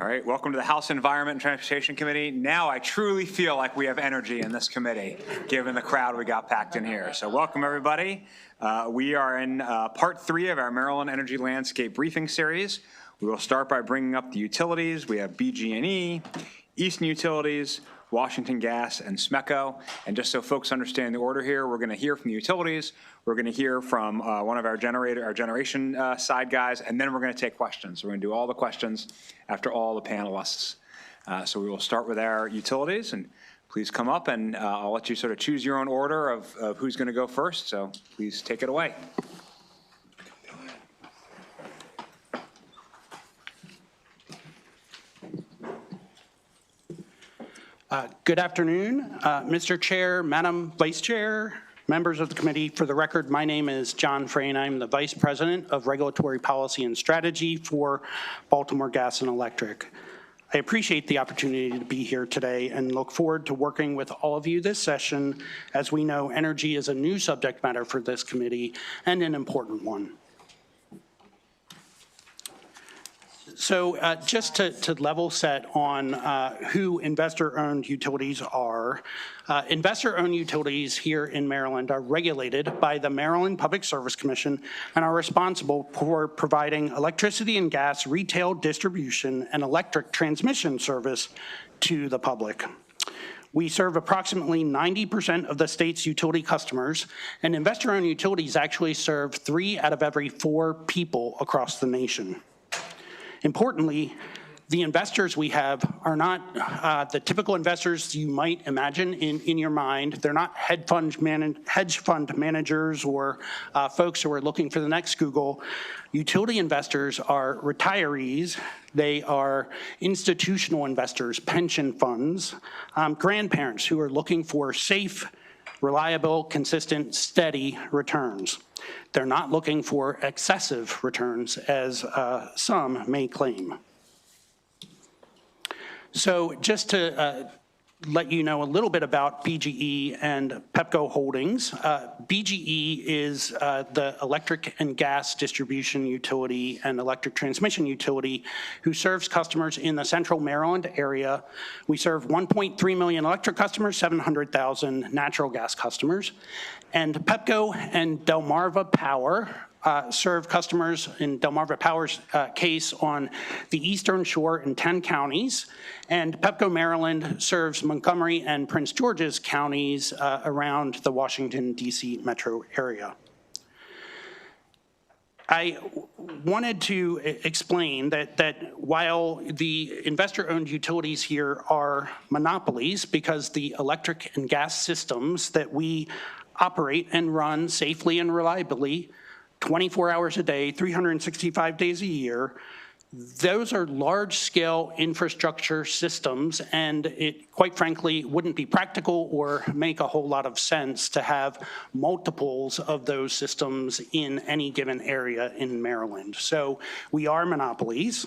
All right, welcome to the House Environment and Transportation Committee. Now I truly feel like we have energy in this committee, given the crowd we got packed in here. So welcome, everybody. We are in part 3 of our Maryland Energy Landscape Briefing Series. We will start by bringing up the utilities. We have BG&E, Eastern Utilities, Washington Gas, and SMECO. And just so folks understand the order here, we're going to hear from the utilities, we're going to hear from one of our generation side guys, and then we're going to take questions. We're going to do all the questions after all the panelists. So we will start with our utilities, and please come up, and I'll let you sort of choose your own order of who's going to go first. So please take it away. Good afternoon, Mr. Chair, Madam Vice Chair, members of the committee. For the record, my name is John Frayne. I'm the Vice President of Regulatory Policy and Strategy for Baltimore Gas and Electric. I appreciate the opportunity to be here today and look forward to working with all of you this session. As we know, energy is a new subject matter for this committee and an important one. So just to level set on who investor-owned utilities are, investor-owned utilities here in Maryland are regulated by the Maryland Public Service Commission and are responsible for providing electricity and gas retail distribution and electric transmission service to the public. We serve approximately 90% of the state's utility customers, and investor-owned utilities actually serve 3 out of every 4 people across the nation. Importantly, the investors we have are not the typical investors you might imagine in your mind. They're not hedge fund managers or folks who are looking for the next Google. Utility investors are retirees. They are institutional investors, pension funds, grandparents who are looking for safe, reliable, consistent, steady returns. They're not looking for excessive returns, as some may claim. So just to let you know a little bit about BGE and Pepco Holdings. BGE is the electric and gas distribution utility and electric transmission utility who serves customers in the central Maryland area. We serve 1.3 million electric customers, 700,000 natural gas customers. And Pepco and Delmarva Power serve customers in Delmarva Power's case on the Eastern Shore in 10 counties. And Pepco Maryland serves Montgomery and Prince George's counties around the Washington, D.C. metro area. I wanted to explain that while the investor-owned utilities here are monopolies, because the electric and gas systems that we operate and run safely and reliably 24 hours a day, 365 days a year, those are large-scale infrastructure systems, and it, quite frankly, wouldn't be practical or make a whole lot of sense to have multiples of those systems in any given area in Maryland. So we are monopolies.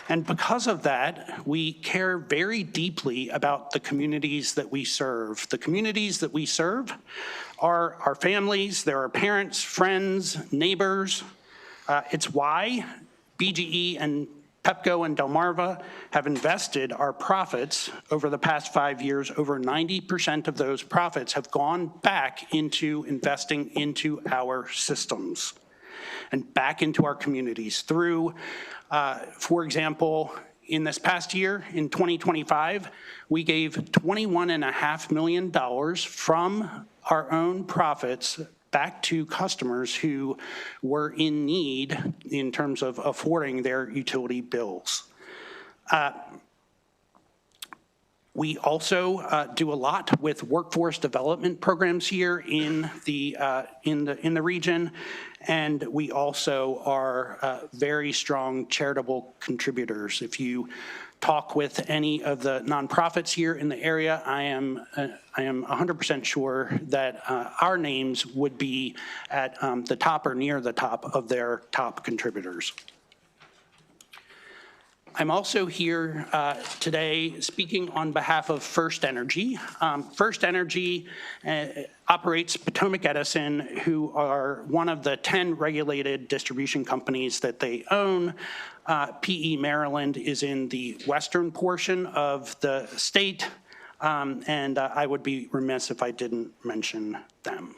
And because of that, we care very deeply about the communities that we serve. The communities that we serve are our families, they're our parents, friends, neighbors. It's why BGE and Pepco and Delmarva have invested our profits over the past 5 years. Over 90% of those profits have gone back into investing into our systems and back into our communities through, for example, in this past year, in 2025, we gave $21.5 million from our own profits back to customers who were in need in terms of affording their utility bills. We also do a lot with workforce development programs here in the region, and we also are very strong charitable contributors. If you talk with any of the nonprofits here in the area, I am 100% sure that our names would be at the top or near the top of their top contributors. I'm also here today speaking on behalf of First Energy. First Energy operates Potomac Edison, who are one of the 10 regulated distribution companies that they own. PE Maryland is in the western portion of the state, and I would be remiss if I didn't mention them.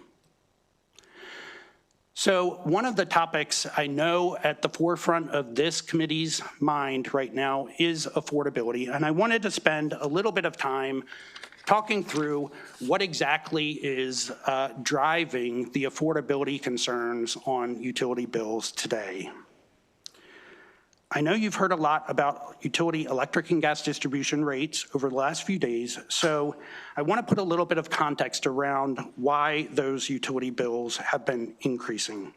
So one of the topics I know at the forefront of this committee's mind right now is affordability, and I wanted to spend a little bit of time talking through what exactly is driving the affordability concerns on utility bills today. I know you've heard a lot about utility electric and gas distribution rates over the last few days, so I want to put a little bit of context around why those utility bills have been increasing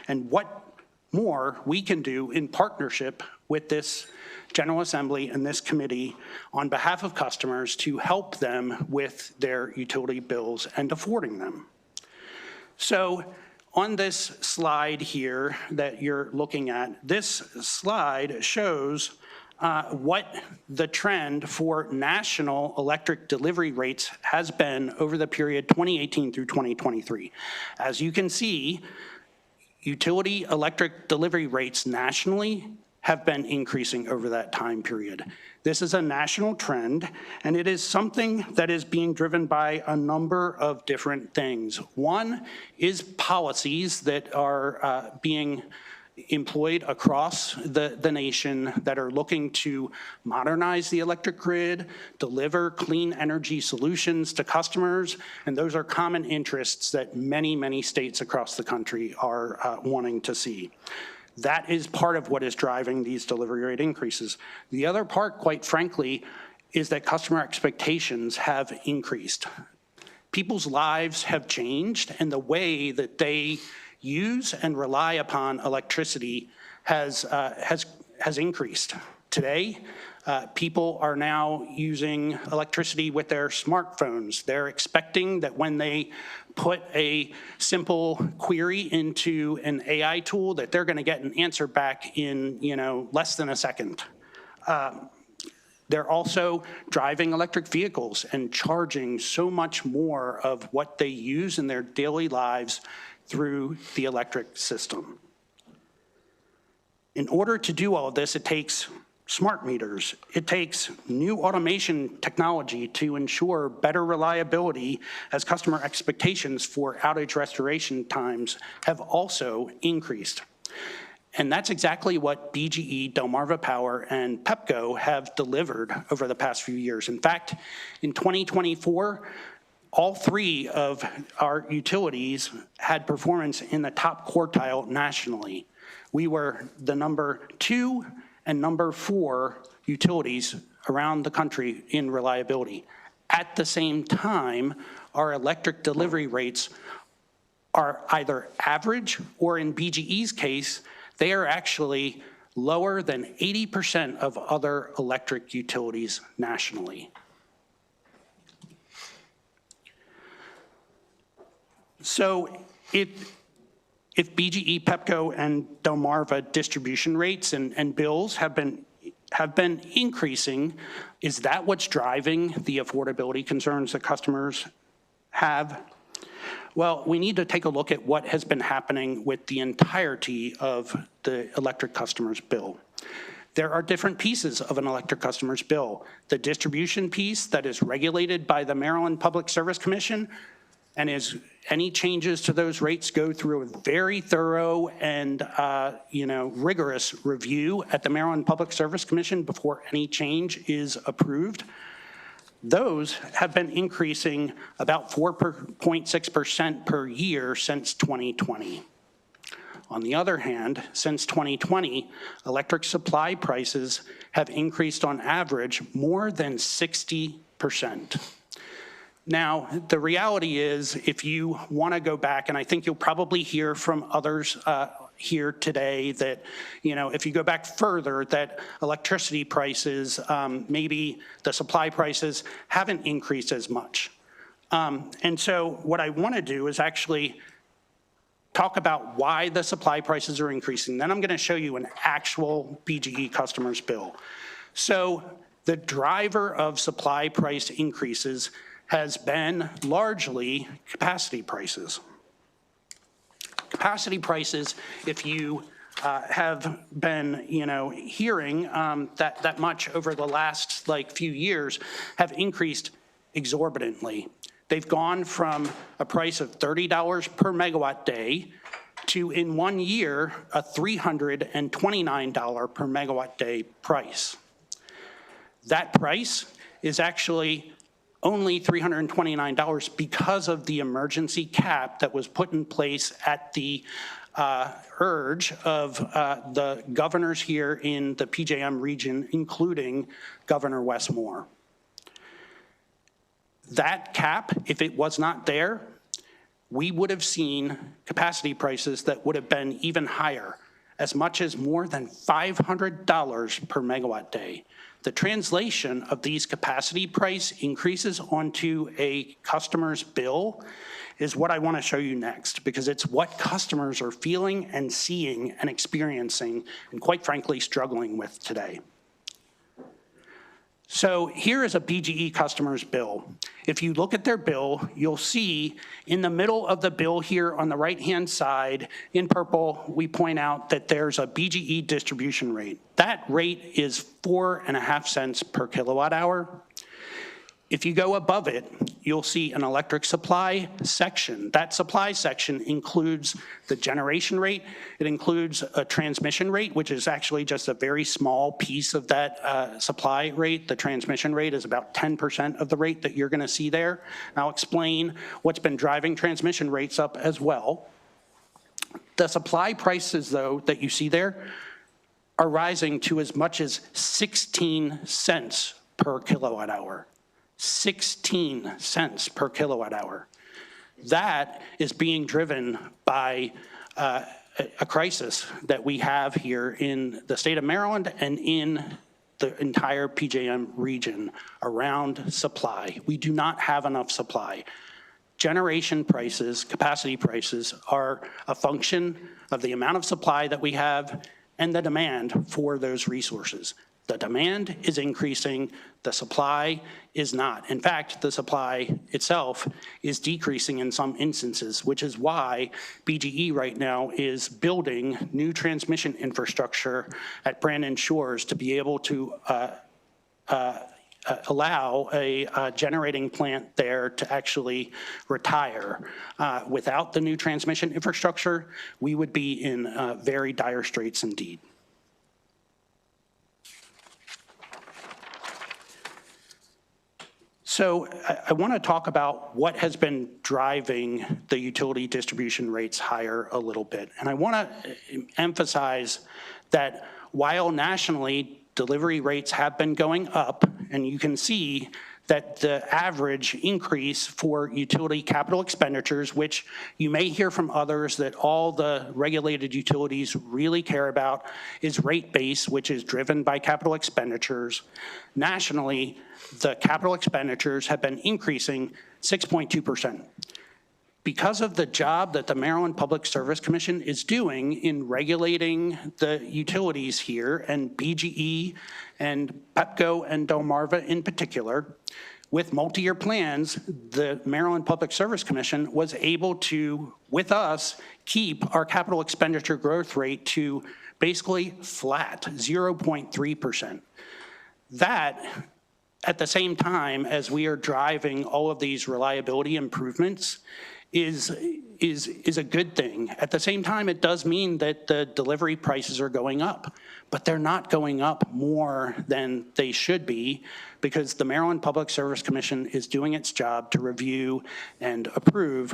and what more we can do in partnership with this General Assembly and this committee on behalf of customers to help them with their utility bills and affording them. So, on this slide here that you're looking at, this slide shows what the trend for national electric delivery rates has been over the period 2018 through 2023. As you can see, utility electric delivery rates nationally have been increasing over that time period. This is a national trend, and it is something that is being driven by a number of different things. One is policies that are being employed across the nation that are looking to modernize the electric grid, deliver clean energy solutions to customers, and those are common interests that many, many states across the country are wanting to see. That is part of what is driving these delivery rate increases. The other part, quite frankly, is that customer expectations have increased. People's lives have changed, and the way that they use and rely upon electricity has increased. Today, people are now using electricity with their smartphones. They're expecting that when they put a simple query into an AI tool that they're going to get an answer back in, less than a second. They're also driving electric vehicles and charging so much more of what they use in their daily lives through the electric system. In order to do all of this, it takes smart meters. It takes new automation technology to ensure better reliability, as customer expectations for outage restoration times have also increased. And that's exactly what BGE, Delmarva Power, and Pepco have delivered over the past few years. In fact, in 2024, all three of our utilities had performance in the top quartile nationally. We were the number 2 and number 4 utilities around the country in reliability. At the same time, our electric delivery rates are either average, or in BGE's case, they are actually lower than 80% of other electric utilities nationally. So if BGE, Pepco, and Delmarva distribution rates and bills have been increasing, is that what's driving the affordability concerns that customers have? Well, we need to take a look at what has been happening with the entirety of the electric customer's bill. There are different pieces of an electric customer's bill. The distribution piece that is regulated by the Maryland Public Service Commission, and any changes to those rates go through a very thorough and rigorous review at the Maryland Public Service Commission before any change is approved. Those have been increasing about 4.6% per year since 2020. On the other hand, since 2020, electric supply prices have increased on average more than 60%. Now, the reality is, if you want to go back, and I think you'll probably hear from others here today that, if you go back further, that electricity prices, maybe the supply prices haven't increased as much. And so what I want to do is actually talk about why the supply prices are increasing. Then I'm going to show you an actual BGE customer's bill. So the driver of supply price increases has been largely capacity prices. Capacity prices, if you have been, hearing that much over the last few years, have increased exorbitantly. They've gone from a price of $30 per megawatt day to, in 1 year, a $329 per megawatt day price. That price is actually only $329 because of the emergency cap that was put in place at the urge of the governors here in the PJM region, including Governor Wes Moore. That cap, if it was not there, we would have seen capacity prices that would have been even higher, as much as more than $500 per megawatt day. The translation of these capacity price increases onto a customer's bill is what I want to show you next, because it's what customers are feeling and seeing and experiencing and, quite frankly, struggling with today. So here is a BGE customer's bill. If you look at their bill, you'll see in the middle of the bill here on the right-hand side, in purple, we point out that there's a BGE distribution rate. That rate is 4.5 cents per kilowatt hour. If you go above it, you'll see an electric supply section. That supply section includes the generation rate. It includes a transmission rate, which is actually just a very small piece of that supply rate. The transmission rate is about 10% of the rate that you're going to see there. And I'll explain what's been driving transmission rates up as well. The supply prices, though, that you see there are rising to as much as 16 cents per kilowatt hour. 16 cents per kilowatt hour. That is being driven by a crisis that we have here in the state of Maryland and in the entire PJM region around supply. We do not have enough supply. Generation prices, capacity prices, are a function of the amount of supply that we have and the demand for those resources. The demand is increasing, the supply is not. In fact, the supply itself is decreasing in some instances, which is why BGE right now is building new transmission infrastructure at Brandon Shores to be able to allow a generating plant there to actually retire. Without the new transmission infrastructure, we would be in very dire straits indeed. So I want to talk about what has been driving the utility distribution rates higher a little bit. And I want to emphasize that while nationally delivery rates have been going up, and you can see that the average increase for utility capital expenditures, which you may hear from others that all the regulated utilities really care about, is rate base, which is driven by capital expenditures. Nationally, the capital expenditures have been increasing 6.2%. Because of the job that the Maryland Public Service Commission is doing in regulating the utilities here, and BGE and PEPCO and Delmarva in particular, with multi-year plans, the Maryland Public Service Commission was able to, with us, keep our capital expenditure growth rate to basically flat, 0.3%. That, at the same time as we are driving all of these reliability improvements, is a good thing. At the same time, it does mean that the delivery prices are going up, but they're not going up more than they should be because the Maryland Public Service Commission is doing its job to review and approve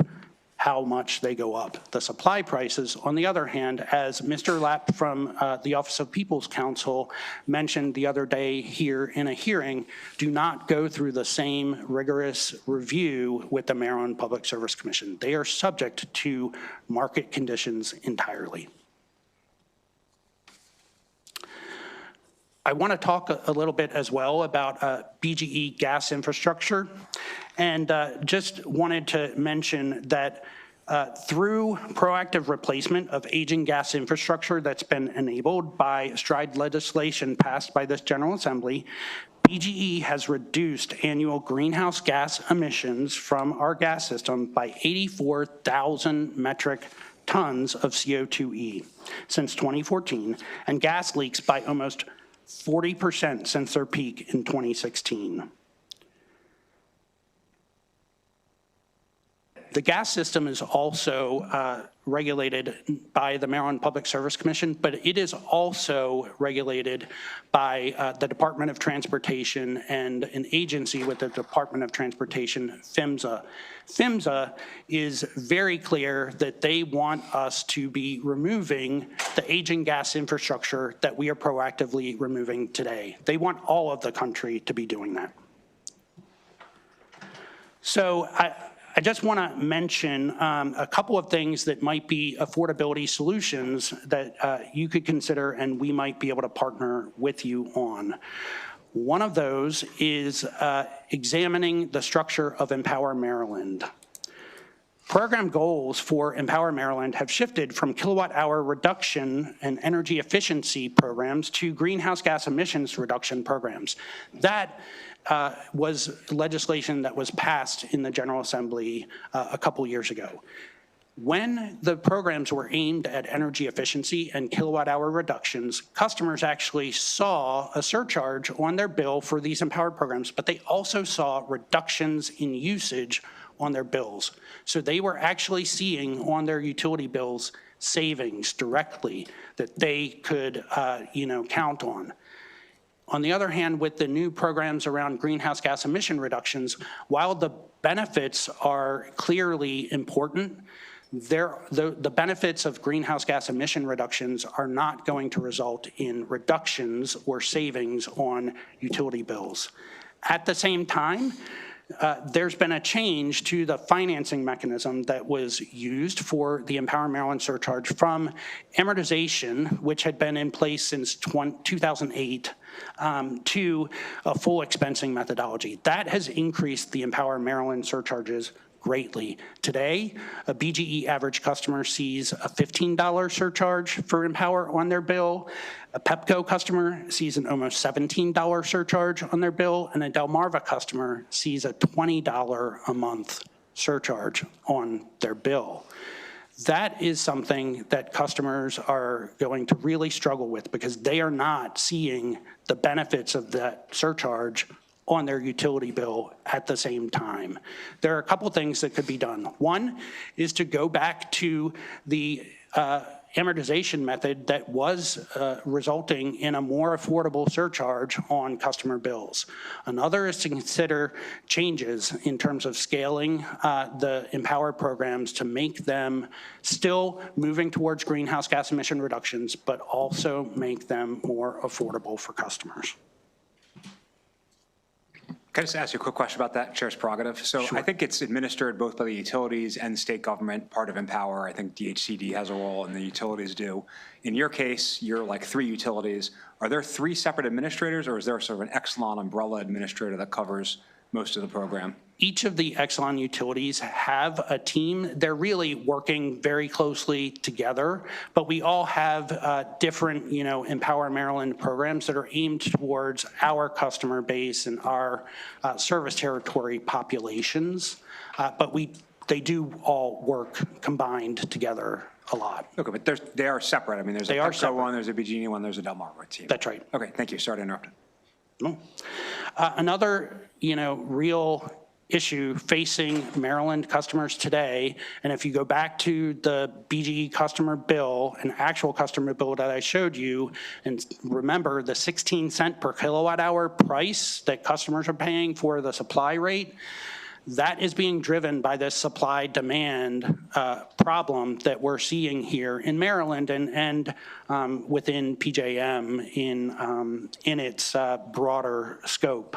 how much they go up. The supply prices, on the other hand, as Mr. Lapp from the Office of People's Counsel mentioned the other day here in a hearing, do not go through the same rigorous review with the Maryland Public Service Commission. They are subject to market conditions entirely. I want to talk a little bit as well about BGE gas infrastructure, and just wanted to mention that Through proactive replacement of aging gas infrastructure that's been enabled by STRIDE legislation passed by this General Assembly, PGE has reduced annual greenhouse gas emissions from our gas system by 84,000 metric tons of CO2e since 2014, and gas leaks by almost 40% since their peak in 2016. The gas system is also regulated by the Maryland Public Service Commission, but it is also regulated by the Department of Transportation and an agency with the Department of Transportation, PHMSA. PHMSA is very clear that they want us to be removing the aging gas infrastructure that we are proactively removing today. They want all of the country to be doing that. So I just want to mention a couple of things that might be affordability solutions that you could consider and we might be able to partner with you on. One of those is examining the structure of Empower Maryland. Program goals for Empower Maryland have shifted from kilowatt-hour reduction and energy efficiency programs to greenhouse gas emissions reduction programs. That was legislation that was passed in the General Assembly a couple years ago. When the programs were aimed at energy efficiency and kilowatt-hour reductions, customers actually saw a surcharge on their bill for these empowered programs, but they also saw reductions in usage on their bills. So they were actually seeing on their utility bills savings directly that they could count on. On the other hand, with the new programs around greenhouse gas emission reductions, while the benefits are clearly important, the benefits of greenhouse gas emission reductions are not going to result in reductions or savings on utility bills. At the same time, there's been a change to the financing mechanism that was used for the Empower Maryland surcharge from amortization, which had been in place since 2008, to a full expensing methodology. That has increased the Empower Maryland surcharges greatly. Today, a BGE average customer sees a $15 surcharge for Empower on their bill. A Pepco customer sees an almost $17 surcharge on their bill, and a Delmarva customer sees a $20 a month surcharge on their bill. That is something that customers are going to really struggle with because they are not seeing the benefits of that surcharge on their utility bill at the same time. There are a couple things that could be done. One is to go back to the amortization method that was resulting in a more affordable surcharge on customer bills. Another is to consider changes in terms of scaling the Empower programs to make them still moving towards greenhouse gas emission reductions, but also make them more affordable for customers. Can I just ask you a quick question about that, Chair's prerogative? So sure. I think it's administered both by the utilities and state government, part of Empower. I think DHCD has a role and the utilities do. In your case, you're like 3 utilities. Are there 3 separate administrators, or is there sort of an Exelon umbrella administrator that covers most of the program? Each of the Exelon utilities have a team. They're really working very closely together, but we all have different, Empower Maryland programs that are aimed towards our customer base and our service territory populations. But they do all work combined together a lot. Okay, but they are separate. I mean, there's a Pepco one, there's a BGE one, there's a Delmarva team. That's right. Okay, thank you. Sorry to interrupt. No. Another, real issue facing Maryland customers today, and if you go back to the BGE customer bill, an actual customer bill that I showed you, and remember the 16-cent per kilowatt hour price that customers are paying for the supply rate, that is being driven by this supply-demand problem that we're seeing here in Maryland and within PJM in its broader scope.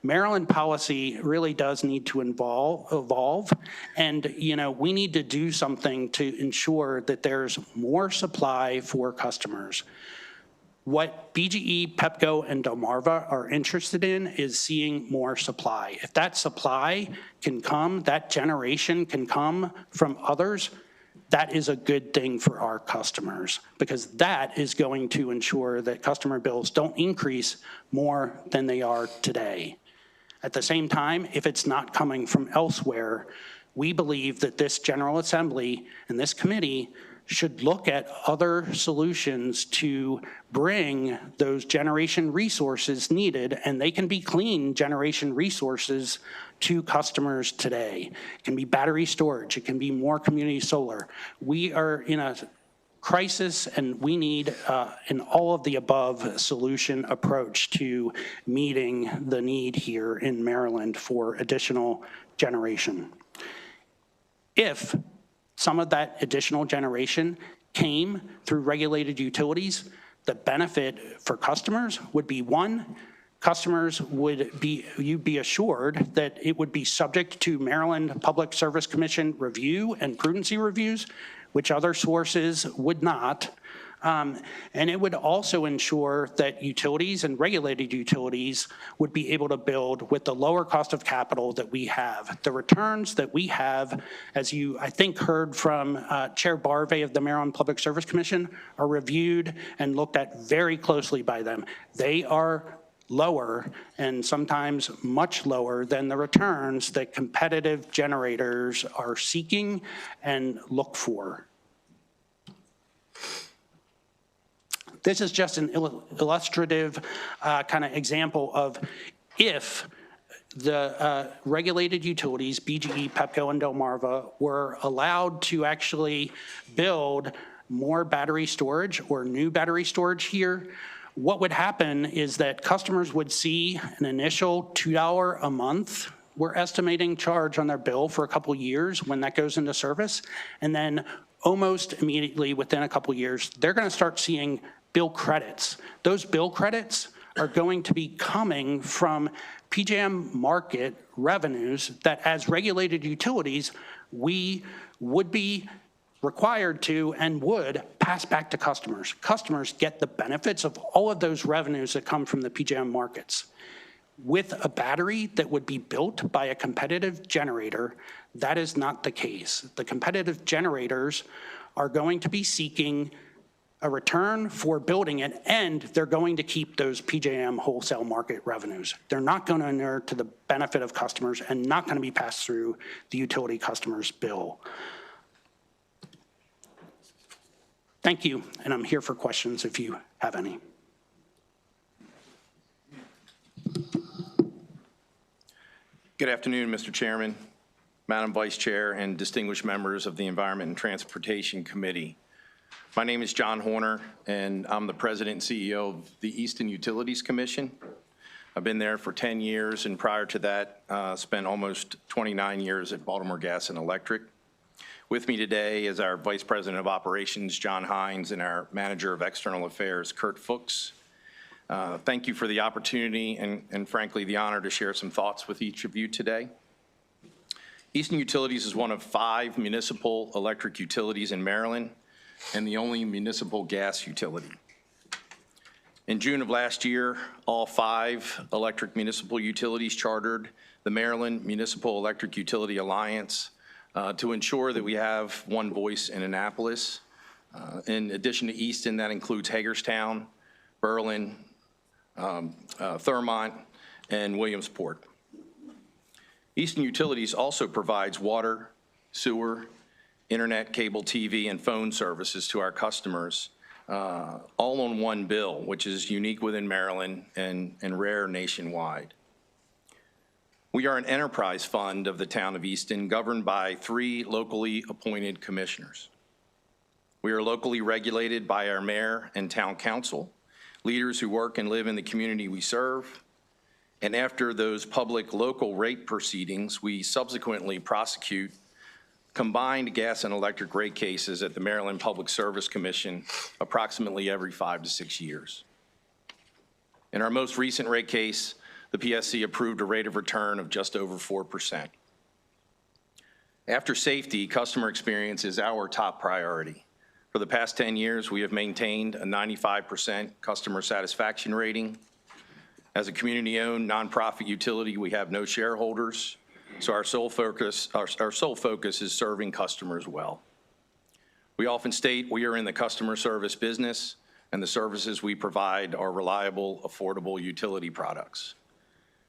Maryland policy really does need to evolve, and we need to do something to ensure that there's more supply for customers. What BGE, Pepco, and Delmarva are interested in is seeing more supply. If that supply can come, that generation can come from others, that is a good thing for our customers, because that is going to ensure that customer bills don't increase more than they are today. At the same time, if it's not coming from elsewhere, we believe that this General Assembly and this committee should look at other solutions to bring those generation resources needed, and they can be clean generation resources to customers today. It can be battery storage, it can be more community solar. We are in a crisis, and we need an all of the above solution approach to meeting the need here in Maryland for additional generation. If some of that additional generation came through regulated utilities, the benefit for customers would be, one, customers you'd be assured that it would be subject to Maryland Public Service Commission review and prudency reviews, which other sources would not. And it would also ensure that utilities and regulated utilities would be able to build with the lower cost of capital that we have. The returns that we have, as you, I think, heard from Chair Barve of the Maryland Public Service Commission, are reviewed and looked at very closely by them. They are lower, and sometimes much lower, than the returns that competitive generators are seeking and look for. This is just an illustrative kind of example of if the regulated utilities, BGE, Pepco, and Delmarva, were allowed to actually build more battery storage or new battery storage here, what would happen is that customers would see an initial $2 a month, we're estimating, charge on their bill for a couple years when that goes into service. And then almost immediately within a couple years, they're going to start seeing bill credits. Those bill credits are going to be coming from PJM market revenues that, as regulated utilities, we would be required to and would pass back to customers. Customers get the benefits of all of those revenues that come from the PJM markets. With a battery that would be built by a competitive generator, that is not the case. The competitive generators are going to be seeking a return for building it, and they're going to keep those PJM wholesale market revenues. They're not going to inure to the benefit of customers and not going to be passed through the utility customer's bill. Thank you, and I'm here for questions if you have any. Good afternoon, Mr. Chairman, Madam Vice Chair, and distinguished members of the Environment and Transportation Committee. My name is John Horner, and I'm the President and CEO of the Easton Utilities Commission. I've been there for 10 years, and prior to that, spent almost 29 years at Baltimore Gas and Electric. With me today is our Vice President of Operations, John Hines, and our Manager of External Affairs, Kurt Fuchs. Thank you for the opportunity and frankly, the honor to share some thoughts with each of you today. Easton Utilities is one of 5 municipal electric utilities in Maryland and the only municipal gas utility. In June of last year, all 5 electric municipal utilities chartered the Maryland Municipal Electric Utility Alliance to ensure that we have one voice in Annapolis. In addition to Easton, that includes Hagerstown, Berlin, Thurmont, and Williamsport. Easton Utilities also provides water, sewer, internet, cable TV, and phone services to our customers, all on one bill, which is unique within Maryland and rare nationwide. We are an enterprise fund of the town of Easton, governed by 3 locally appointed commissioners. We are locally regulated by our mayor and town council, leaders who work and live in the community we serve. And after those public local rate proceedings, we subsequently prosecute combined gas and electric rate cases at the Maryland Public Service Commission approximately every 5 to 6 years. In our most recent rate case, the PSC approved a rate of return of just over 4%. After safety, customer experience is our top priority. For the past 10 years, we have maintained a 95% customer satisfaction rating. As a community-owned nonprofit utility, we have no shareholders, so our sole focus is serving customers well. We often state we are in the customer service business, and the services we provide are reliable, affordable utility products.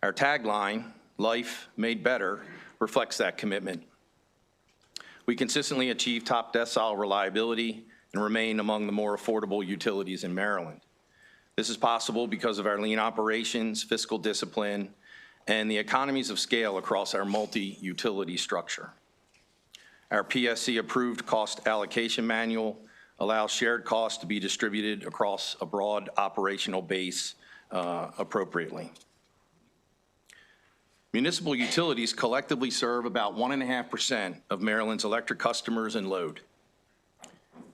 Our tagline, "Life Made Better," reflects that commitment. We consistently achieve top decile reliability and remain among the more affordable utilities in Maryland. This is possible because of our lean operations, fiscal discipline, and the economies of scale across our multi-utility structure. Our PSC-approved cost allocation manual allows shared costs to be distributed across a broad operational base appropriately. Municipal utilities collectively serve about 1.5% of Maryland's electric customers and load.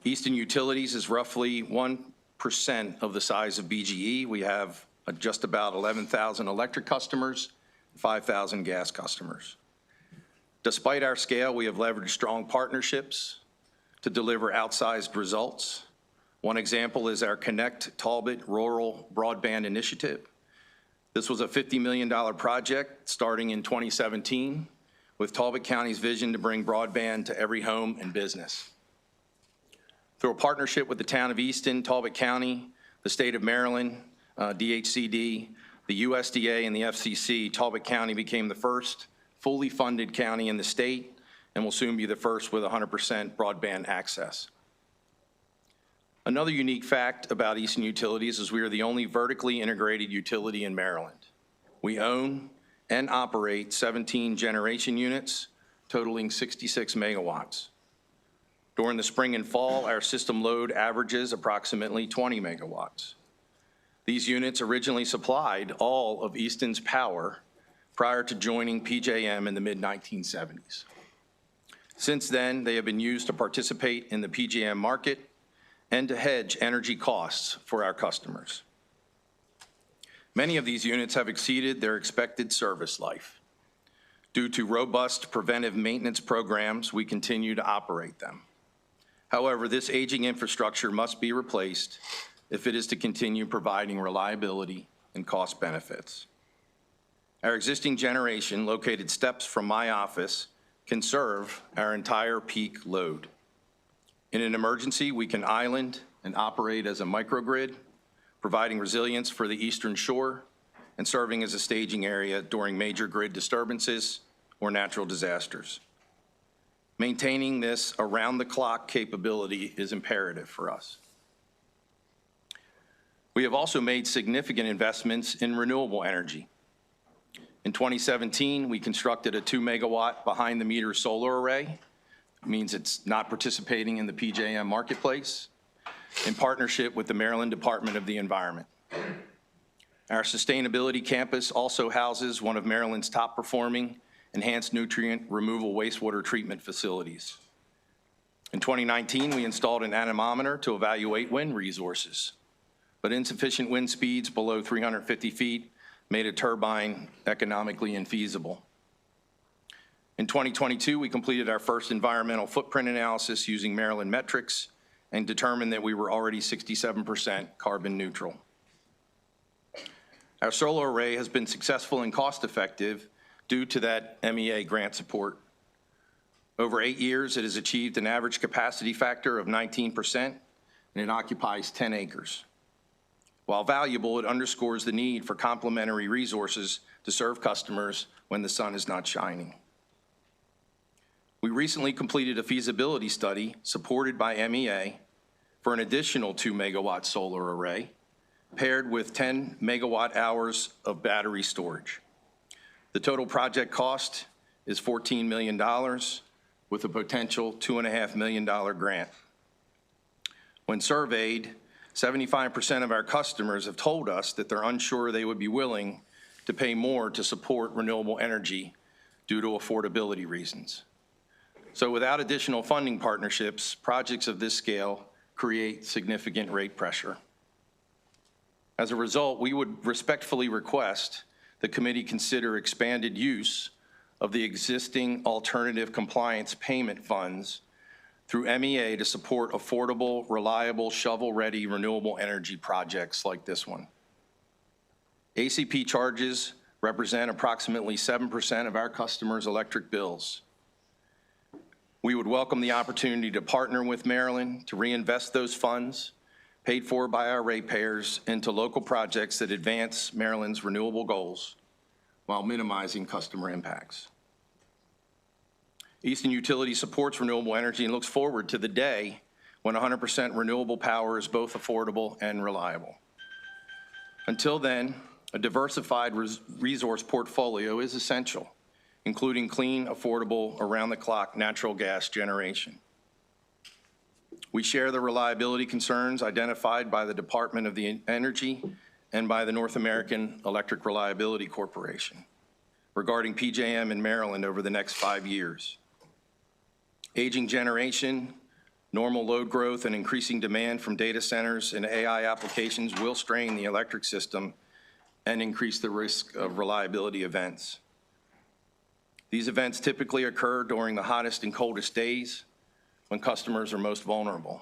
Eastern Utilities is roughly 1% of the size of BGE. We have just about 11,000 electric customers, 5,000 gas customers. Despite our scale, we have leveraged strong partnerships to deliver outsized results. One example is our Connect Talbot Rural Broadband Initiative. This was a $50 million project starting in 2017 with Talbot County's vision to bring broadband to every home and business. Through a partnership with the town of Easton, Talbot County, the state of Maryland, DHCD, the USDA, and the FCC, Talbot County became the first fully funded county in the state and will soon be the first with 100% broadband access. Another unique fact about Eastern Utilities is we are the only vertically integrated utility in Maryland. We own and operate 17 generation units totaling 66 megawatts. During the spring and fall, our system load averages approximately 20 megawatts. These units originally supplied all of Easton's power prior to joining PJM in the mid-1970s. Since then, they have been used to participate in the PJM market and to hedge energy costs for our customers. Many of these units have exceeded their expected service life. Due to robust preventive maintenance programs, we continue to operate them. However, this aging infrastructure must be replaced if it is to continue providing reliability and cost benefits. Our existing generation, located steps from my office, can serve our entire peak load. In an emergency, we can island and operate as a microgrid, providing resilience for the Eastern Shore and serving as a staging area during major grid disturbances or natural disasters. Maintaining this around-the-clock capability is imperative for us. We have also made significant investments in renewable energy. In 2017, we constructed a 2-megawatt behind-the-meter solar array. It means it's not participating in the PJM marketplace, in partnership with the Maryland Department of the Environment. Our sustainability campus also houses one of Maryland's top-performing enhanced nutrient removal wastewater treatment facilities. In 2019, we installed an anemometer to evaluate wind resources, but insufficient wind speeds below 350 feet made a turbine economically infeasible. In 2022, we completed our first environmental footprint analysis using Maryland metrics and determined that we were already 67% carbon neutral. Our solar array has been successful and cost-effective due to that MEA grant support. Over 8 years, it has achieved an average capacity factor of 19%, and it occupies 10 acres. While valuable, it underscores the need for complementary resources to serve customers when the sun is not shining. We recently completed a feasibility study supported by MEA for an additional 2-megawatt solar array paired with 10 megawatt hours of battery storage. The total project cost is $14 million with a potential $2.5 million grant. When surveyed, 75% of our customers have told us that they're unsure they would be willing to pay more to support renewable energy due to affordability reasons. So without additional funding partnerships, projects of this scale create significant rate pressure. As a result, we would respectfully request the committee consider expanded use of the existing alternative compliance payment funds through MEA to support affordable, reliable, shovel-ready renewable energy projects like this one. ACP charges represent approximately 7% of our customers' electric bills. We would welcome the opportunity to partner with Maryland to reinvest those funds paid for by our ratepayers into local projects that advance Maryland's renewable goals while minimizing customer impacts. Eastern Utility supports renewable energy and looks forward to the day when 100% renewable power is both affordable and reliable. Until then, a diversified resource portfolio is essential, including clean, affordable, around-the-clock natural gas generation. We share the reliability concerns identified by the Department of the Energy and by the North American Electric Reliability Corporation regarding PJM in Maryland over the next 5 years. Aging generation, normal load growth, and increasing demand from data centers and AI applications will strain the electric system and increase the risk of reliability events. These events typically occur during the hottest and coldest days when customers are most vulnerable.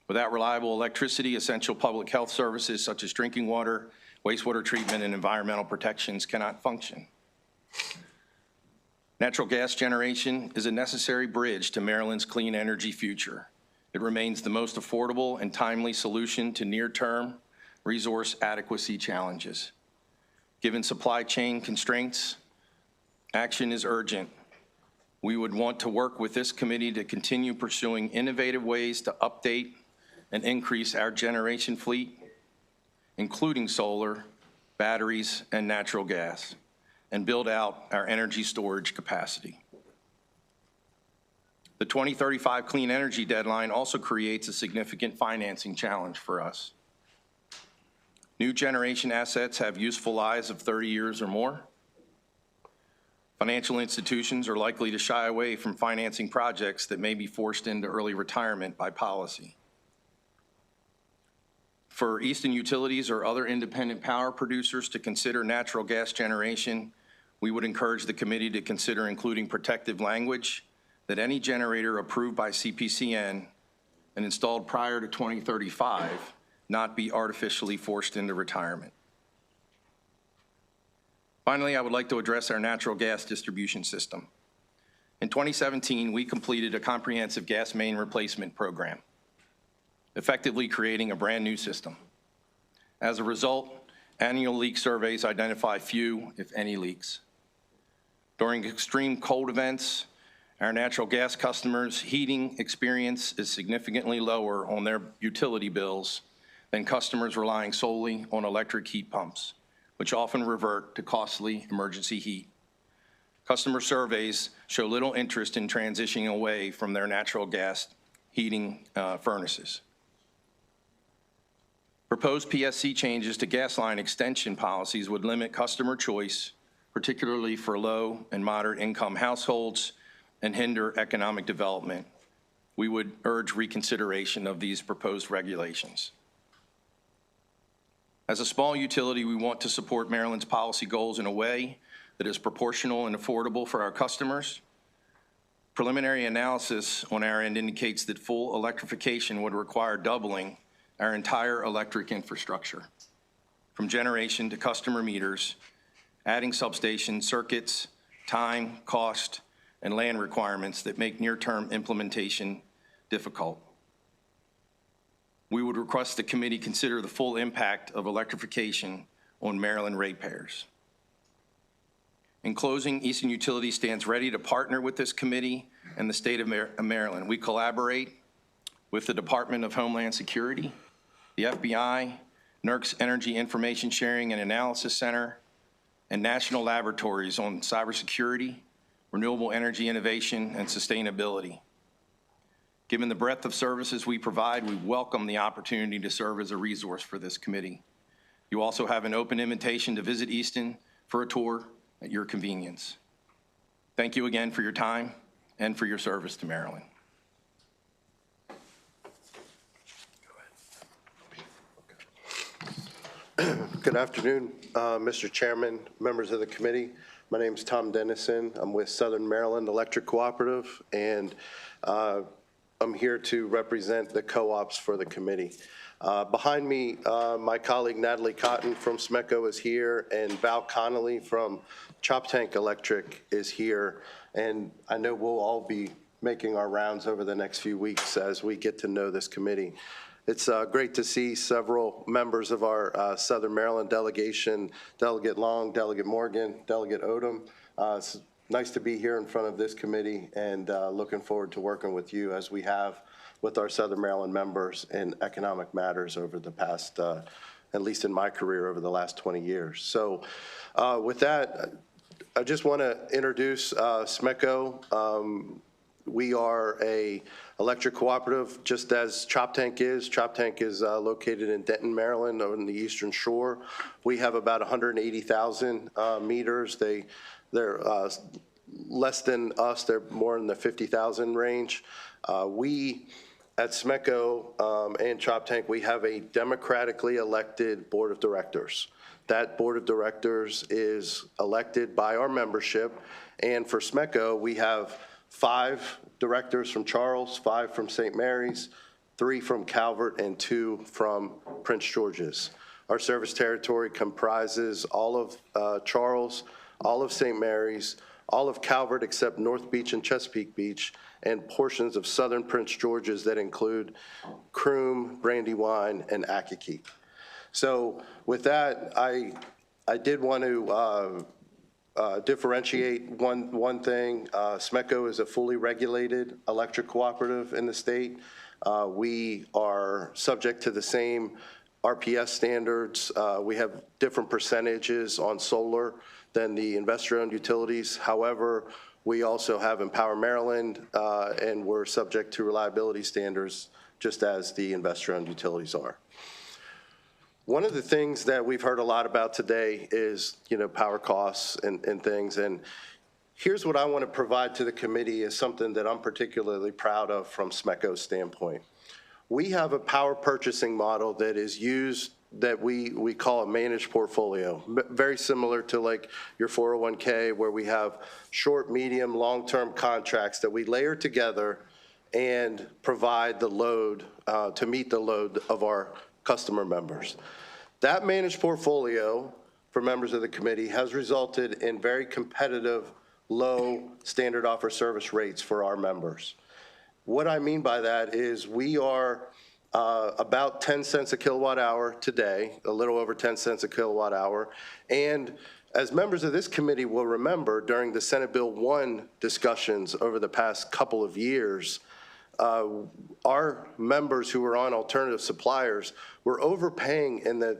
Without reliable electricity, essential public health services such as drinking water, wastewater treatment, and environmental protections cannot function. Natural gas generation is a necessary bridge to Maryland's clean energy future. It remains the most affordable and timely solution to near-term resource adequacy challenges. Given supply chain constraints, action is urgent. We would want to work with this committee to continue pursuing innovative ways to update and increase our generation fleet, including solar, batteries, and natural gas, and build out our energy storage capacity. The 2035 clean energy deadline also creates a significant financing challenge for us. New generation assets have useful lives of 30 years or more. Financial institutions are likely to shy away from financing projects that may be forced into early retirement by policy. For Eastern Utilities or other independent power producers to consider natural gas generation, we would encourage the committee to consider including protective language that any generator approved by CPCN and installed prior to 2035 not be artificially forced into retirement. Finally, I would like to address our natural gas distribution system. In 2017, we completed a comprehensive gas main replacement program, effectively creating a brand new system. As a result, annual leak surveys identify few, if any, leaks. During extreme cold events, our natural gas customers' heating experience is significantly lower on their utility bills than customers relying solely on electric heat pumps, which often revert to costly emergency heat. Customer surveys show little interest in transitioning away from their natural gas heating furnaces. Proposed PSC changes to gas line extension policies would limit customer choice, particularly for low and moderate income households, and hinder economic development. We would urge reconsideration of these proposed regulations. As a small utility, we want to support Maryland's policy goals in a way that is proportional and affordable for our customers. Preliminary analysis on our end indicates that full electrification would require doubling our entire electric infrastructure, from generation to customer meters, adding substation circuits, time, cost, and land requirements that make near-term implementation difficult. We would request the committee consider the full impact of electrification on Maryland ratepayers. In closing, Eastern Utility stands ready to partner with this committee and the state of Maryland. We collaborate with the Department of Homeland Security, the FBI, NERC's Energy Information Sharing and Analysis Center, and national laboratories on cybersecurity, renewable energy innovation, and sustainability. Given the breadth of services we provide, we welcome the opportunity to serve as a resource for this committee. You also have an open invitation to visit Easton for a tour at your convenience. Thank you again for your time and for your service to Maryland. Good afternoon, Mr. Chairman, members of the committee. My name is Tom Dennison. I'm with Southern Maryland Electric Cooperative, and I'm here to represent the co-ops for the committee. Behind me, my colleague Natalie Cotton from SMECO is here, and Val Connolly from Chop Tank Electric is here. And I know we'll all be making our rounds over the next few weeks as we get to know this committee. It's great to see several members of our Southern Maryland delegation, Delegate Long, Delegate Morgan, Delegate Odom. It's nice to be here in front of this committee, and looking forward to working with you as we have with our Southern Maryland members in economic matters over the past, at least in my career, over the last 20 years. So with that, I just want to introduce SMECO. We are a electric cooperative, just as Chop Tank is. Chop Tank is located in Denton, Maryland, on the Eastern Shore. We have about 180,000 meters. They're less than us. They're more in the 50,000 range. We at SMECO and Chop Tank, we have a democratically elected board of directors. That board of directors is elected by our membership, and for SMECO, we have 5 directors from Charles, 5 from St. Mary's, 3 from Calvert, and 2 from Prince George's. Our service territory comprises all of Charles, all of St. Mary's, all of Calvert except North Beach and Chesapeake Beach, and portions of southern Prince George's that include Croom, Brandywine, and Akakeek. So with that, I did want to differentiate one thing. SMECO is a fully regulated electric cooperative in the state. We are subject to the same RPS standards. We have different percentages on solar than the investor-owned utilities. However, we also have Empower Maryland, and we're subject to reliability standards just as the investor-owned utilities are. One of the things that we've heard a lot about today is, power costs and things. And here's what I want to provide to the committee is something that I'm particularly proud of from SMECO's standpoint. We have a power purchasing model that is used that we call a managed portfolio, very similar to like your 401k, where we have short, medium, long-term contracts that we layer together and provide the load to meet the load of our customer members. That managed portfolio for members of the committee has resulted in very competitive, low standard offer service rates for our members. What I mean by that is we are about 10 cents a kilowatt hour today, a little over 10 cents a kilowatt hour. And as members of this committee will remember, during the Senate Bill 1 discussions over the past couple of years, our members who were on alternative suppliers were overpaying in the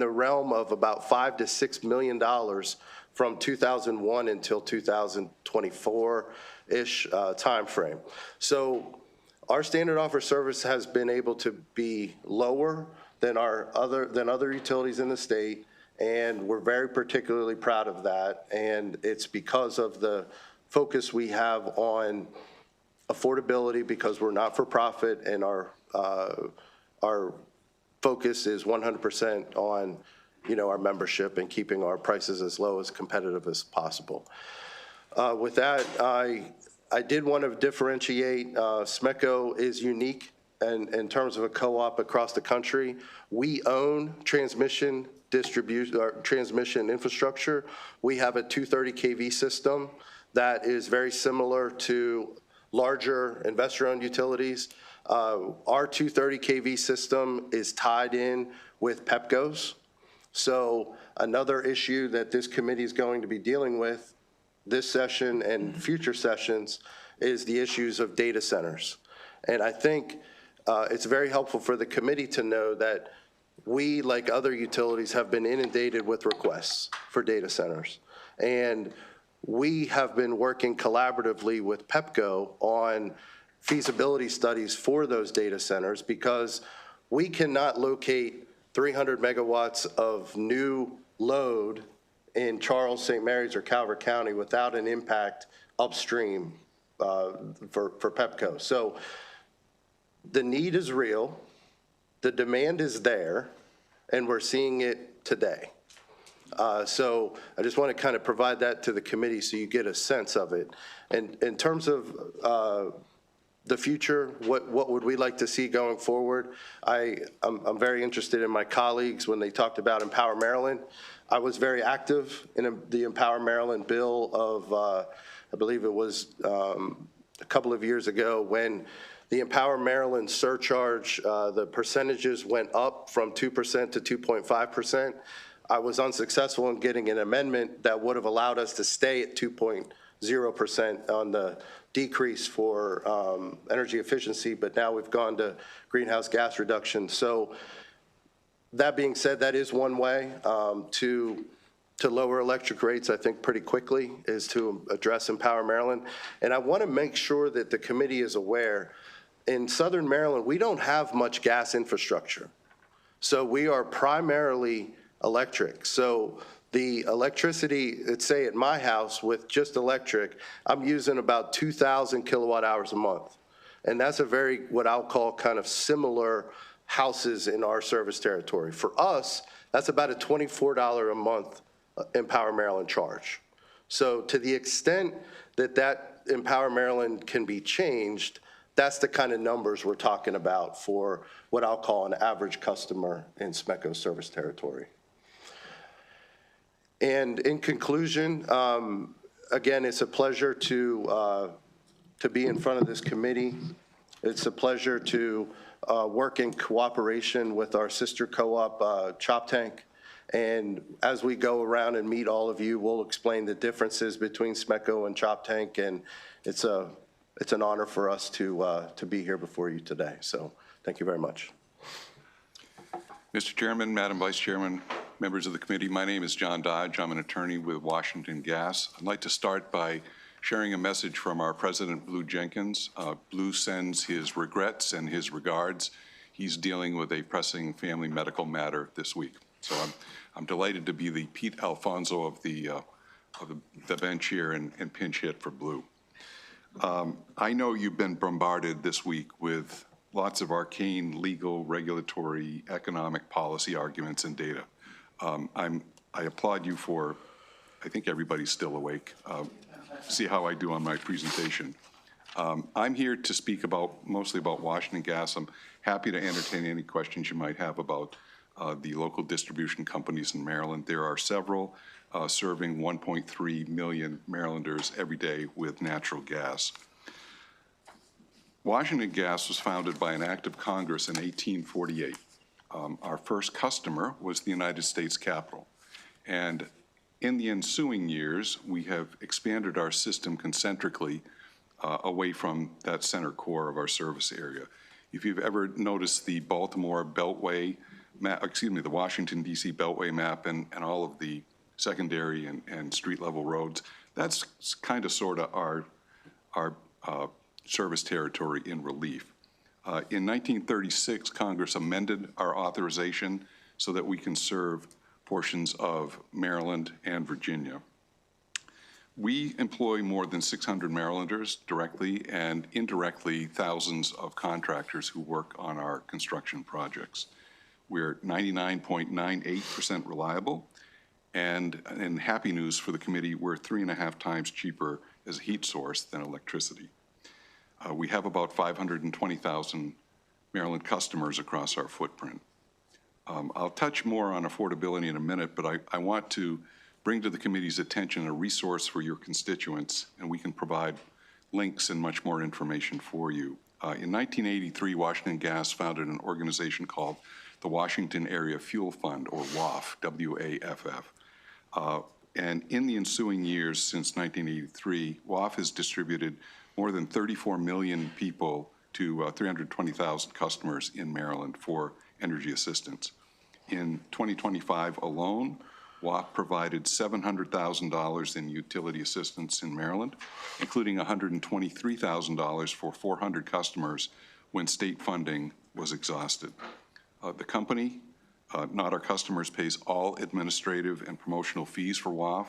realm of about $5 to $6 million from 2001 until 2024-ish timeframe. So our standard offer service has been able to be lower than other utilities in the state, and we're very particularly proud of that. And it's because of the focus we have on affordability, because we're not for profit, and our focus is 100% on our membership and keeping our prices as low as competitive as possible. With that, I did want to differentiate. SMECO is unique in terms of a co-op across the country. We own transmission infrastructure. We have a 230 kV system that is very similar to larger investor-owned utilities. Our 230 kV system is tied in with PEPCO's. So another issue that this committee is going to be dealing with this session and future sessions is the issues of data centers. And I think it's very helpful for the committee to know that we, like other utilities, have been inundated with requests for data centers. And we have been working collaboratively with PEPCO on feasibility studies for those data centers, because we cannot locate 300 megawatts of new load in Charles, St. Mary's, or Calvert County without an impact upstream for PEPCO. So the need is real, the demand is there, and we're seeing it today. So I just want to kind of provide that to the committee so you get a sense of it. And in terms of the future, what would we like to see going forward? I'm very interested in my colleagues when they talked about Empower Maryland. I was very active in the Empower Maryland bill of, I believe it was a couple of years ago when the Empower Maryland surcharge, the percentages went up from 2% to 2.5%. I was unsuccessful in getting an amendment that would have allowed us to stay at 2.0% on the decrease for energy efficiency, but now we've gone to greenhouse gas reduction. So that being said, that is one way to lower electric rates, I think, pretty quickly, is to address Empower Maryland. And I want to make sure that the committee is aware, in Southern Maryland, we don't have much gas infrastructure. So we are primarily electric. So the electricity, let's say at my house with just electric, I'm using about 2,000 kilowatt hours a month. And that's a very, what I'll call kind of similar houses in our service territory. For us, that's about a $24 a month Empower Maryland charge. So to the extent that that Empower Maryland can be changed, that's the kind of numbers we're talking about for what I'll call an average customer in SMECO service territory. And in conclusion, again, it's a pleasure to be in front of this committee. It's a pleasure to work in cooperation with our sister co-op, Chop Tank. And as we go around and meet all of you, we'll explain the differences between SMECO and Chop Tank. And it's an honor for us to be here before you today. So thank you very much. Mr. Chairman, Madam Vice Chairman, members of the committee, my name is John Dodge. I'm an attorney with Washington Gas. I'd like to start by sharing a message from our president, Blue Jenkins. Blue sends his regrets and his regards. He's dealing with a pressing family medical matter this week. So I'm delighted to be the Pete Alfonso of the bench here and pinch hit for Blue. I know you've been bombarded this week with lots of arcane legal, regulatory, economic policy arguments and data. I applaud you for, I think everybody's still awake. See how I do on my presentation. I'm here to speak mostly about Washington Gas. I'm happy to entertain any questions you might have about the local distribution companies in Maryland. There are several serving 1.3 million Marylanders every day with natural gas. Washington Gas was founded by an act of Congress in 1848. Our first customer was the United States Capitol. And in the ensuing years, we have expanded our system concentrically away from that center core of our service area. If you've ever noticed the Baltimore Beltway map, the Washington, D.C. Beltway map and all of the secondary and street level roads, that's kind of sort of our service territory in relief. In 1936, Congress amended our authorization so that we can serve portions of Maryland and Virginia. We employ more than 600 Marylanders directly and indirectly thousands of contractors who work on our construction projects. We're 99.98% reliable, and in happy news for the committee, we're 3.5 times cheaper as a heat source than electricity. We have about 520,000 Maryland customers across our footprint. I'll touch more on affordability in a minute, but I want to bring to the committee's attention a resource for your constituents, and we can provide links and much more information for you. In 1983, Washington Gas founded an organization called the Washington Area Fuel Fund, or WAFF, W-A-F-F. And in the ensuing years since 1983, WAFF has distributed more than 34 million people to 320,000 customers in Maryland for energy assistance. In 2025 alone, WAFF provided $700,000 in utility assistance in Maryland, including $123,000 for 400 customers when state funding was exhausted. The company, not our customers, pays all administrative and promotional fees for WAFF,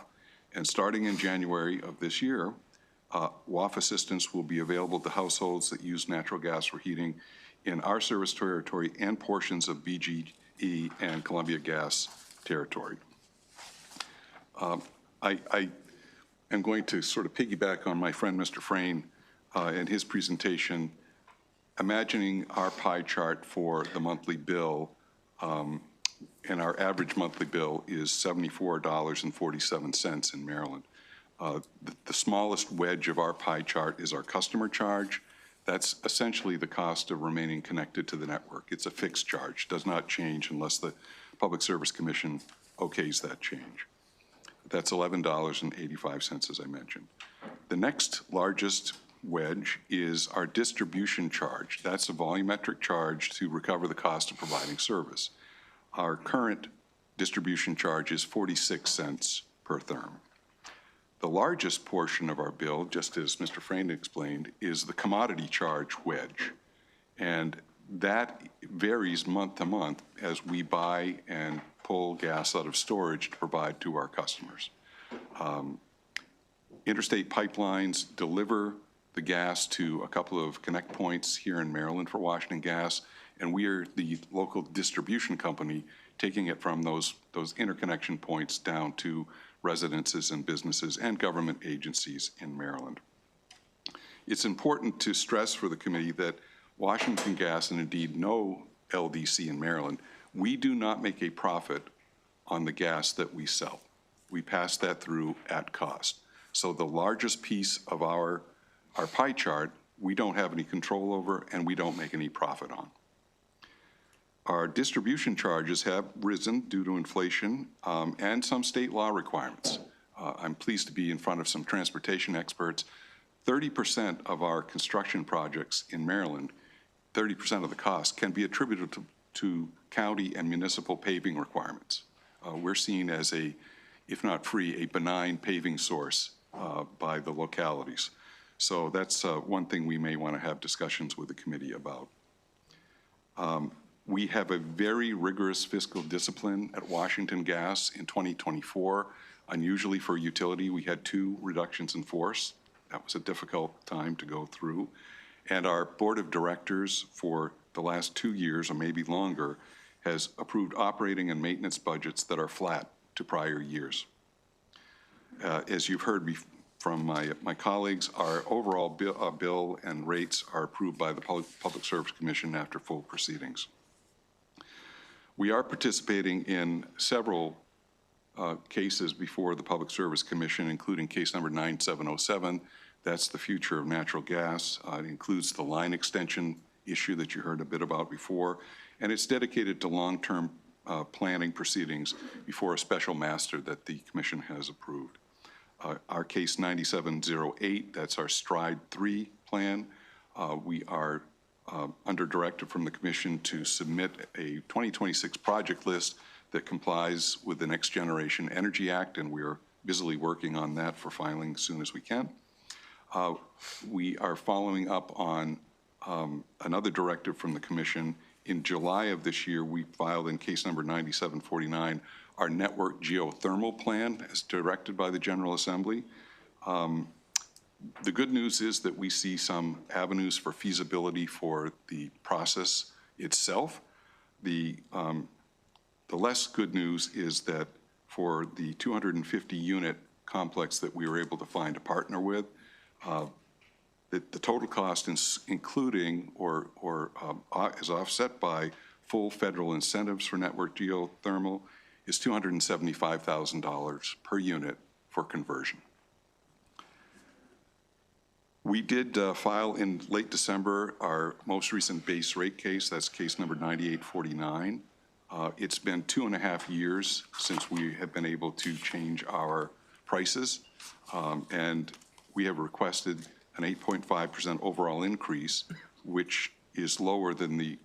and starting in January of this year, WAFF assistance will be available to households that use natural gas for heating in our service territory and portions of E and Columbia Gas territory. I am going to sort of piggyback on my friend Mr. Frayne and his presentation, imagining our pie chart for the monthly bill, and our average monthly bill is $74.47 in Maryland. The smallest wedge of our pie chart is our customer charge. That's essentially the cost of remaining connected to the network. It's a fixed charge, does not change unless the Public Service Commission okays that change. That's $11.85, as I mentioned. The next largest wedge is our distribution charge. That's a volumetric charge to recover the cost of providing service. Our current distribution charge is 46 cents per therm. The largest portion of our bill, just as Mr. Frayne explained, is the commodity charge wedge. And that varies month to month as we buy and pull gas out of storage to provide to our customers. Interstate pipelines deliver the gas to a couple of connect points here in Maryland for Washington Gas, and we are the local distribution company taking it from those interconnection points down to residences and businesses and government agencies in Maryland. It's important to stress for the committee that Washington Gas, and indeed no LDC in Maryland, we do not make a profit on the gas that we sell. We pass that through at cost. So the largest piece of our pie chart, we don't have any control over and we don't make any profit on. Our distribution charges have risen due to inflation and some state law requirements. I'm pleased to be in front of some transportation experts. 30% of our construction projects in Maryland, 30% of the cost can be attributed to county and municipal paving requirements. We're seen as a, if not free, a benign paving source by the localities. So that's one thing we may want to have discussions with the committee about. We have a very rigorous fiscal discipline at Washington Gas in 2024. Unusually for a utility, we had 2 reductions in force. That was a difficult time to go through. And our board of directors for the last 2 years, or maybe longer, has approved operating and maintenance budgets that are flat to prior years. As you've heard from my colleagues, our overall bill and rates are approved by the Public Service Commission after full proceedings. We are participating in several cases before the Public Service Commission, including case number 9707. That's the future of natural gas. It includes the line extension issue that you heard a bit about before, and it's dedicated to long-term planning proceedings before a special master that the Commission has approved. Our case 9708, that's our Stride 3 plan. We are under directive from the Commission to submit a 2026 project list that complies with the Next Generation Energy Act, and we're busily working on that for filing as soon as we can. We are following up on another directive from the Commission. In July of this year, we filed in case number 9749 our network geothermal plan as directed by the General Assembly. The good news is that we see some avenues for feasibility for the process itself. The less good news is that for the 250-unit complex that we were able to find a partner with, the total cost, including or is offset by full federal incentives for network geothermal, is $275,000 per unit for conversion. We did file in late December our most recent base rate case. That's case number 9849. It's been 2.5 years since we have been able to change our prices, and we have requested an 8.5% overall increase, which is lower than the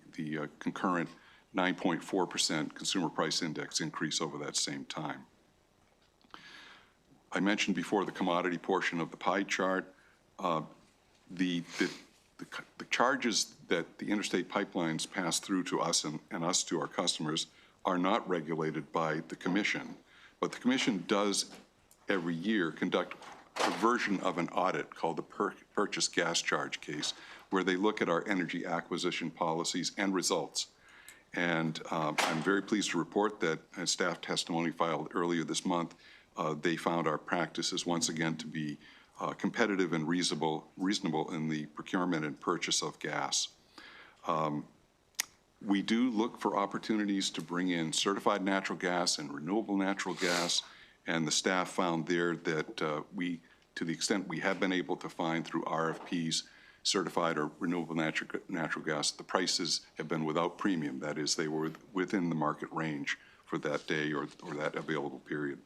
concurrent 9.4% consumer price index increase over that same time. I mentioned before the commodity portion of the pie chart. The charges that the interstate pipelines pass through to us and us to our customers are not regulated by the Commission, but the Commission does every year conduct a version of an audit called the purchase gas charge case, where they look at our energy acquisition policies and results. And I'm very pleased to report that in staff testimony filed earlier this month, they found our practices once again to be competitive and reasonable in the procurement and purchase of gas. We do look for opportunities to bring in certified natural gas and renewable natural gas, and the staff found there that to the extent we have been able to find through RFPs certified or renewable natural gas, the prices have been without premium. That is, they were within the market range for that day or that available period.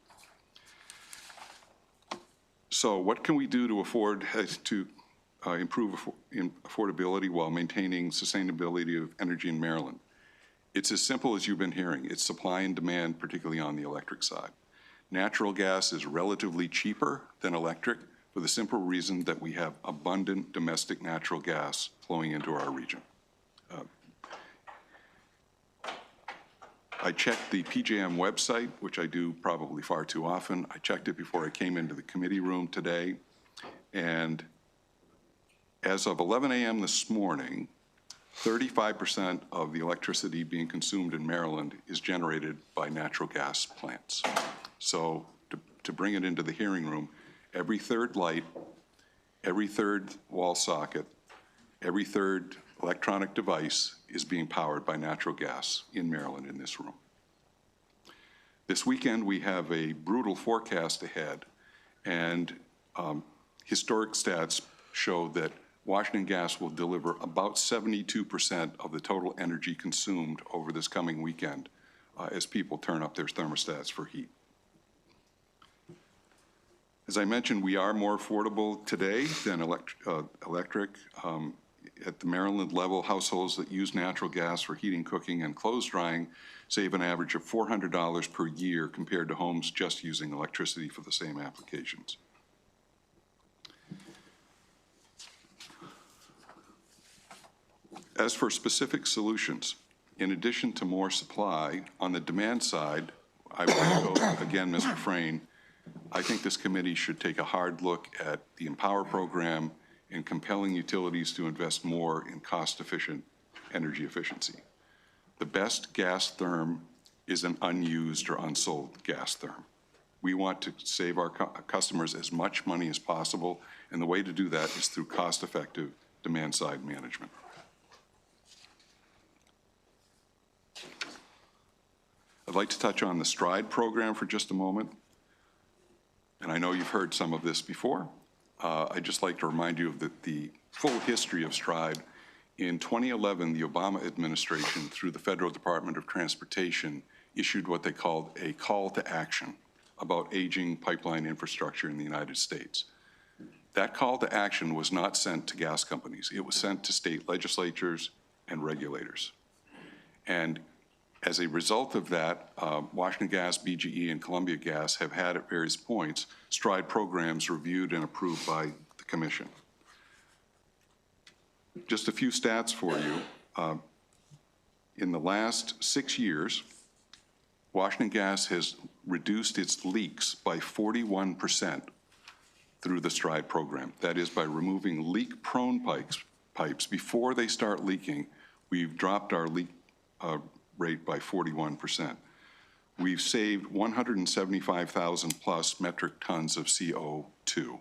So what can we do to improve affordability while maintaining sustainability of energy in Maryland? It's as simple as you've been hearing. It's supply and demand, particularly on the electric side. Natural gas is relatively cheaper than electric for the simple reason that we have abundant domestic natural gas flowing into our region. I checked the PJM website, which I do probably far too often. I checked it before I came into the committee room today, and as of 11 a.m. this morning, 35% of the electricity being consumed in Maryland is generated by natural gas plants. So to bring it into the hearing room, every third light, every third wall socket, every third electronic device is being powered by natural gas in Maryland in this room. This weekend, we have a brutal forecast ahead, and historic stats show that Washington Gas will deliver about 72% of the total energy consumed over this coming weekend as people turn up their thermostats for heat. As I mentioned, we are more affordable today than electric. At the Maryland level, households that use natural gas for heating, cooking, and clothes drying save an average of $400 per year compared to homes just using electricity for the same applications. As for specific solutions, in addition to more supply, on the demand side, I will go again, Mr. Frayne, I think this committee should take a hard look at the Empower program and compelling utilities to invest more in cost-efficient energy efficiency. The best gas therm is an unused or unsold gas therm. We want to save our customers as much money as possible, and the way to do that is through cost-effective demand-side management. I'd like to touch on the STRIDE program for just a moment. And I know you've heard some of this before. I'd just like to remind you of the full history of STRIDE. In 2011, the Obama administration, through the Federal Department of Transportation, issued what they called a call to action about aging pipeline infrastructure in the United States. That call to action was not sent to gas companies. It was sent to state legislatures and regulators. And as a result of that, Washington Gas, BGE, and Columbia Gas have had at various points STRIDE programs reviewed and approved by the Commission. Just a few stats for you. In the last 6 years, Washington Gas has reduced its leaks by 41% through the STRIDE program. That is, by removing leak-prone pipes before they start leaking, we've dropped our leak rate by 41%. We've saved 175,000 plus metric tons of CO2.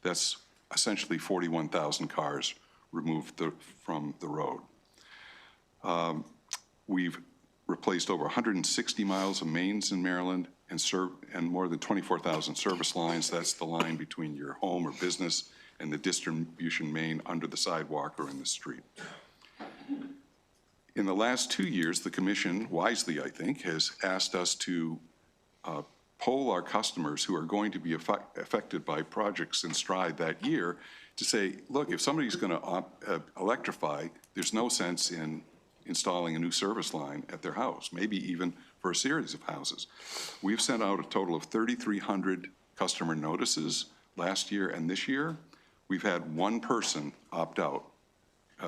That's essentially 41,000 cars removed from the road. We've replaced over 160 miles of mains in Maryland and more than 24,000 service lines. That's the line between your home or business and the distribution main under the sidewalk or in the street. In the last 2 years, the Commission, wisely I think, has asked us to poll our customers who are going to be affected by projects in STRIDE that year to say, look, if somebody's going to electrify, there's no sense in installing a new service line at their house, maybe even for a series of houses. We've sent out a total of 3,300 customer notices last year, and this year we've had one person opt out,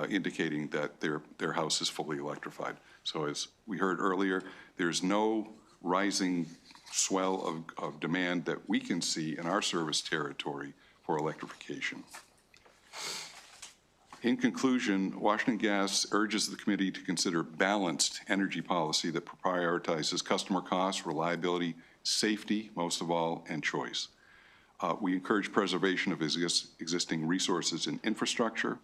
indicating that their house is fully electrified. So as we heard earlier, there's no rising swell of demand that we can see in our service territory for electrification. In conclusion, Washington Gas urges the committee to consider balanced energy policy that prioritizes customer costs, reliability, safety, most of all, and choice. We encourage preservation of existing resources and infrastructure,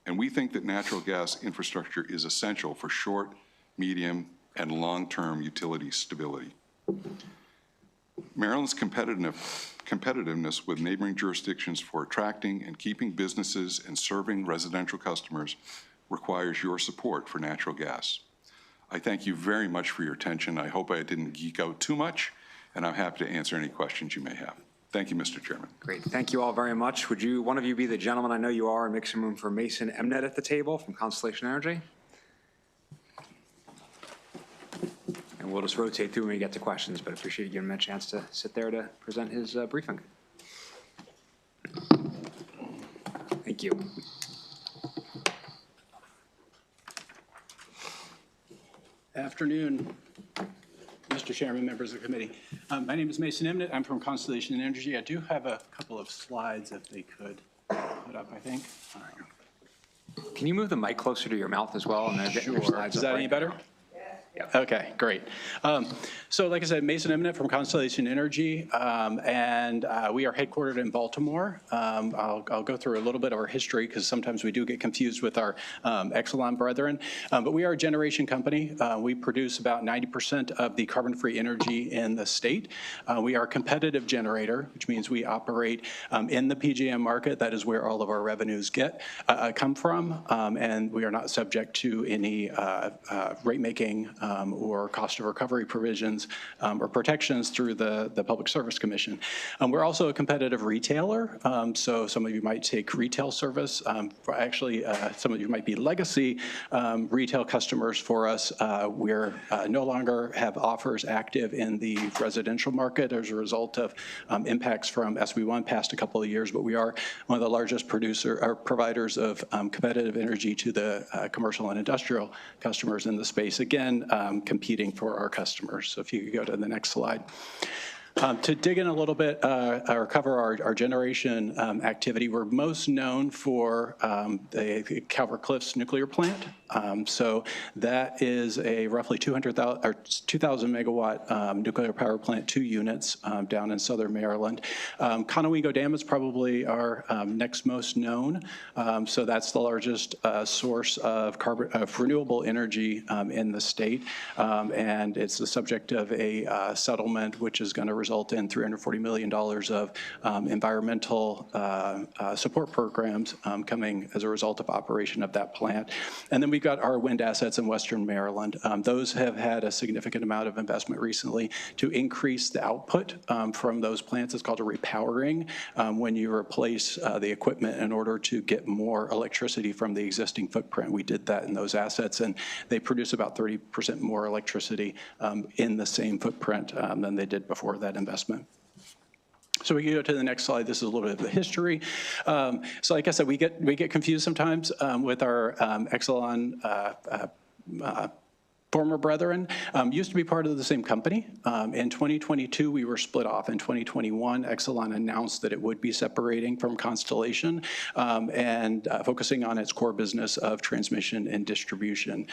and we think that natural gas infrastructure is essential for short, medium, and long-term utility stability. Maryland's competitiveness with neighboring jurisdictions for attracting and keeping businesses and serving residential customers requires your support for natural gas. I thank you very much for your attention. I hope I didn't geek out too much, and I'm happy to answer any questions you may have. Thank you, Mr. Chairman. Great. Thank you all very much. Would one of you be the gentleman, I know you are, and make some room for Mason Emnet at the table from Constellation Energy? And we'll just rotate through when we get to questions, but appreciate you giving him a chance to sit there to present his briefing. Thank you. Afternoon, Mr. Chairman, members of the committee. My name is Mason Emnet. I'm from Constellation Energy. I do have a couple of slides if they could put up, I think. All right. Can you move the mic closer to your mouth as well? And then get your Sure. slides Is up that any right better? now? Yeah. Okay, great. So like I said, Mason Emnet from Constellation Energy, and we are headquartered in Baltimore. I'll go through a little bit of our history because sometimes we do get confused with our Exelon brethren. But we are a generation company. We produce about 90% of the carbon-free energy in the state. We are a competitive generator, which means we operate in the PJM market. That is where all of our revenues come from, and we are not subject to any rate-making or cost of recovery provisions or protections through the Public Service Commission. We're also a competitive retailer, so some of you might take retail service. Actually, some of you might be legacy retail customers for us. We're no longer have offers active in the residential market as a result of impacts from SB1 past a couple of years, but we are one of the largest providers of competitive energy to the commercial and industrial customers in the space. Again, competing for our customers. So if you could go to the next slide. To dig in a little bit or cover our generation activity, we're most known for the Calvert Cliffs nuclear plant. So that is a roughly 2,000 megawatt nuclear power plant, 2 units down in southern Maryland. Conowingo Dam is probably our next most known. So that's the largest source of renewable energy in the state. And it's the subject of a settlement which is going to result in $340 million of environmental support programs coming as a result of operation of that plant. And then we've got our wind assets in western Maryland. Those have had a significant amount of investment recently to increase the output from those plants. It's called a repowering, when you replace the equipment in order to get more electricity from the existing footprint. We did that in those assets, and they produce about 30% more electricity in the same footprint than they did before that investment. So we can go to the next slide. This is a little bit of the history. So like I said, we get confused sometimes with our Exelon former brethren. Used to be part of the same company. In 2022, we were split off. In 2021, Exelon announced that it would be separating from Constellation and focusing on its core business of transmission and distribution.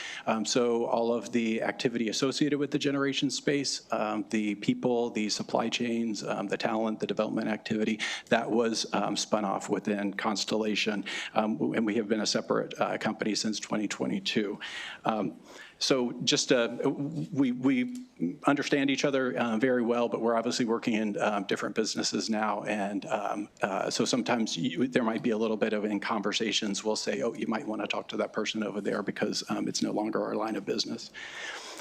So all of the activity associated with the generation space, the people, the supply chains, the talent, the development activity, that was spun off within Constellation. And we have been a separate company since 2022. So just we understand each other very well, but we're obviously working in different businesses now. And so sometimes there might be a little bit of in conversations, we'll say, oh, you might want to talk to that person over there because it's no longer our line of business.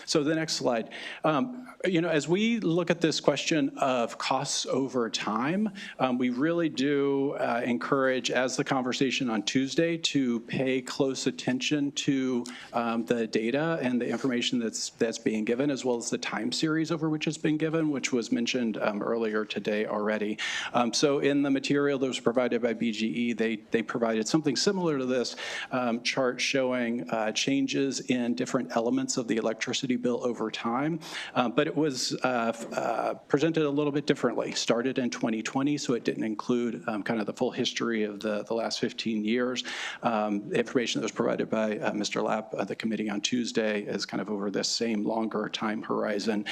So the next slide. As we look at this question of costs over time, we really do encourage, as the conversation on Tuesday, to pay close attention to the data and the information that's being given, as well as the time series over which it's been given, which was mentioned earlier today already. So in the material that was provided by BGE, they provided something similar to this chart showing changes in different elements of the electricity bill over time, but it was presented a little bit differently. Started in 2020, so it didn't include kind of the full history of the last 15 years. The information that was provided by Mr. Lapp, the committee on Tuesday, is kind of over this same longer time horizon.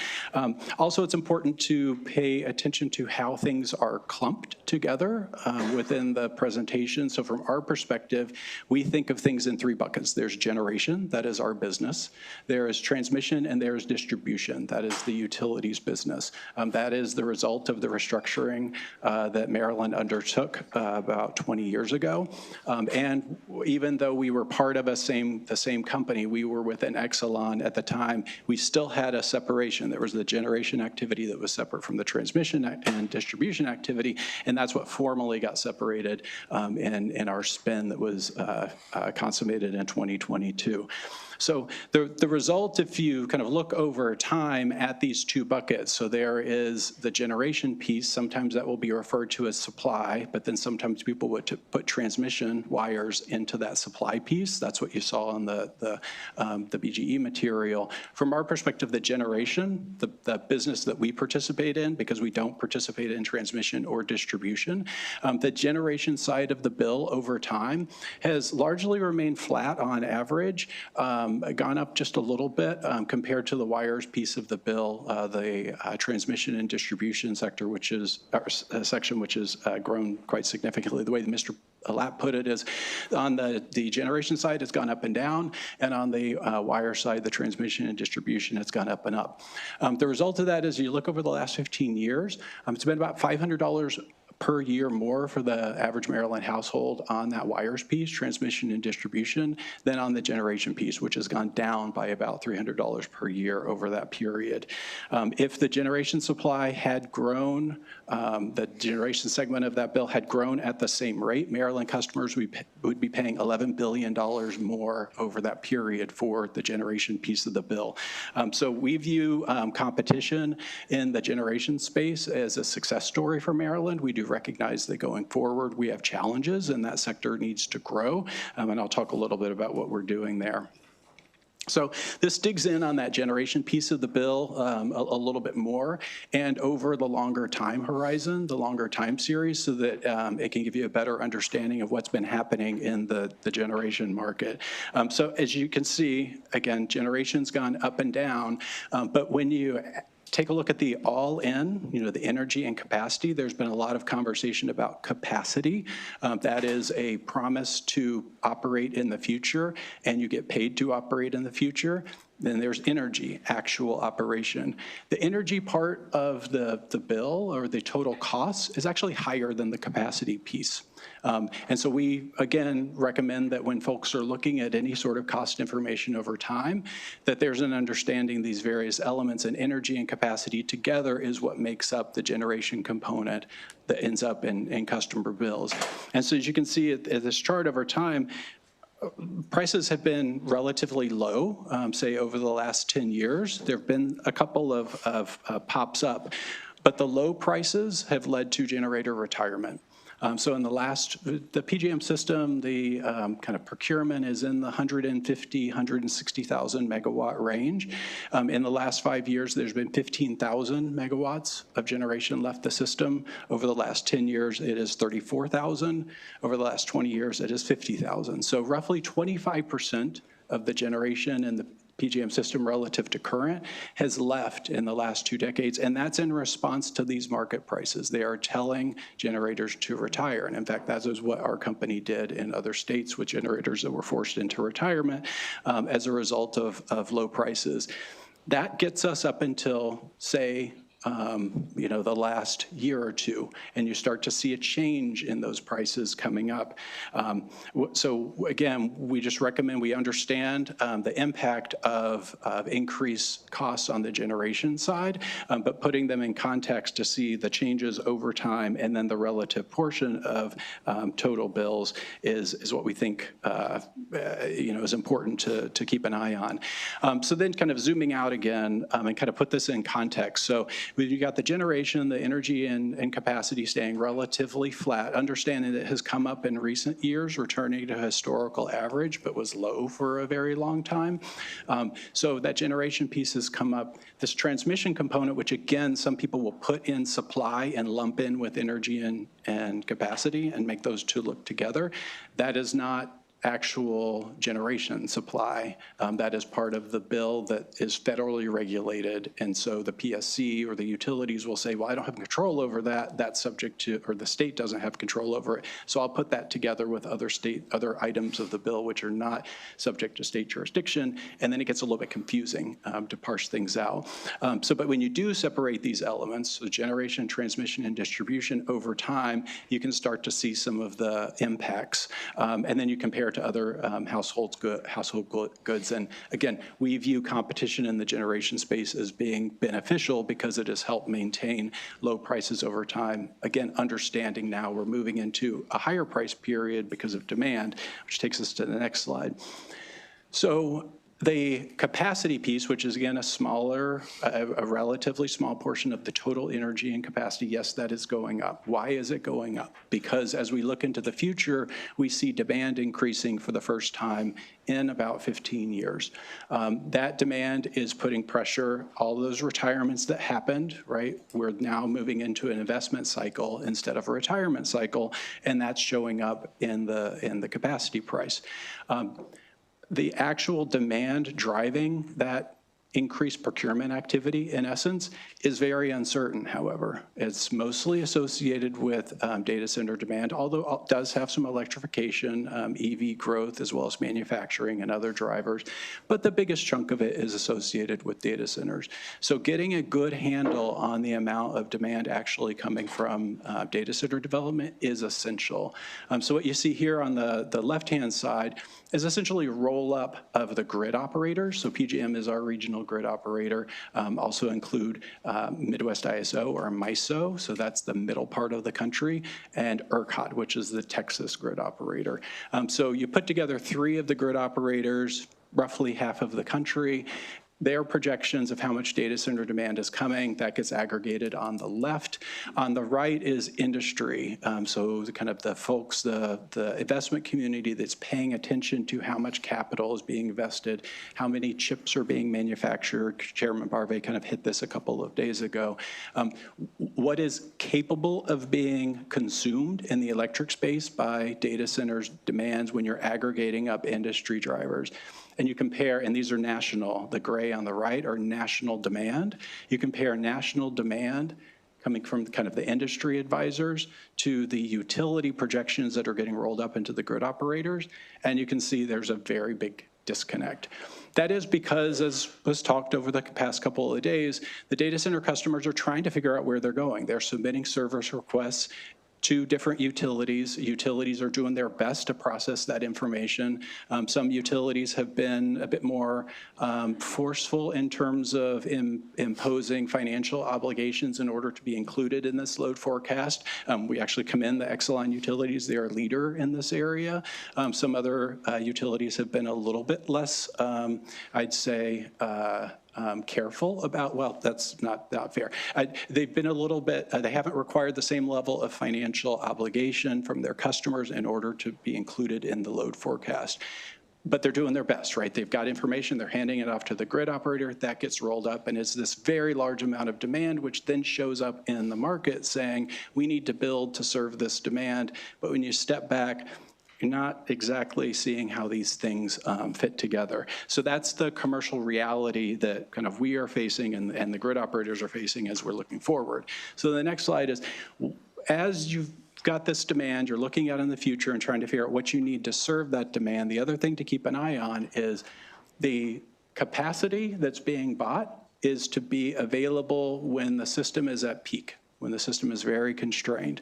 Also, it's important to pay attention to how things are clumped together within the presentation. So from our perspective, we think of things in three buckets. There's generation, that is our business. There is transmission, and there is distribution, that is the utilities business. That is the result of the restructuring that Maryland undertook about 20 years ago. And even though we were part of the same company, we were within Exelon at the time, we still had a separation. There was the generation activity that was separate from the transmission and distribution activity, and that's what formally got separated in our spin that was consummated in 2022. So the result, if you kind of look over time at these two buckets, so there is the generation piece, sometimes that will be referred to as supply, but then sometimes people would put transmission wires into that supply piece. That's what you saw on the BGE material. From our perspective, the generation, the business that we participate in, because we don't participate in transmission or distribution, the generation side of the bill over time has largely remained flat on average. Gone up just a little bit compared to the wires piece of the bill, the transmission and distribution sector, which is section which has grown quite significantly. The way that Mr. Lapp put it is on the generation side, it's gone up and down, and on the wire side, the transmission and distribution, it's gone up and up. The result of that is you look over the last 15 years, it's been about $500 per year more for the average Maryland household on that wires piece, transmission and distribution, than on the generation piece, which has gone down by about $300 per year over that period. If the generation supply had grown, the generation segment of that bill had grown at the same rate, Maryland customers would be paying $11 billion more over that period for the generation piece of the bill. So we view competition in the generation space as a success story for Maryland. We do recognize that going forward, we have challenges and that sector needs to grow. And I'll talk a little bit about what we're doing there. So this digs in on that generation piece of the bill a little bit more and over the longer time horizon, the longer time series, so that it can give you a better understanding of what's been happening in the generation market. So as you can see, again, generation's gone up and down, but when you take a look at the all-in, the energy and capacity, there's been a lot of conversation about capacity. That is a promise to operate in the future, and you get paid to operate in the future. Then there's energy, actual operation. The energy part of the bill, or the total cost, is actually higher than the capacity piece. And so we, again, recommend that when folks are looking at any sort of cost information over time, that there's an understanding these various elements, and energy and capacity together is what makes up the generation component that ends up in customer bills. And so as you can see at this chart over time, prices have been relatively low, say over the last 10 years. There have been a couple of pops up, but the low prices have led to generator retirement. So in the PJM system, the kind of procurement is in the 150, 160,000 megawatt range. In the last 5 years, there's been 15,000 megawatts of generation left the system. Over the last 10 years, it is 34,000. Over the last 20 years, it is 50,000. So roughly 25% of the generation in the PJM system relative to current has left in the last 2 decades, and that's in response to these market prices. They are telling generators to retire, and in fact, that is what our company did in other states with generators that were forced into retirement as a result of low prices. That gets us up until, say, the last year or two, and you start to see a change in those prices coming up. So again, we just recommend we understand the impact of increased costs on the generation side, but putting them in context to see the changes over time, and then the relative portion of total bills is what we think is important to keep an eye on. So then kind of zooming out again and kind of put this in context. So You got the generation, the energy and capacity staying relatively flat, understanding that it has come up in recent years, returning to historical average, but was low for a very long time. So that generation piece has come up. This transmission component, which again, some people will put in supply and lump in with energy and capacity and make those two look together, that is not actual generation supply. That is part of the bill that is federally regulated. And so the PSC or the utilities will say, well, I don't have control over that. That's subject to, or the state doesn't have control over it. So I'll put that together with other items of the bill which are not subject to state jurisdiction. And then it gets a little bit confusing to parse things out. But when you do separate these elements, so generation, transmission, and distribution over time, you can start to see some of the impacts. And then you compare to other household goods. And again, we view competition in the generation space as being beneficial because it has helped maintain low prices over time. Again, understanding now we're moving into a higher price period because of demand, which takes us to the next slide. So the capacity piece, which is again a relatively small portion of the total energy and capacity, yes, that is going up. Why is it going up? Because as we look into the future, we see demand increasing for the first time in about 15 years. That demand is putting pressure, all those retirements that happened, right? We're now moving into an investment cycle instead of a retirement cycle, and that's showing up in the capacity price. The actual demand driving that increased procurement activity, in essence, is very uncertain, however. It's mostly associated with data center demand, although it does have some electrification, EV growth, as well as manufacturing and other drivers. But the biggest chunk of it is associated with data centers. So getting a good handle on the amount of demand actually coming from data center development is essential. So what you see here on the left-hand side is essentially a roll-up of the grid operators. So PJM is our regional grid operator. Also include Midwest ISO or MISO, so that's the middle part of the country, and ERCOT, which is the Texas grid operator. So you put together three of the grid operators, roughly half of the country. Their projections of how much data center demand is coming, that gets aggregated on the left. On the right is industry, so kind of the folks, the investment community that's paying attention to how much capital is being invested, how many chips are being manufactured. Chairman Barve kind of hit this a couple of days ago. What is capable of being consumed in the electric space by data centers demands when you're aggregating up industry drivers. And you compare, and these are national, the gray on the right are national demand. You compare national demand coming from kind of the industry advisors to the utility projections that are getting rolled up into the grid operators, and you can see there's a very big disconnect. That is because, as was talked over the past couple of days, the data center customers are trying to figure out where they're going. They're submitting service requests to different utilities. Utilities are doing their best to process that information. Some utilities have been a bit more forceful in terms of imposing financial obligations in order to be included in this load forecast. We actually commend the Exelon utilities. They are a leader in this area. Some other utilities have been a little bit less, I'd say, careful about, well, that's not fair. They've been a little bit, they haven't required the same level of financial obligation from their customers in order to be included in the load forecast. But they're doing their best, right? They've got information, they're handing it off to the grid operator, that gets rolled up, and it's this very large amount of demand, which then shows up in the market saying, we need to build to serve this demand. But when you step back, you're not exactly seeing how these things fit together. So that's the commercial reality that kind of we are facing and the grid operators are facing as we're looking forward. So the next slide is, as you've got this demand, you're looking out in the future and trying to figure out what you need to serve that demand. The other thing to keep an eye on is the capacity that's being bought is to be available when the system is at peak, when the system is very constrained.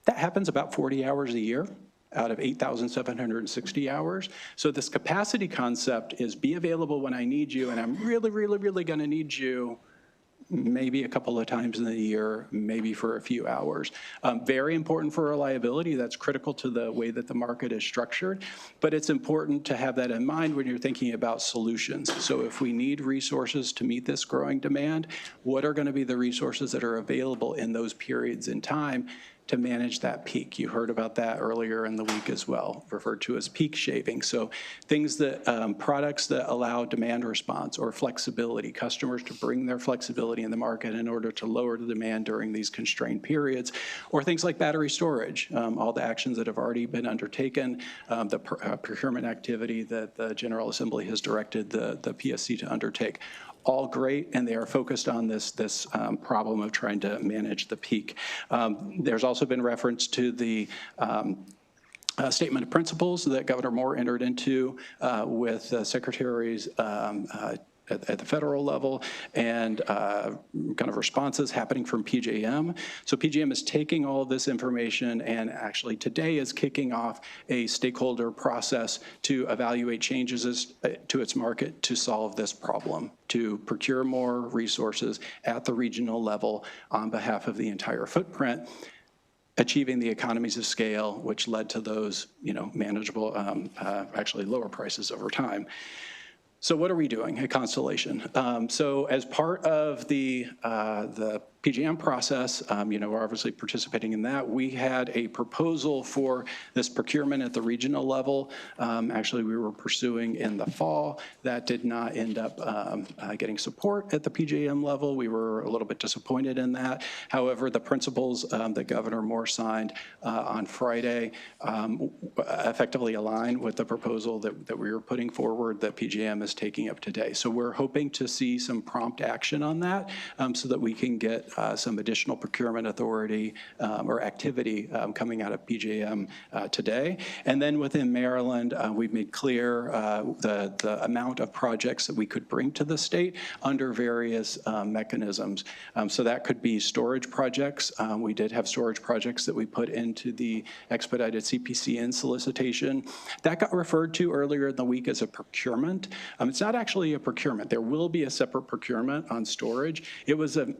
That happens about 40 hours a year out of 8,760 hours. So this capacity concept is be available when I need you, and I'm really, really, really gonna need you maybe a couple of times in the year, maybe for a few hours. Very important for reliability. That's critical to the way that the market is structured, but it's important to have that in mind when you're thinking about solutions. So if we need resources to meet this growing demand, what are going to be the resources that are available in those periods in time to manage that peak? You heard about that earlier in the week as well, referred to as peak shaving. So things that, products that allow demand response or flexibility, customers to bring their flexibility in the market in order to lower the demand during these constrained periods, or things like battery storage, all the actions that have already been undertaken, the procurement activity that the General Assembly has directed the PSC to undertake. All great, and they are focused on this problem of trying to manage the peak. There's also been reference to the statement of principles that Governor Moore entered into with secretaries at the federal level, and kind of responses happening from PJM. So PJM is taking all of this information and actually today is kicking off a stakeholder process to evaluate changes to its market to solve this problem, to procure more resources at the regional level on behalf of the entire footprint, achieving the economies of scale, which led to those, manageable, actually lower prices over time. So what are we doing at Constellation? So as part of the PJM process, we're obviously participating in that. We had a proposal for this procurement at the regional level. Actually, we were pursuing in the fall. That did not end up getting support at the PJM level. We were a little bit disappointed in that. However, the principles that Governor Moore signed on Friday effectively align with the proposal that we were putting forward that PJM is taking up today. So we're hoping to see some prompt action on that so that we can get some additional procurement authority or activity coming out of PJM today. And then within Maryland, we've made clear the amount of projects that we could bring to the state under various mechanisms. So that could be storage projects. We did have storage projects that we put into the expedited CPCN solicitation. That got referred to earlier in the week as a procurement. It's not actually a procurement. There will be a separate procurement on storage. It was the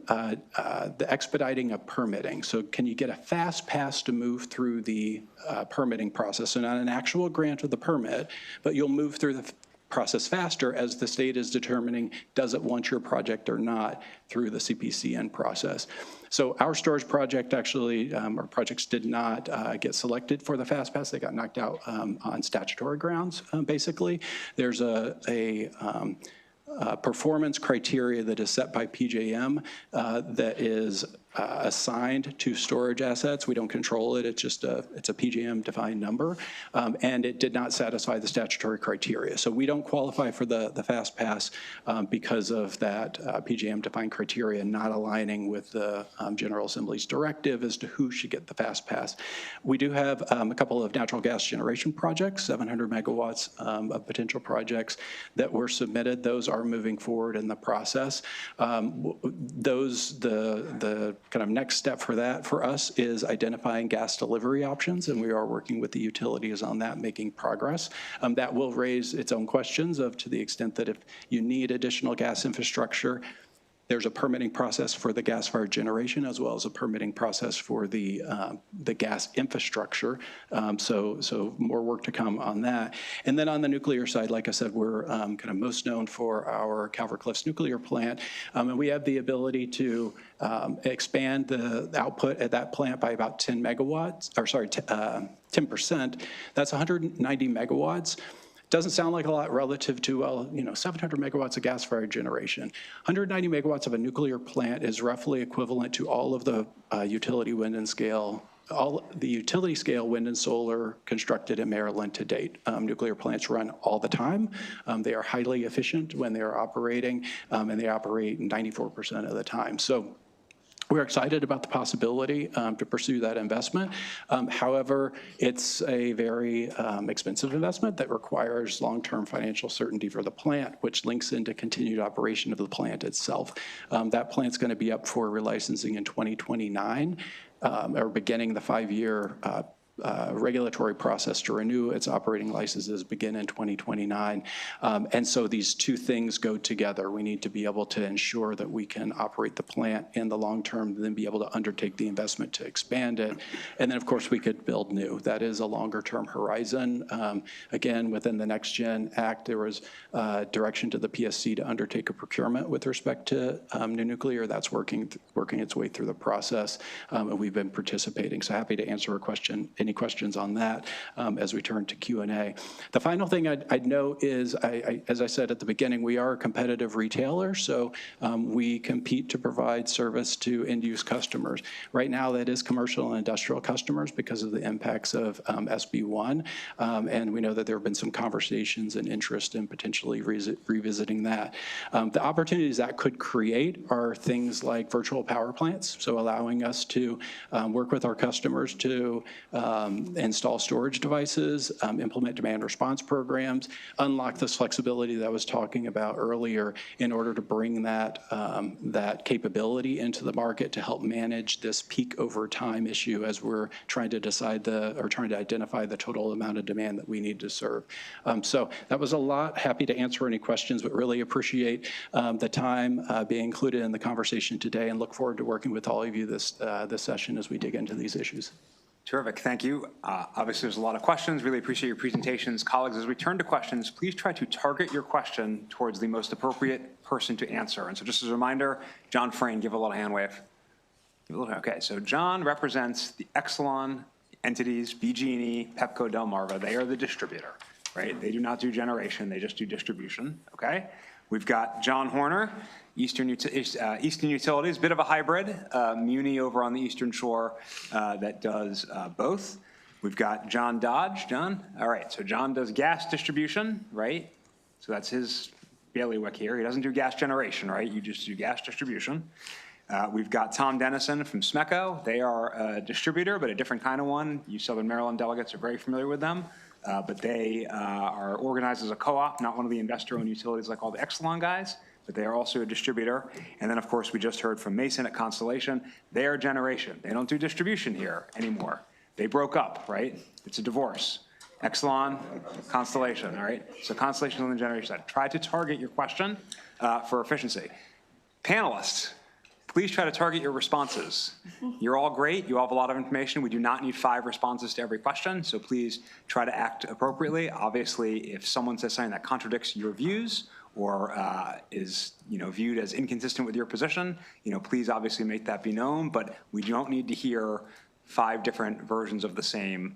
expediting of permitting. So can you get a fast pass to move through the permitting process? So not an actual grant of the permit, but you'll move through the process faster as the state is determining does it want your project or not through the CPCN process. So our storage project actually, our projects did not get selected for the fast pass. They got knocked out on statutory grounds, basically. There's a performance criteria that is set by PJM that is assigned to storage assets. We don't control it. It's just it's a PJM defined number, and it did not satisfy the statutory criteria. So we don't qualify for the fast pass because of that PJM defined criteria not aligning with the General Assembly's directive as to who should get the fast pass. We do have a couple of natural gas generation projects, 700 megawatts of potential projects that were submitted. Those are moving forward in the process. The kind of next step for that for us is identifying gas delivery options, and we are working with the utilities on that, making progress. That will raise its own questions of to the extent that if you need additional gas infrastructure, there's a permitting process for the gas-fired generation as well as a permitting process for the gas infrastructure. So more work to come on that. And then on the nuclear side, like I said, we're kind of most known for our Calvert Cliffs nuclear plant, and we have the ability to expand the output at that plant by about 10 megawatts, or sorry, 10%. That's 190 megawatts. Doesn't sound like a lot relative to, 700 megawatts of gas-fired generation. 190 megawatts of a nuclear plant is roughly equivalent to all of the utility wind and scale, all the utility scale wind and solar constructed in Maryland to date. Nuclear plants run all the time. They are highly efficient when they are operating, and they operate 94% of the time. So we're excited about the possibility to pursue that investment. However, it's a very expensive investment that requires long-term financial certainty for the plant, which links into continued operation of the plant itself. That plant's going to be up for relicensing in 2029, or beginning the 5-year regulatory process to renew its operating licenses begin in 2029. And so these two things go together. We need to be able to ensure that we can operate the plant in the long term, then be able to undertake the investment to expand it. And then, of course, we could build new. That is a longer term horizon. Again, within the Next Gen Act, there was direction to the PSC to undertake a procurement with respect to new nuclear. That's working its way through the process, and we've been participating. So happy to answer any questions on that as we turn to Q&A. The final thing I'd note is, as I said at the beginning, we are a competitive retailer, so we compete to provide service to end-use customers. Right now, that is commercial and industrial customers because of the impacts of SB1, and we know that there have been some conversations and interest in potentially revisiting that. The opportunities that could create are things like virtual power plants, so allowing us to work with our customers to install storage devices, implement demand response programs, unlock this flexibility that I was talking about earlier in order to bring that capability into the market to help manage this peak over time issue as we're trying to identify the total amount of demand that we need to serve. So that was a lot. Happy to answer any questions, but really appreciate the time being included in the conversation today and look forward to working with all of you this session as we dig into these issues. Terrific, thank you. Obviously, there's a lot of questions. Really appreciate your presentations. Colleagues, as we turn to questions, please try to target your question towards the most appropriate person to answer. And so just as a reminder, John Frayne, give a little hand wave. Okay, so John represents the Exelon entities, BG&E, Pepco, Delmarva. They are the distributor, right? They do not do generation, they just do distribution, okay? We've got John Horner, Eastern Utilities, bit of a hybrid, Muni over on the Eastern Shore that does both. We've got John Dodge. John, all right, so John does gas distribution, right? So that's his bailiwick here. He doesn't do gas generation, right? You just do gas distribution. We've got Tom Dennison from SMECO. They are a distributor, but a different kind of one. You Southern Maryland delegates are very familiar with them. But they are organized as a co-op, not one of the investor-owned utilities like all the Exelon guys, but they are also a distributor. And then, of course, we just heard from Mason at Constellation. They are generation. They don't do distribution here anymore. They broke up, right? It's a divorce. Exelon, Constellation, all right? So Constellation on the generation side. Try to target your question for efficiency. Panelists, please try to target your responses. You're all great. You all have a lot of information. We do not need 5 responses to every question, so please try to act appropriately. Obviously, if someone says something that contradicts your views or is viewed as inconsistent with your position, please obviously make that be known, but we don't need to hear 5 different versions of the same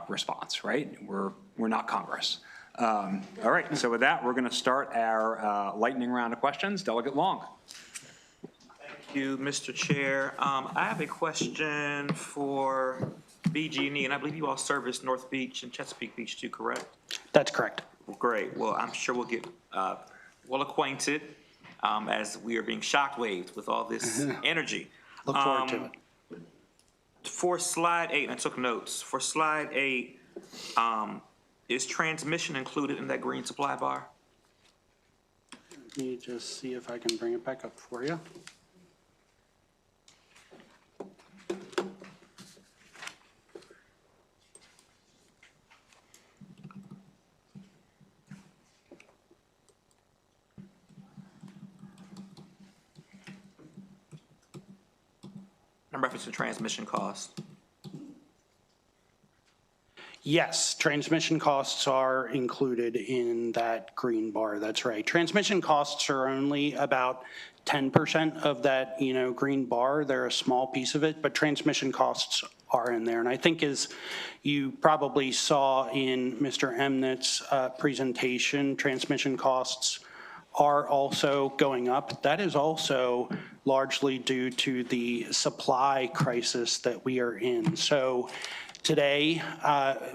response, right? We're not Congress. All right, so with that, we're going to start our lightning round of questions. Delegate Long. Thank you, Mr. Chair. I have a question for BG&E, and I believe you all service North Beach and Chesapeake Beach too, correct? That's correct. Well, great. Well, I'm sure we'll get well acquainted as we are being shockwaved with all this energy. Look forward to it. For slide 8, and I took notes, for slide 8, is transmission included in that green supply bar? Let me just see if I can bring it back up for you. In reference to transmission costs. Yes, transmission costs are included in that green bar. That's right. Transmission costs are only about 10% of that, green bar. They're a small piece of it, but transmission costs are in there. And I think as you probably saw in Mr. Emnett's presentation, transmission costs are also going up. That is also largely due to the supply crisis that we are in. So today,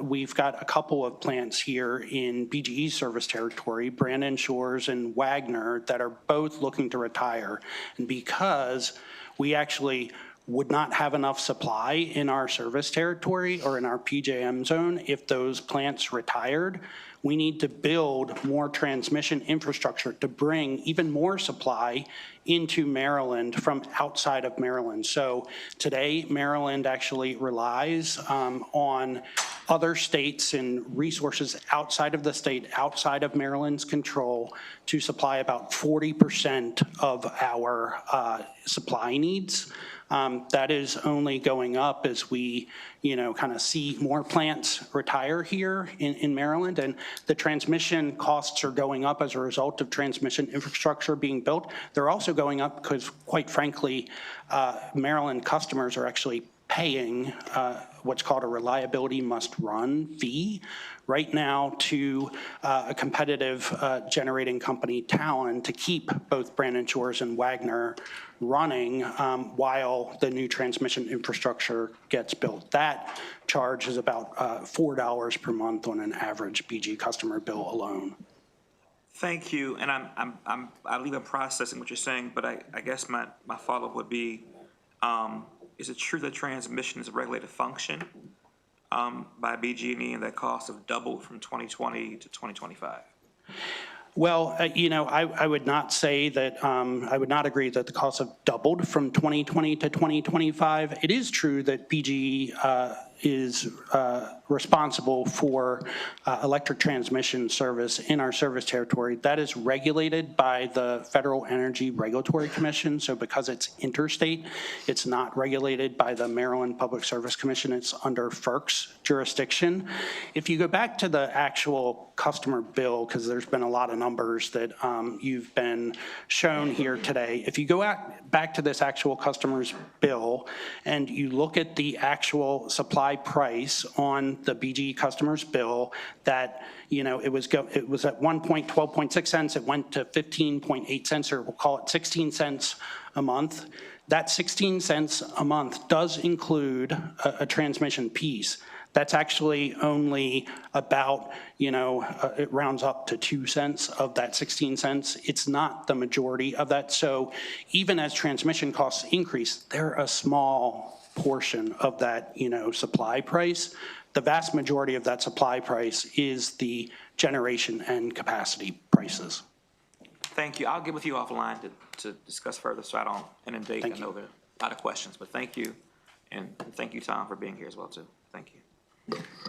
we've got a couple of plants here in BGE service territory, Brandon Shores and Wagner, that are both looking to retire. And because we actually would not have enough supply in our service territory or in our PJM zone if those plants retired. We need to build more transmission infrastructure to bring even more supply into Maryland from outside of Maryland. So today, Maryland actually relies on other states and resources outside of the state, outside of Maryland's control, to supply about 40% of our supply needs. That is only going up as we, kind of see more plants retire here in Maryland, and the transmission costs are going up as a result of transmission infrastructure being built. They're also going up because, quite frankly, Maryland customers are actually paying what's called a reliability must run fee right now to a competitive generating company, Talon, to keep both Brandon Shores and Wagner running while the new transmission infrastructure gets built. That charge is about $4 per month on an average BG customer bill alone. Thank you, and I'll leave processing what you're saying, but I guess my follow-up would be, is it true that transmission is a regulated function by BG&E and that costs have doubled from 2020 to 2025? Well, I would not say that, I would not agree that the costs have doubled from 2020 to 2025. It is true that BGE is responsible for electric transmission service in our service territory. That is regulated by the Federal Energy Regulatory Commission. So because it's interstate, it's not regulated by the Maryland Public Service Commission. It's under FERC's jurisdiction. If you go back to the actual customer bill, because there's been a lot of numbers that you've been shown here today. If you go back to this actual customer's bill and you look at the actual supply price on the BGE customer's bill, that it was at one point 12.6 cents, it went to 15.8 cents, or we'll call it 16 cents a month. That 16 cents a month does include a transmission piece. That's actually only about, it rounds up to 2 cents of that 16 cents. It's not the majority of that. So even as transmission costs increase, they're a small portion of that, supply price. The vast majority of that supply price is the generation and capacity prices. Thank you. I'll get with you offline to discuss further so I don't inundate. I know there are a lot of questions, but thank you. And thank you, Tom, for being here as well, too. Thank you.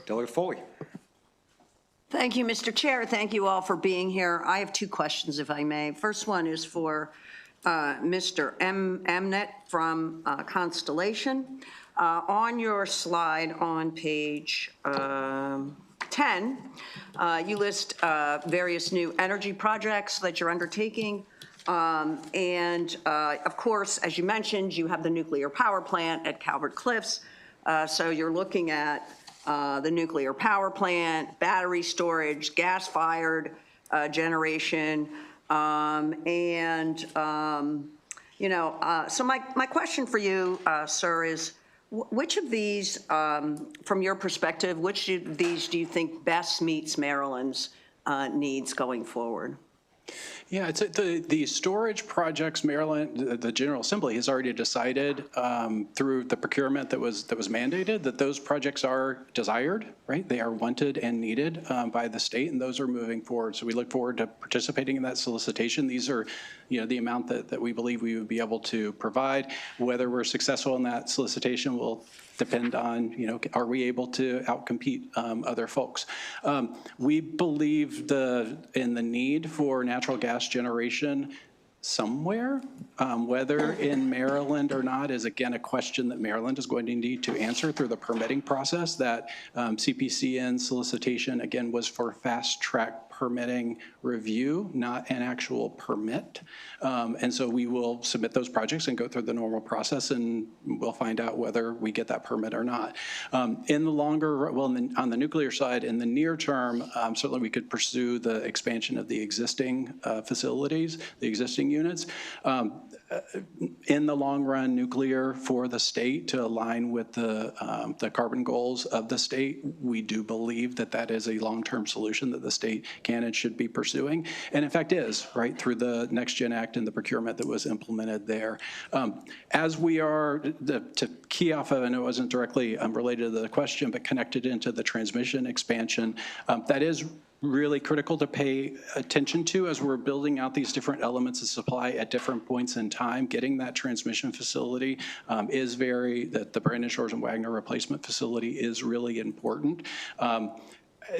Delegate Foley. Thank you, Mr. Chair. Thank you all for being here. I have two questions, if I may. First one is for Mr. Amnet from Constellation. On your slide on page 10, you list various new energy projects that you're undertaking. Of course, as you mentioned, you have the nuclear power plant at Calvert Cliffs. So you're looking at the nuclear power plant, battery storage, gas-fired generation, so my question for you, sir, is which of these, from your perspective, which of these do you think best meets Maryland's needs going forward? Yeah, it's the storage projects. Maryland, the General Assembly has already decided through the procurement that was mandated that those projects are desired, right? They are wanted and needed by the state, and those are moving forward. So we look forward to participating in that solicitation. These are, the amount that we believe we would be able to provide. Whether we're successful in that solicitation will depend on, are we able to outcompete other folks? We believe in the need for natural gas generation somewhere. Whether in Maryland or not is, again, a question that Maryland is going to need to answer through the permitting process. That CPCN solicitation, again, was for fast track permitting review, not an actual permit. And so we will submit those projects and go through the normal process, and we'll find out whether we get that permit or not. In the longer, on the nuclear side, in the near term, certainly we could pursue the expansion of the existing facilities, the existing units. in the long run, nuclear for the state to align with the carbon goals of the state. We do believe that that is a long-term solution that the state can and should be pursuing, and in fact is, right, through the Next Gen Act and the procurement that was implemented there. As we are, to key off of, I know it wasn't directly related to the question, but connected into the transmission expansion, that is really critical to pay attention to as we're building out these different elements of supply at different points in time. Getting that transmission facility is the Brandon Shores and Wagner replacement facility is really important.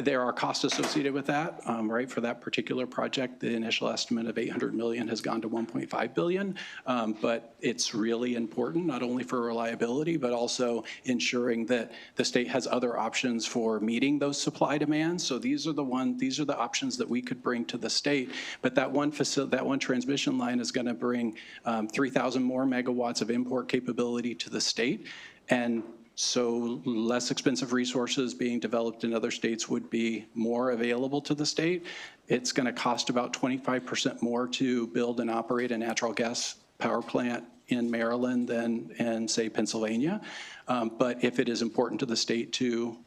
There are costs associated with that, right? For that particular project, the initial estimate of $800 million has gone to $1.5 billion, but it's really important, not only for reliability, but also ensuring that the state has other options for meeting those supply demands. So these are the options that we could bring to the state. But that one transmission line is going to bring 3,000 more megawatts of import capability to the state, and so less expensive resources being developed in other states would be more available to the state. It's going to cost about 25% more to build and operate a natural gas power plant in Maryland than in, say, Pennsylvania. But if it is important to the state to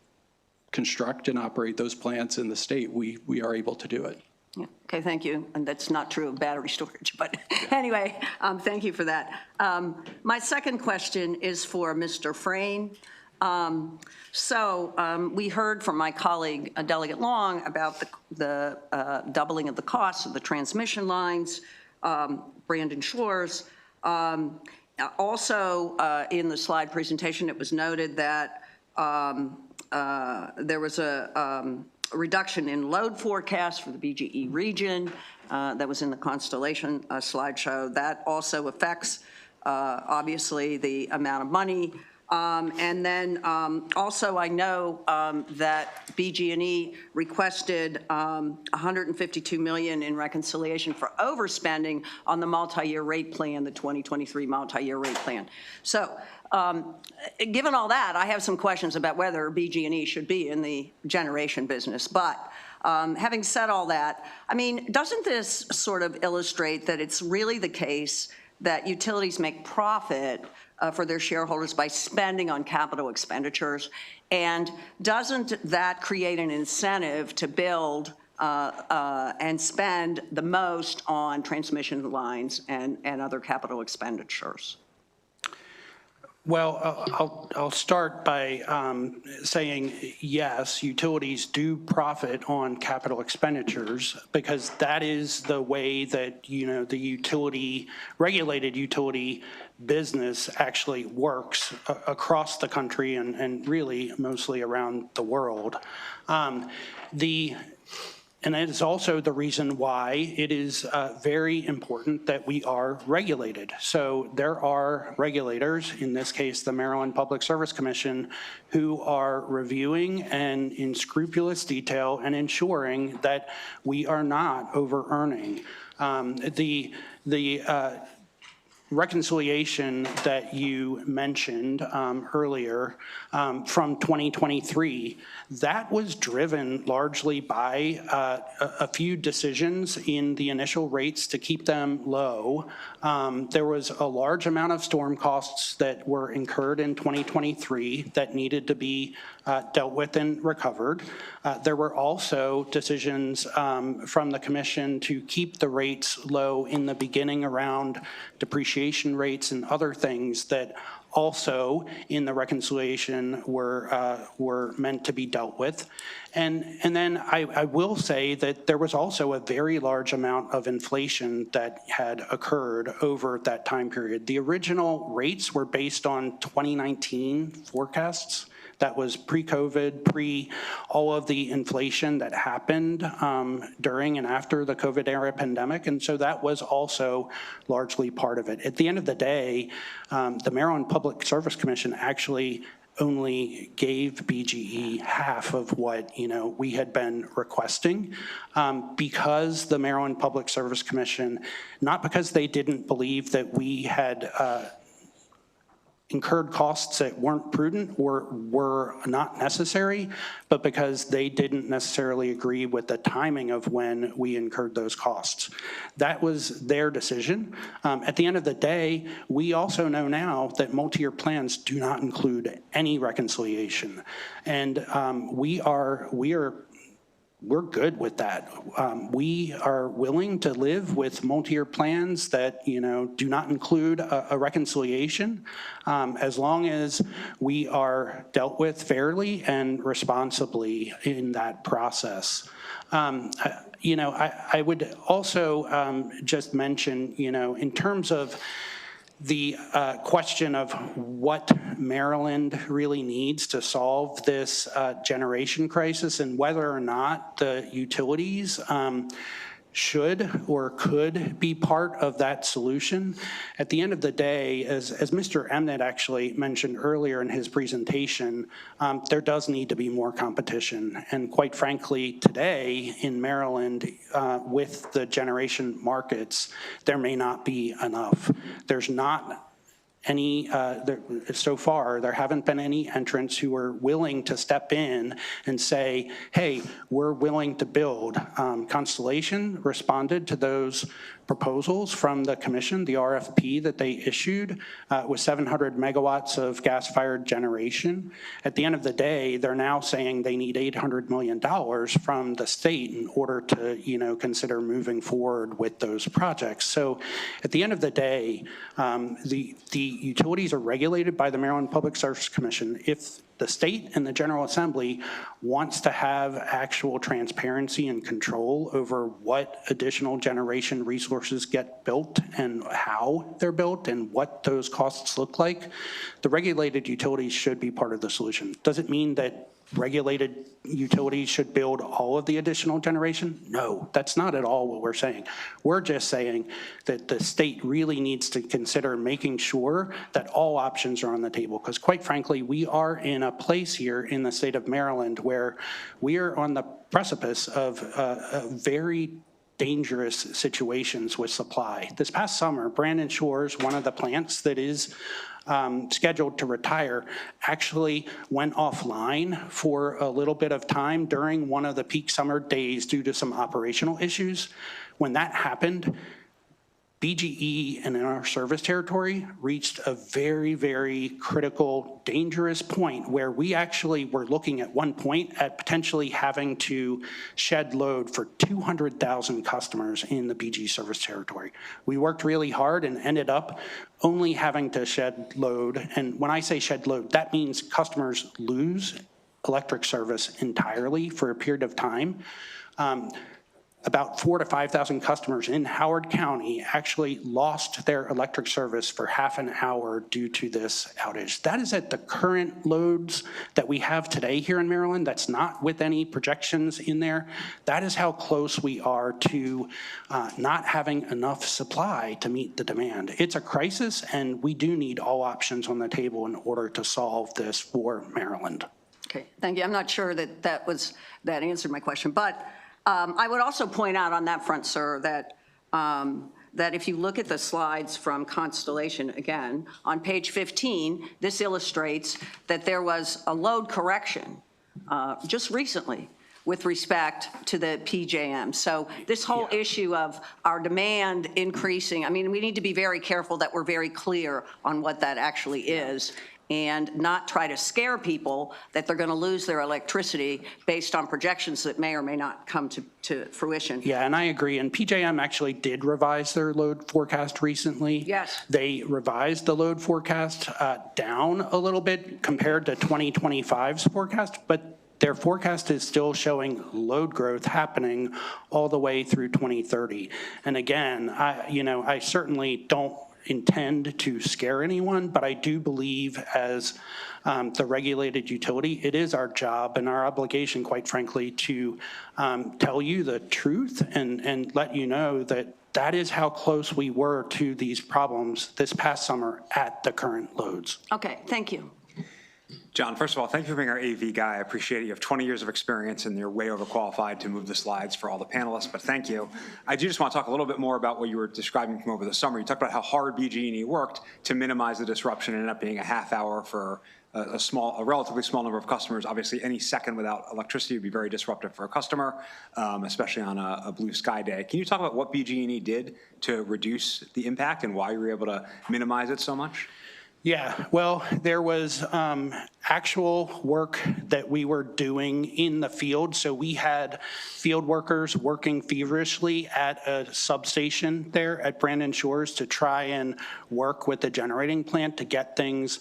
construct and operate those plants in the state, we are able to do it. Yeah. Okay, thank you. And that's not true of battery storage, but anyway, thank you for that. My second question is for Mr. Frayne. We heard from my colleague, Delegate Long, about the doubling of the cost of the transmission lines, Brandon Shores. Also, in the slide presentation, it was noted that there was a reduction in load forecast for the BGE region that was in the Constellation slideshow. That also affects, obviously, the amount of money. And then also I know that BG&E requested $152 million in reconciliation for overspending on the multi-year rate plan, the 2023 multi-year rate plan. So given all that, I have some questions about whether BG&E should be in the generation business. But having said all that, I mean, doesn't this sort of illustrate that it's really the case that utilities make profit for their shareholders by spending on capital expenditures? And doesn't that create an incentive to build and spend the most on transmission lines and other capital expenditures? Well, I'll start by saying, yes, utilities do profit on capital expenditures because that is the way that, the regulated utility business actually works across the country and really mostly around the world. And that is also the reason why it is very important that we are regulated. So there are regulators, in this case, the Maryland Public Service Commission, who are reviewing and in scrupulous detail and ensuring that we are not over-earning. The reconciliation that you mentioned earlier from 2023, that was driven largely by a few decisions in the initial rates to keep them low. There was a large amount of storm costs that were incurred in 2023 that needed to be dealt with and recovered. There were also decisions from the commission to keep the rates low in the beginning around depreciation rates and other things that also in the reconciliation were meant to be dealt with. And then I will say that there was also a very large amount of inflation that had occurred over that time period. The original rates were based on 2019 forecasts. That was pre-COVID, all of the inflation that happened during and after the COVID-era pandemic. And so that was also largely part of it. At the end of the day, the Maryland Public Service Commission actually only gave BGE half of what we had been requesting because the Maryland Public Service Commission, not because they didn't believe that we had incurred costs that weren't prudent or were not necessary, but because they didn't necessarily agree with the timing of when we incurred those costs. That was their decision. At the end of the day, we also know now that multi-year plans do not include any reconciliation. And we're good with that. We are willing to live with multi-year plans that, do not include a reconciliation, as long as we are dealt with fairly and responsibly in that process. I would also just mention, in terms of the question of what Maryland really needs to solve this generation crisis and whether or not the utilities should or could be part of that solution. At the end of the day, as Mr. Emnett actually mentioned earlier in his presentation, there does need to be more competition. And quite frankly, today in Maryland, with the generation markets, there may not be enough. There's not any, so far, there haven't been any entrants who are willing to step in and say, hey, we're willing to build. Constellation responded to those proposals from the commission, the RFP that they issued with 700 megawatts of gas-fired generation. At the end of the day, they're now saying they need $800 million from the state in order to, consider moving forward with those projects. So at the end of the day, the utilities are regulated by the Maryland Public Service Commission. If the state and the General Assembly wants to have actual transparency and control over what additional generation resources get built and how they're built and what those costs look like, the regulated utilities should be part of the solution. Does it mean that regulated utilities should build all of the additional generation? No, that's not at all what we're saying. We're just saying that the state really needs to consider making sure that all options are on the table, because quite frankly, we are in a place here in the state of Maryland where we are on the precipice of very dangerous situations with supply. This past summer, Brandon Shores, one of the plants that is scheduled to retire, actually went offline for a little bit of time during one of the peak summer days due to some operational issues. When that happened, BGE and in our service territory reached a very, very critical, dangerous point where we actually were looking at one point at potentially having to shed load for 200,000 customers in the BGE service territory. We worked really hard and ended up only having to shed load. And when I say shed load, that means customers lose electric service entirely for a period of time. About 4,000 to 5,000 customers in Howard County actually lost their electric service for half an hour due to this outage. That is at the current loads that we have today here in Maryland. That's not with any projections in there. That is how close we are to not having enough supply to meet the demand. It's a crisis, and we do need all options on the table in order to solve this for Maryland. Okay, thank you. I'm not sure that answered my question, but I would also point out on that front, sir, that if you look at the slides from Constellation, again, on page 15, this illustrates that there was a load correction just recently with respect to the PJM. So this whole issue of our demand increasing, I mean, we need to be very careful that we're very clear on what that actually is, and not try to scare people that they're going to lose their electricity based on projections that may or may not come to fruition. Yeah, and I agree. And PJM actually did revise their load forecast recently. Yes. They revised the load forecast down a little bit compared to 2025's forecast, but their forecast is still showing load growth happening all the way through 2030. And again, I certainly don't intend to scare anyone, but I do believe as the regulated utility, it is our job and our obligation, quite frankly, to tell you the truth and let you know that that is how close we were to these problems this past summer at the current loads. Okay, thank you. John, first of all, thank you for being our AV guy. I appreciate it. You have 20 years of experience and you're way overqualified to move the slides for all the panelists, but thank you. I do just want to talk a little bit more about what you were describing from over the summer. You talked about how hard BG&E worked to minimize the disruption. It ended up being a half hour for a relatively small number of customers. Obviously, any second without electricity would be very disruptive for a customer, especially on a blue sky day. Can you talk about what BG&E did to reduce the impact and why you were able to minimize it so much? Yeah, well, there was actual work that we were doing in the field. So we had field workers working feverishly at a substation there at Brandon Shores to try and work with the generating plant to get things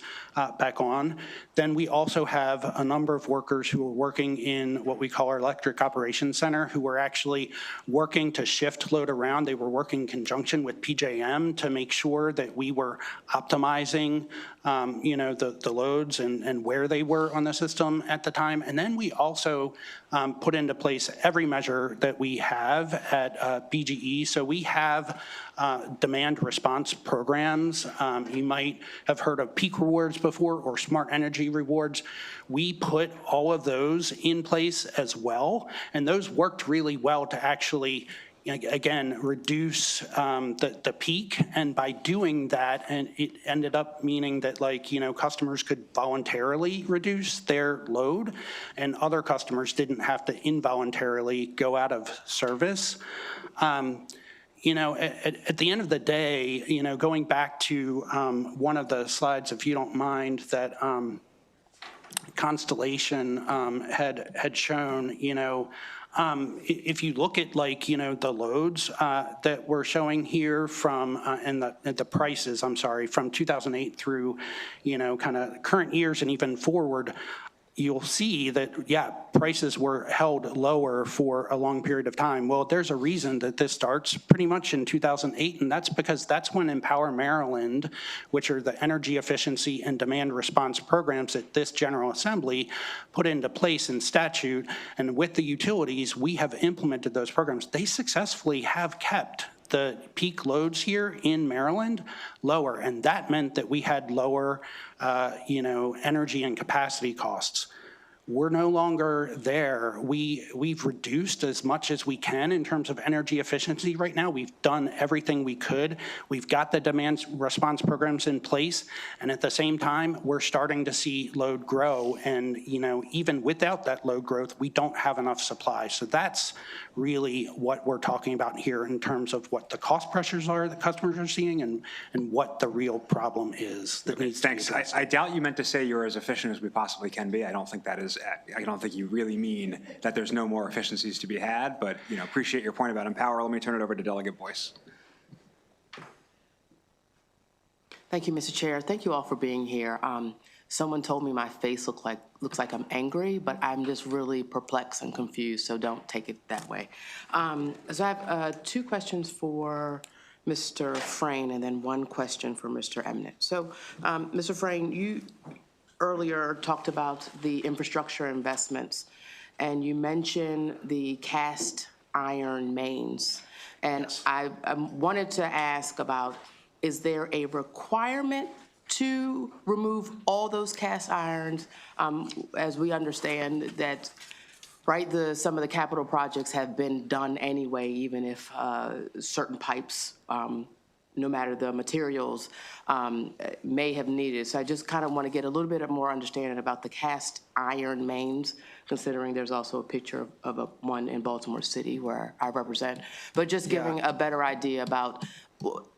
back on. Then we also have a number of workers who are working in what we call our electric operations center, who were actually working to shift load around. They were working in conjunction with PJM to make sure that we were optimizing the loads and where they were on the system at the time. And then we also put into place every measure that we have at BGE. So we have demand response programs. You might have heard of peak rewards before or smart energy rewards. We put all of those in place as well. And those worked really well to actually again, reduce the peak. And by doing that, and it ended up meaning that customers could voluntarily reduce their load and other customers didn't have to involuntarily go out of service. At the end of the day, going back to one of the slides, if you don't mind, that Constellation had shown, if you look at the loads that we're showing here from and the prices, I'm sorry, from 2008 through kind of current years and even forward, you'll see that, yeah, prices were held lower for a long period of time. Well, there's a reason that this starts pretty much in 2008, and that's because that's when Empower Maryland, which are the energy efficiency and demand response programs that this General Assembly put into place in statute, and with the utilities, we have implemented those programs. They successfully have kept the peak loads here in Maryland lower, and that meant that we had lower energy and capacity costs. We're no longer there. We've reduced as much as we can in terms of energy efficiency right now. We've done everything we could. We've got the demand response programs in place. And at the same time, we're starting to see load grow. And, even without that load growth, we don't have enough supply. So that's really what we're talking about here in terms of what the cost pressures are that customers are seeing and what the real problem is that needs to be addressed. I doubt you meant to say you're as efficient as we possibly can be. I don't think you really mean that there's no more efficiencies to be had, but appreciate your point about Empower. Let me turn it over to Delegate Boyce. Thank you, Mr. Chair. Thank you all for being here. Someone told me my face looks like I'm angry, but I'm just really perplexed and confused, so don't take it that way. So I have two questions for Mr. Frayne and then one question for Mr. Emnett. So, Mr. Frayne, you earlier talked about the infrastructure investments, and you mentioned the cast iron mains. And yes. I wanted to ask about, is there a requirement to remove all those cast irons? As we understand that, right, some of the capital projects have been done anyway, even if certain pipes, no matter the materials, may have needed. So I just kind of want to get a little bit more understanding about the cast iron mains, considering there's also a picture of one in Baltimore City where I represent, but just giving a better idea about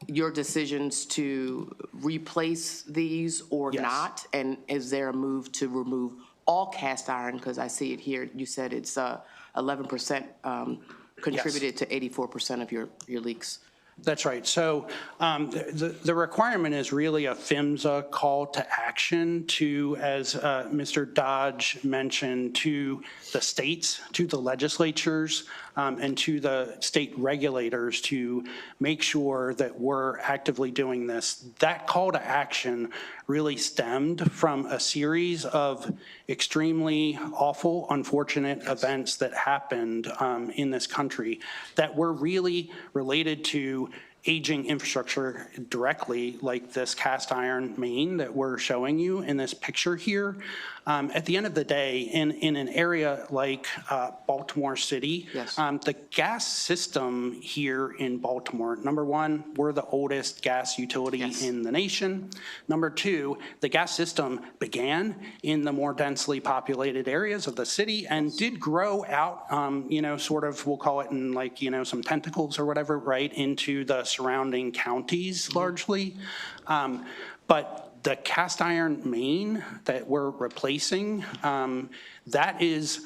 your decisions to replace these or not, and is there a move to remove all cast iron? Because I see it here, you said it's 11% contributed to 84% of your leaks. That's right. So the requirement is really a PHMSA call to action to, as Mr. Dodge mentioned, to the states, to the legislatures, and to the state regulators to make sure that we're actively doing this. That call to action really stemmed from a series of extremely awful, unfortunate events that happened in this country that were really related to aging infrastructure directly, like this cast iron main that we're showing you in this picture here. At the end of the day, in an area like Baltimore City, Yes. the gas system here in Baltimore, number one, we're the oldest gas utility Yes. in the nation. Number two, the gas system began in the more densely populated areas of the city and did grow out, sort of, we'll call it in like, some tentacles or whatever, right, into the surrounding counties largely. But the cast iron main that we're replacing, that is,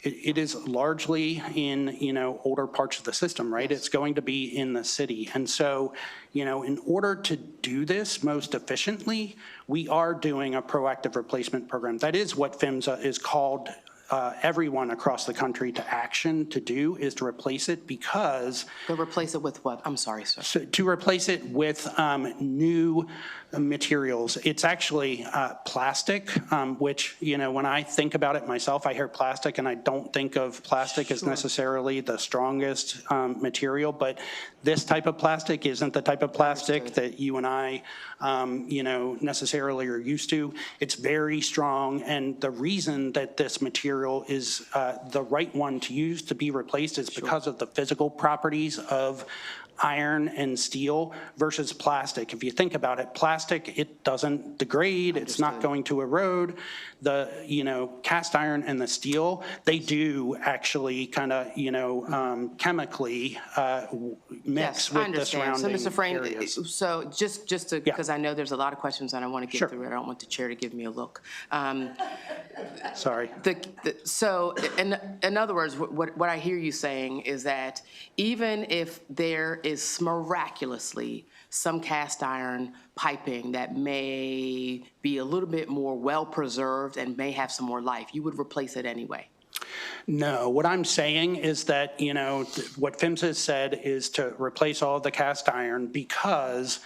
it is largely in, older parts of the system, right? It's going to be in the city. And so, in order to do this most efficiently, we are doing a proactive replacement program. That is what PHMSA is called everyone across the country to action to do, is to replace it, because But replace it with what? I'm sorry, sir. to replace it with new materials. It's actually plastic, which, when I think about it myself, I hear plastic and I don't think of plastic as necessarily the strongest material, but this type of plastic isn't the type of plastic that you and I, necessarily are used to. It's very strong, and the reason that this material is the right one to use to be replaced is because of the physical properties of iron and steel versus plastic. If you think about it, plastic, it doesn't degrade, it's not going to erode. The, cast iron and the steel, they do actually kind of, chemically mix with the surrounding So, Mr. Frame, areas. so just to, because I know there's a lot of questions and I want to get Sure. through it. I don't want the chair to give me a look. Sorry. So, in other words, what I hear you saying is that even if there is miraculously some cast iron piping that may be a little bit more well-preserved and may have some more life, you would replace it anyway? No, what I'm saying is that, what PHMSA has said is to replace all of the cast iron because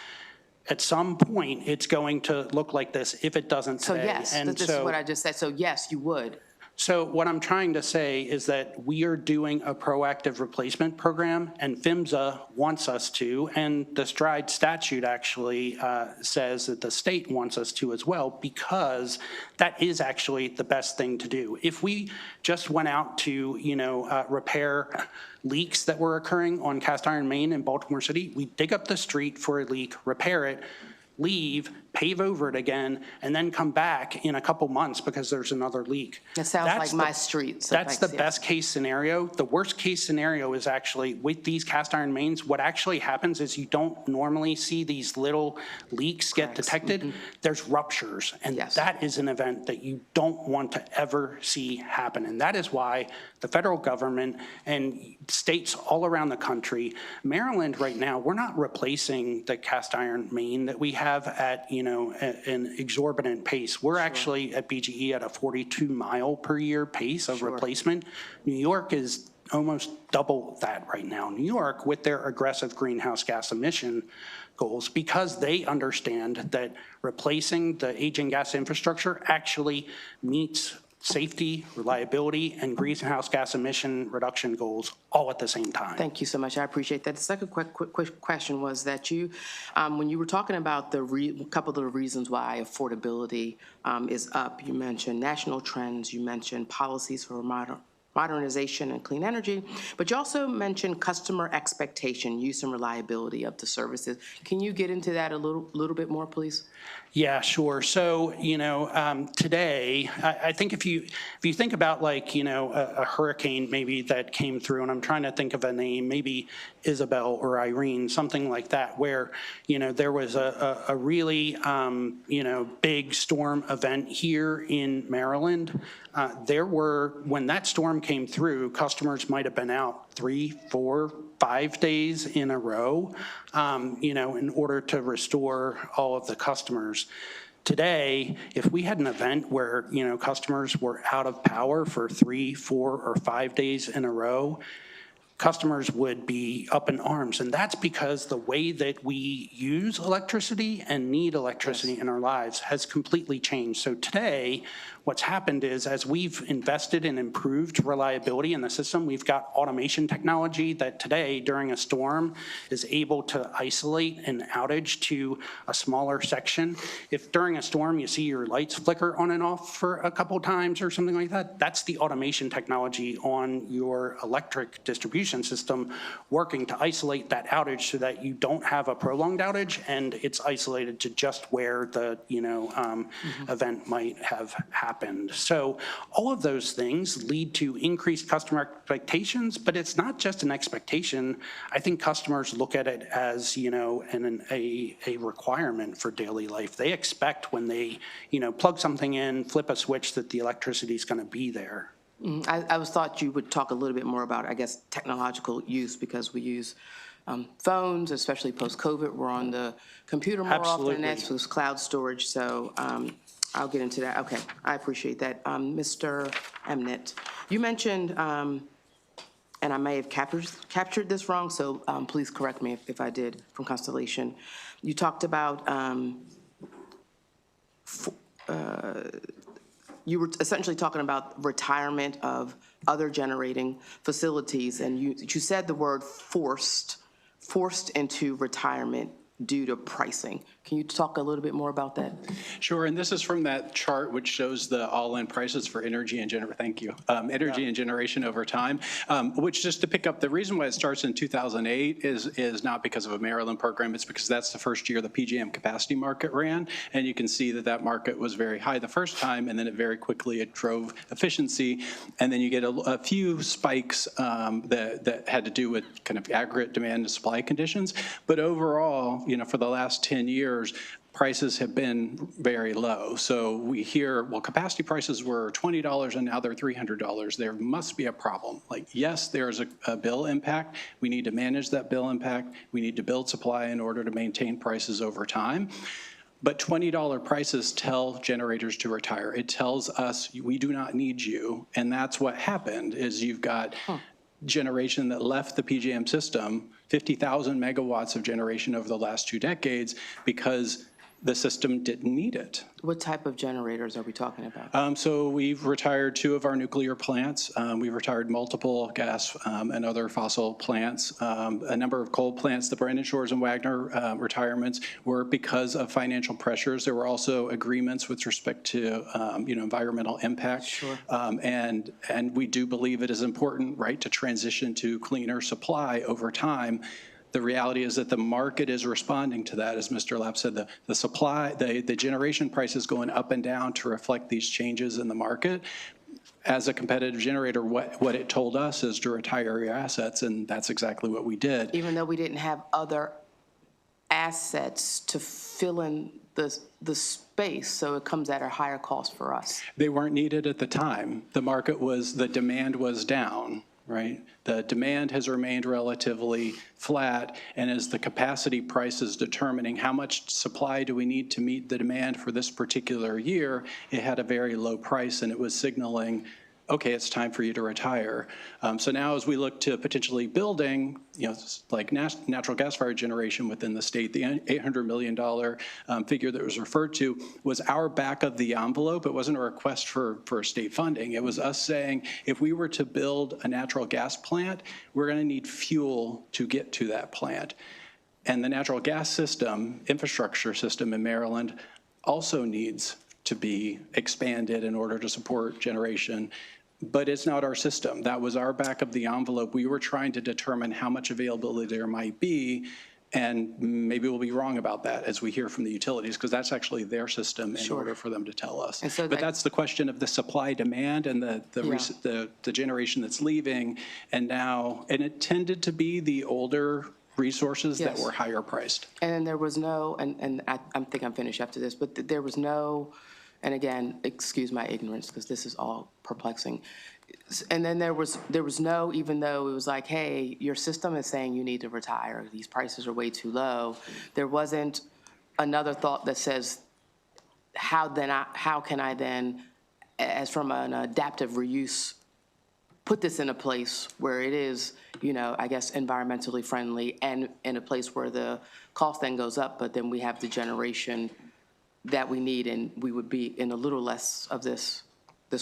at some point it's going to look like this if it doesn't So today. yes, And this is what I just said. So yes, you would. So what I'm trying to say is that we are doing a proactive replacement program, and PHMSA wants us to, and the STRIDE statute actually says that the state wants us to as well, because that is actually the best thing to do. If we just went out to, repair leaks that were occurring on cast iron main in Baltimore City, we dig up the street for a leak, repair it, leave, pave over it again, and then come back in a couple months because there's another leak. That sounds That's like my street. So that's the thanks, yeah. best case scenario. The worst case scenario is actually with these cast iron mains, what actually happens is you don't normally see these little leaks get detected. There's ruptures, and that is an event that you don't want to ever see happen. And that is why the federal government and states all around the country, Maryland right now, we're not replacing the cast iron main that we have at, an exorbitant pace. We're actually at BGE at a 42 mile per year pace of replacement. New York is almost double that right now. New York, with their aggressive greenhouse gas emission goals, because they understand that replacing the aging gas infrastructure actually meets safety, reliability, and greenhouse gas emission reduction goals all at the same time. Thank you so much. I appreciate that. The second quick question was that you, when you were talking about the couple of the reasons why affordability is up, you mentioned national trends, you mentioned policies for modernization and clean energy, but you also mentioned customer expectation, use and reliability of the services. Can you get into that a little bit more, please? Yeah, sure. So, today, I think if you think about like, a hurricane maybe that came through, and I'm trying to think of a name, maybe Isabel or Irene, something like that, where, there was a really, big storm event here in Maryland. When that storm came through, customers might have been out 3, 4, 5 days in a row, in order to restore all of the customers. Today, if we had an event where, customers were out of power for 3, 4, or 5 days in a row, customers would be up in arms. And that's because the way that we use electricity and need electricity in our lives has completely changed. So today, what's happened is as we've invested in improved reliability in the system, we've got automation technology that today during a storm is able to isolate an outage to a smaller section. If during a storm you see your lights flicker on and off for a couple times or something like that, that's the automation technology on your electric distribution system working to isolate that outage so that you don't have a prolonged outage and it's isolated to just where the event might have happened. So all of those things lead to increased customer expectations, but it's not just an expectation. I think customers look at it as a requirement for daily life. They expect when they plug something in, flip a switch, that the electricity is going to be there. I thought you would talk a little bit more about, I guess, technological use, because we use phones, especially post-COVID. We're on the computer more often, and that's with cloud storage. So I'll get into that. Okay, I appreciate that. Mr. Emnett, you mentioned, and I may have captured this wrong, so please correct me if I did, from Constellation. You talked about you were essentially talking about retirement of other generating facilities, and you said the word forced into retirement due to pricing. Can you talk a little bit more about that? Sure, and this is from that chart which shows the all-in prices for energy and energy and generation over time, which, just to pick up, the reason why it starts in 2008 is not because of a Maryland program, it's because that's the first year the PJM capacity market ran, and you can see that market was very high the first time, and then it drove efficiency, and then you get a few spikes that had to do with kind of aggregate demand and supply conditions, but overall, for the last 10 years, prices have been very low. So we hear, well, capacity prices were $20 and now they're $300. There must be a problem. Yes, there's a bill impact. We need to manage that bill impact. We need to build supply in order to maintain prices over time. But $20 prices tell generators to retire. It tells us we do not need you. And that's what happened, is you've got generation that left the PJM system, 50,000 megawatts of generation over the last 2 decades, because the system didn't need it. What type of generators are we talking about? So we've retired 2 of our nuclear plants. We've retired multiple gas and other fossil plants. A number of coal plants. The Brandon Shores and Wagner retirements were because of financial pressures. There were also agreements with respect to environmental impact. Sure. And we do believe it is important, right, to transition to cleaner supply over time. The reality is that the market is responding to that. As Mr. Lapp said, the supply, the generation prices going up and down to reflect these changes in the market. As a competitive generator, what it told us is to retire your assets, and that's exactly what we did. Even though we didn't have other assets to fill in the space, so it comes at a higher cost for us. They weren't needed at the time. The demand was down. Right? The demand has remained relatively flat, and as the capacity price is determining how much supply do we need to meet the demand for this particular year, it had a very low price, and it was signaling, okay, it's time for you to retire. So now as we look to potentially building, like natural gas-fired generation within the state, the $800 million figure that was referred to was our back of the envelope. It wasn't a request for state funding. It was us saying, if we were to build a natural gas plant, we're going to need fuel to get to that plant. And the natural gas system, infrastructure system in Maryland also needs to be expanded in order to support generation. But it's not our system. That was our back of the envelope. We were trying to determine how much availability there might be, and maybe we'll be wrong about that as we hear from the utilities, because that's actually their system in order for them to tell us. And so but that's the question of the supply demand and the generation that's leaving, and it tended to be the older resources that were higher priced. And there was no, and I think I'm finished after this, but there was no, and again, excuse my ignorance because this is all perplexing. And then there was no, even though it was like, hey, your system is saying you need to retire, these prices are way too low, there wasn't another thought that says, how can I then, as from an adaptive reuse put this in a place where it is, I guess, environmentally friendly and in a place where the cost then goes up, but then we have the generation that we need, and we would be in a little less of this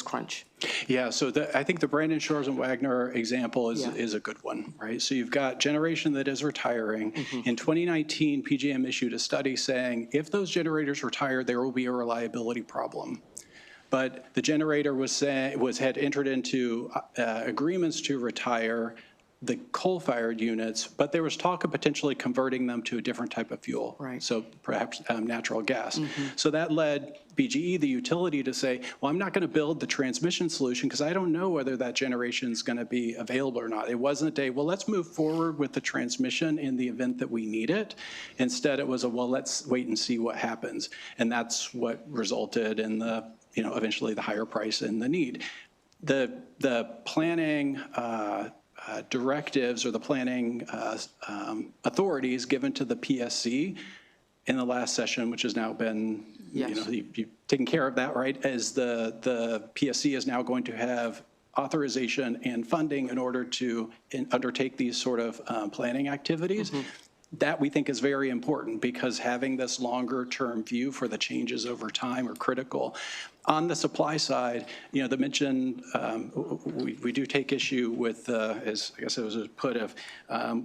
crunch. Yeah, so I think the Brandon Shores and Wagner example Yeah. is a good one, right? So you've got generation that is retiring. In 2019, PJM issued a study saying if those generators retire, there will be a reliability problem. But the generator had entered into agreements to retire the coal-fired units, but there was talk of potentially converting them to a different type of fuel. Right. So perhaps natural gas. So that led BGE, the utility, to say, well, I'm not going to build the transmission solution because I don't know whether that generation is going to be available or not. It wasn't well, let's move forward with the transmission in the event that we need it. Instead, it was well, let's wait and see what happens. And that's what resulted in eventually the higher price and the need. The planning directives or the planning authorities given to the PSC in the last session, which has now been, Yes. you've taken care of that, right? As the PSC is now going to have authorization and funding in order to undertake these sort of planning activities. That we think is very important because having this longer term view for the changes over time are critical. On the supply side, the mention, we do take issue with, as I guess it was put, of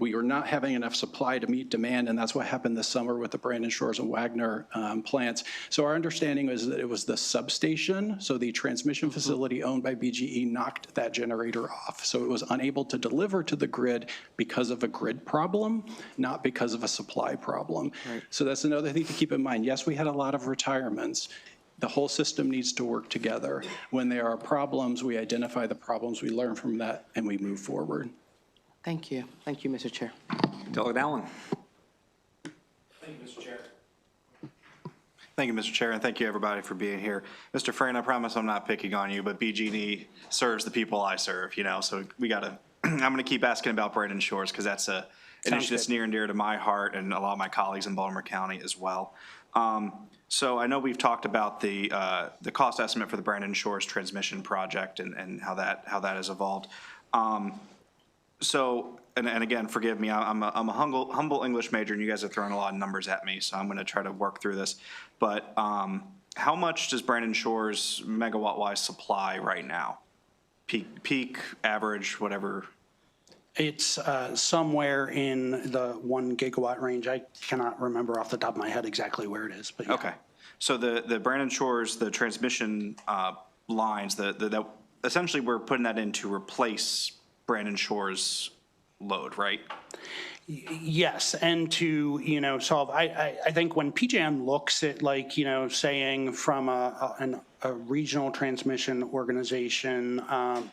we are not having enough supply to meet demand, and that's what happened this summer with the Brandon Shores and Wagner plants. So our understanding is that it was the substation, so the transmission facility owned by BGE knocked that generator off. So it was unable to deliver to the grid because of a grid problem, not because of a supply problem. Right. So that's another thing to keep in mind. Yes, we had a lot of retirements. The whole system needs to work together. When there are problems, we identify the problems, we learn from that, and we move forward. Thank you. Thank you, Mr. Chair. Delegate Allen. Thank you, Mr. Chair. Thank you, Mr. Chair, and thank you, everybody, for being here. Mr. Frayne, I promise I'm not picking on you, but BG&E serves the people I serve, so we got to, I'm going to keep asking about Brandon Shores because that's an issue that's near and dear to my heart and a lot of my colleagues in Baltimore County as well. So I know we've talked about the cost estimate for the Brandon Shores transmission project and how that has evolved. So again, forgive me, I'm a humble English major, and you guys have thrown a lot of numbers at me, so I'm going to try to work through this. But how much does Brandon Shores megawatt-wise supply right now? Peak, average, whatever. It's somewhere in the 1 gigawatt range. I cannot remember off the top of my head exactly where it is, but yeah. Okay. So the Brandon Shores, the transmission lines, that essentially we're putting that in to replace Brandon Shores load, right? Yes, and to, solve, I think when PJM looks at saying from a regional transmission organization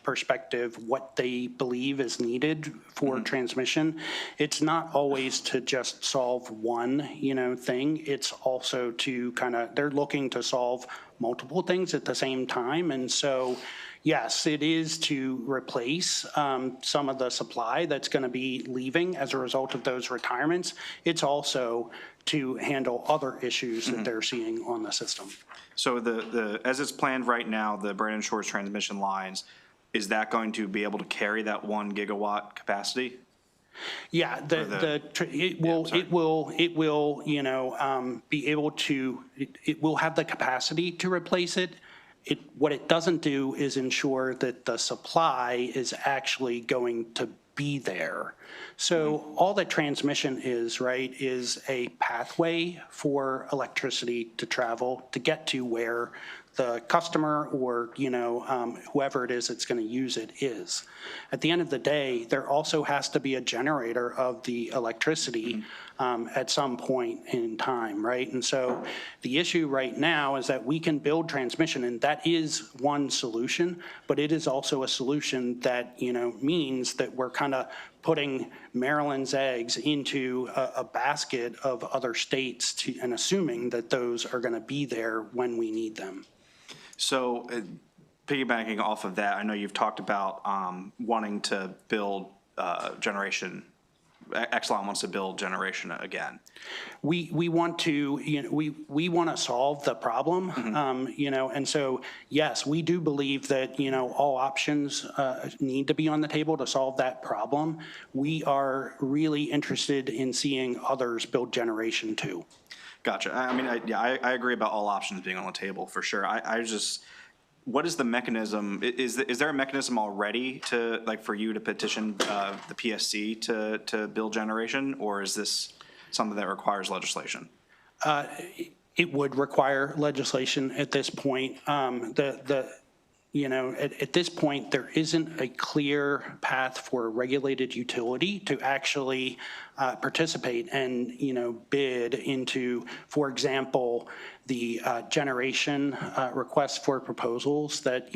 perspective, what they believe is needed for transmission, it's not always to just solve one, thing. It's also to they're looking to solve multiple things at the same time. And so, yes, it is to replace some of the supply that's going to be leaving as a result of those retirements. It's also to handle other issues that they're seeing on the system. So as it's planned right now, the Brandon Shores transmission lines, is that going to be able to carry that 1 gigawatt capacity? Yeah, it will have the capacity to replace it. What it doesn't do is ensure that the supply is actually going to be there. So all that transmission is, right, is a pathway for electricity to travel to get to where the customer or, whoever it is that's going to use it is. At the end of the day, there also has to be a generator of the electricity at some point in time, right? And so the issue right now is that we can build transmission, and that is one solution, but it is also a solution that, means that we're kind of putting Maryland's eggs into a basket of other states and assuming that those are going to be there when we need them. So piggybacking off of that, I know you've talked about wanting to build generation Exelon wants to build generation again? We want to, we want to solve the problem, and so, yes, we do believe that, all options need to be on the table to solve that problem. We are really interested in seeing others build generation too. Gotcha. I agree about all options being on the table for sure. What is the mechanism? Is there a mechanism already for you to petition the PSC to build generation, or is this something that requires legislation? It would require legislation at this point. At this point, there isn't a clear path for a regulated utility to actually participate and, bid into, for example, the generation requests for proposals that,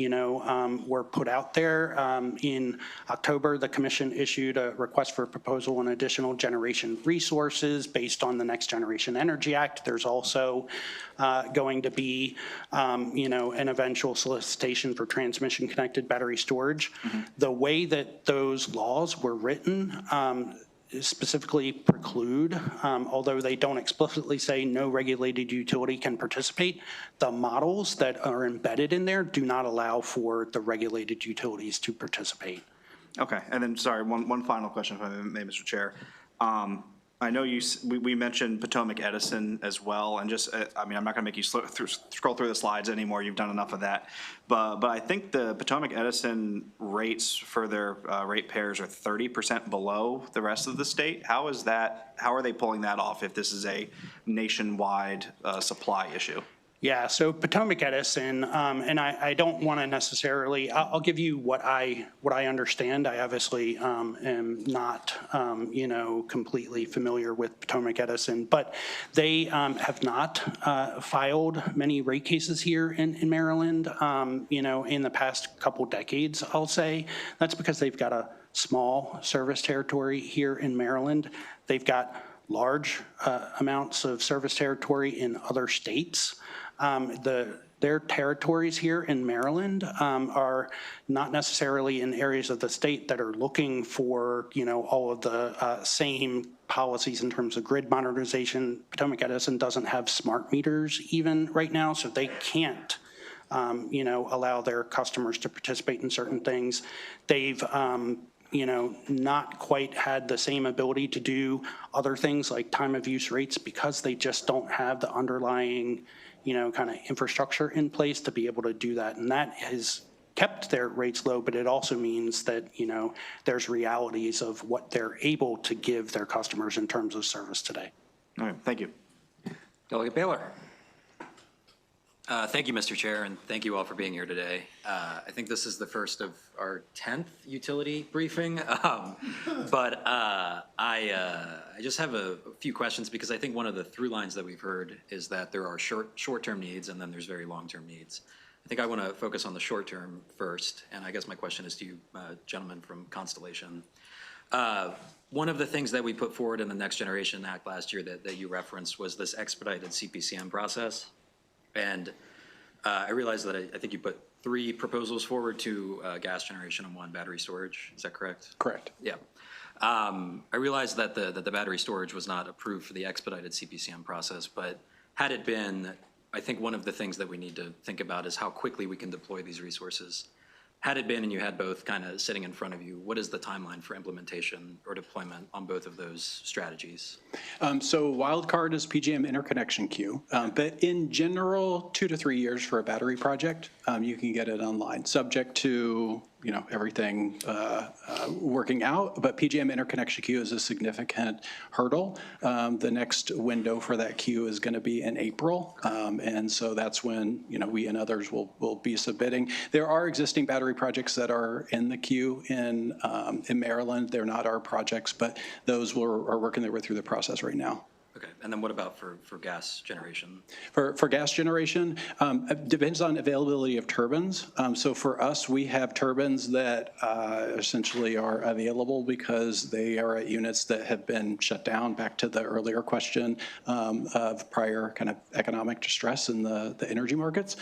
were put out there. In October, the commission issued a request for a proposal on additional generation resources based on the Next Generation Energy Act. There's also going to be, an eventual solicitation for transmission-connected battery storage. The way that those laws were written specifically preclude, although they don't explicitly say no regulated utility can participate, the models that are embedded in there do not allow for the regulated utilities to participate. Okay, and then, sorry, one final question, if I may, Mr. Chair. I know we mentioned Potomac Edison as well, and just, I'm not going to make you scroll through the slides anymore. You've done enough of that. But I think the Potomac Edison rates for their ratepayers are 30% below the rest of the state. How is that? How are they pulling that off if this is a nationwide supply issue? Yeah, so Potomac Edison, and I don't want to necessarily, I'll give you what I understand. I obviously am not, completely familiar with Potomac Edison, but they have not filed many rate cases here in Maryland, in the past couple decades, I'll say. That's because they've got a small service territory here in Maryland. They've got large amounts of service territory in other states. Their territories here in Maryland are not necessarily in areas of the state that are looking for, all of the same policies in terms of grid modernization. Potomac Edison doesn't have smart meters even right now, so they can't, allow their customers to participate in certain things. They've not quite had the same ability to do other things like time of use rates because they just don't have the underlying kind of infrastructure in place to be able to do that. And that has kept their rates low, but it also means that, there's realities of what they're able to give their customers in terms of service today. All right, thank you. Delegate Baylor. Thank you, Mr. Chair, and thank you all for being here today. I think this is the first of our 10th utility briefing, but I just have a few questions because I think one of the through lines that we've heard is that there are short-term needs and then there's very long-term needs. I think I want to focus on the short-term first, and I guess my question is to you, gentlemen from Constellation. One of the things that we put forward in the Next Generation Act last year that you referenced was this expedited CPCN process. And I realize that I think you put 3 proposals forward, 2 gas generation and 1 battery storage. Is that correct? Correct. Yeah. I realize that the battery storage was not approved for the expedited CPCN process, but had it been, I think one of the things that we need to think about is how quickly we can deploy these resources. Had it been and you had both kind of sitting in front of you, what is the timeline for implementation or deployment on both of those strategies? So wildcard is PJM interconnection queue, but in general, 2 to 3 years for a battery project, you can get it online, subject to everything working out. But PJM interconnection queue is a significant hurdle. The next window for that queue is going to be in April, and so that's when we and others will be submitting. There are existing battery projects that are in the queue in Maryland. They're not our projects, but those are working their way through the process right now. Okay, and then what about for gas generation? For gas generation, it depends on availability of turbines. So for us, we have turbines that essentially are available because they are at units that have been shut down, back to the earlier question of prior kind of economic distress in the energy markets.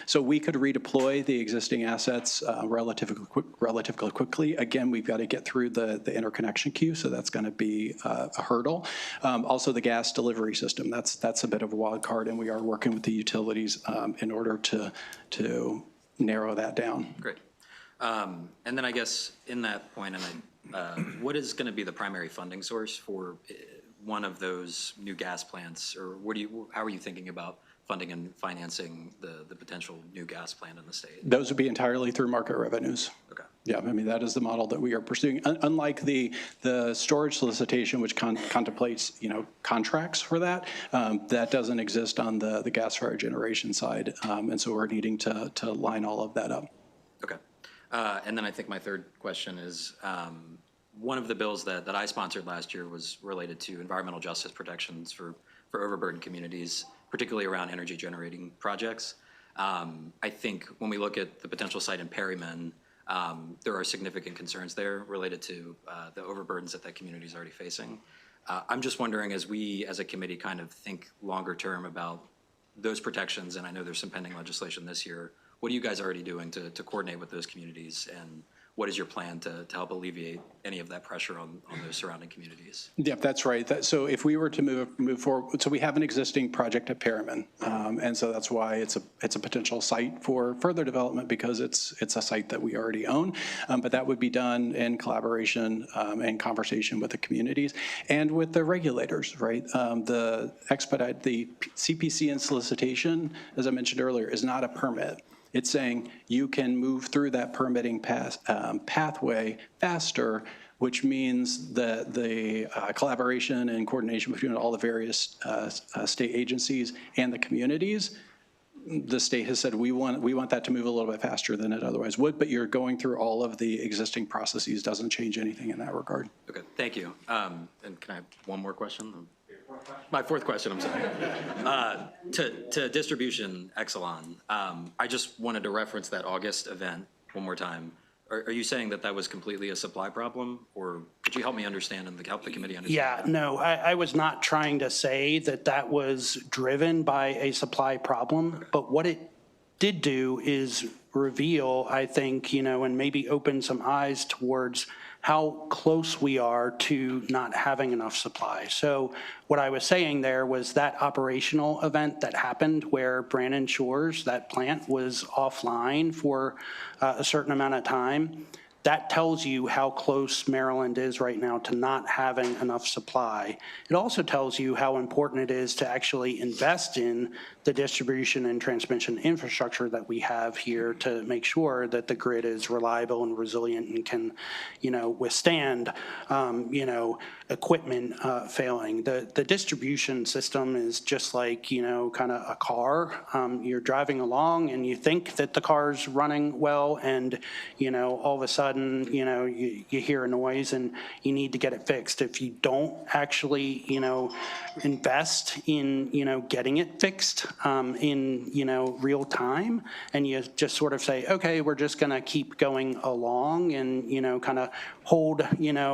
So we could redeploy the existing assets relatively quickly. Again, we've got to get through the interconnection queue, so that's going to be a hurdle. Also, the gas delivery system, that's a bit of a wild card, and we are working with the utilities in order to narrow that down. Great. And then I guess in that point, what is going to be the primary funding source for one of those new gas plants, or how are you thinking about funding and financing the potential new gas plant in the state? Those would be entirely through market revenues. Okay. Yeah, I mean, that is the model that we are pursuing. Unlike the storage solicitation, which contemplates, contracts for that, that doesn't exist on the gas-fired generation side. And so we're needing to line all of that up. Okay. And then I think my third question is, one of the bills that I sponsored last year was related to environmental justice protections for overburdened communities, particularly around energy generating projects. I think when we look at the potential site in Perryman, there are significant concerns there related to the overburdens that community is already facing. I'm just wondering, as we as a committee kind of think longer term about those protections, and I know there's some pending legislation this year, what are you guys already doing to coordinate with those communities, and what is your plan to help alleviate any of that pressure on those surrounding communities? Yep, that's right. So if we were to move forward, so we have an existing project at Perryman, and so that's why it's a potential site for further development, because it's a site that we already own. But that would be done in collaboration and conversation with the communities and with the regulators, right? The CPC and solicitation, as I mentioned earlier, is not a permit. It's saying you can move through that permitting pathway faster, which means that the collaboration and coordination between all the various state agencies and the communities, the state has said we want that to move a little bit faster than it otherwise would, but you're going through all of the existing processes, doesn't change anything in that regard. Okay, thank you. And can I have one more question? My fourth question, I'm sorry. To distribution, Exelon, I just wanted to reference that August event one more time. Are you saying that was completely a supply problem, or could you help me understand and help the committee understand? Yeah, no, I was not trying to say that was driven by a supply problem, but what it did do is reveal, I think, and maybe open some eyes towards how close we are to not having enough supply. So what I was saying there was that operational event that happened where Brannon Shores, that plant, was offline for a certain amount of time. That tells you how close Maryland is right now to not having enough supply. It also tells you how important it is to actually invest in the distribution and transmission infrastructure that we have here to make sure that the grid is reliable and resilient and can, withstand, equipment failing. The distribution system is just like, kind of a car. You're driving along and you think that the car's running well, and, all of a sudden, you hear a noise and you need to get it fixed. If you don't actually, invest in, getting it fixed in, real time, and you just sort of say, okay, we're just going to keep going along and, kind of hold,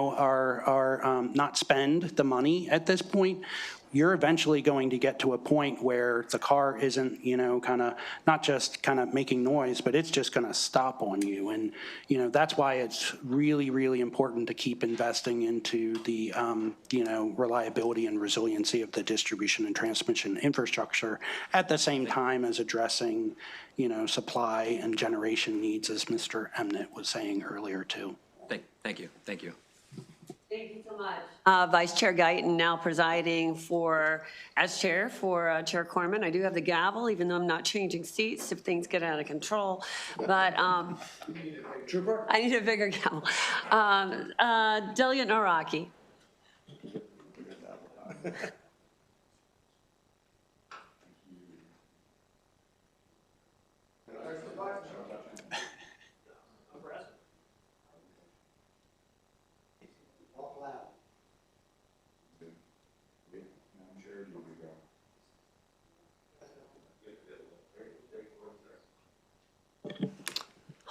our not spend the money at this point, you're eventually going to get to a point where the car isn't, kind of not just kind of making noise, but it's just going to stop on you. And, that's why it's really, really important to keep investing into the, reliability and resiliency of the distribution and transmission infrastructure at the same time as addressing, supply and generation needs, as Mr. Emnett was saying earlier, too. Thank you. Thank you so much. Vice Chair Guyton now presiding as chair for Chair Corman. I do have the gavel, even though I'm not changing seats if things get out of control. But I need a bigger gavel. Delia Naraki.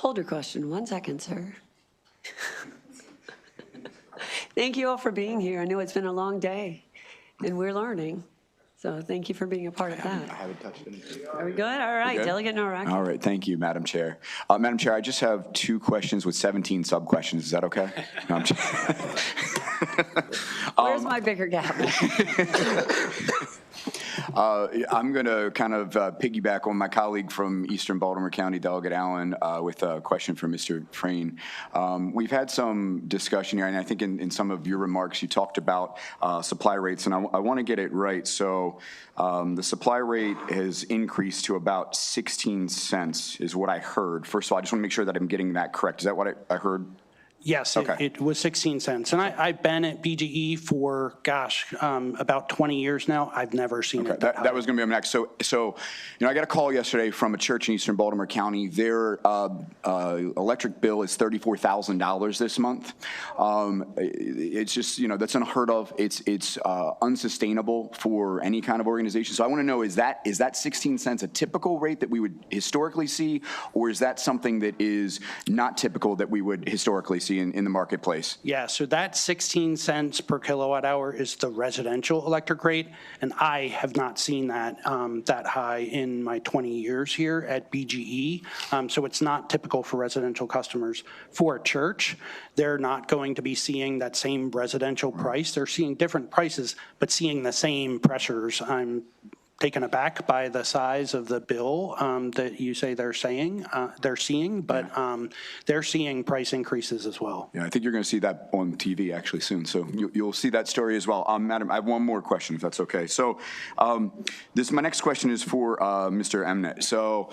Hold your question 1 second, sir. Thank you all for being here. I know it's been a long day, and we're learning. So thank you for being a part of that. I haven't touched anything. Are we good? All right, good? Delegate Norak. All right, thank you, Madam Chair. Madam Chair, I just have 2 questions with 17 sub-questions. Is that okay? No, I'm just- Where's my bigger gavel? I'm going to kind of piggyback on my colleague from Eastern Baltimore County, Delegate Allen, with a question for Mr. Frayne. We've had some discussion here, and I think in some of your remarks, you talked about supply rates, and I want to get it right. So the supply rate has increased to about 16 cents is what I heard. First of all, I just want to make sure that I'm getting that correct. Is that what I heard? Yes, Okay. it was 16 cents. And I've been at BGE for, about 20 years now. I've never seen it that high. That was going to be my next. So, I got a call yesterday from a church in Eastern Baltimore County. Their electric bill is $34,000 this month. It's just, that's unheard of. It's unsustainable for any kind of organization. So I want to know, is that 16 cents a typical rate that we would historically see, or is that something that is not typical that we would historically see in the marketplace? Yeah, so that 16 cents per kilowatt hour is the residential electric rate, and I have not seen that that high in my 20 years here at BGE. So it's not typical for residential customers. For a church, they're not going to be seeing that same residential price. They're seeing different prices, but seeing the same pressures. I'm taken aback by the size of the bill that you say they're seeing, but they're seeing price increases as well. Yeah, I think you're going to see that on TV actually soon. So you'll see that story as well. Madam, I have one more question, if that's okay. So my next question is for Mr. Emnett. So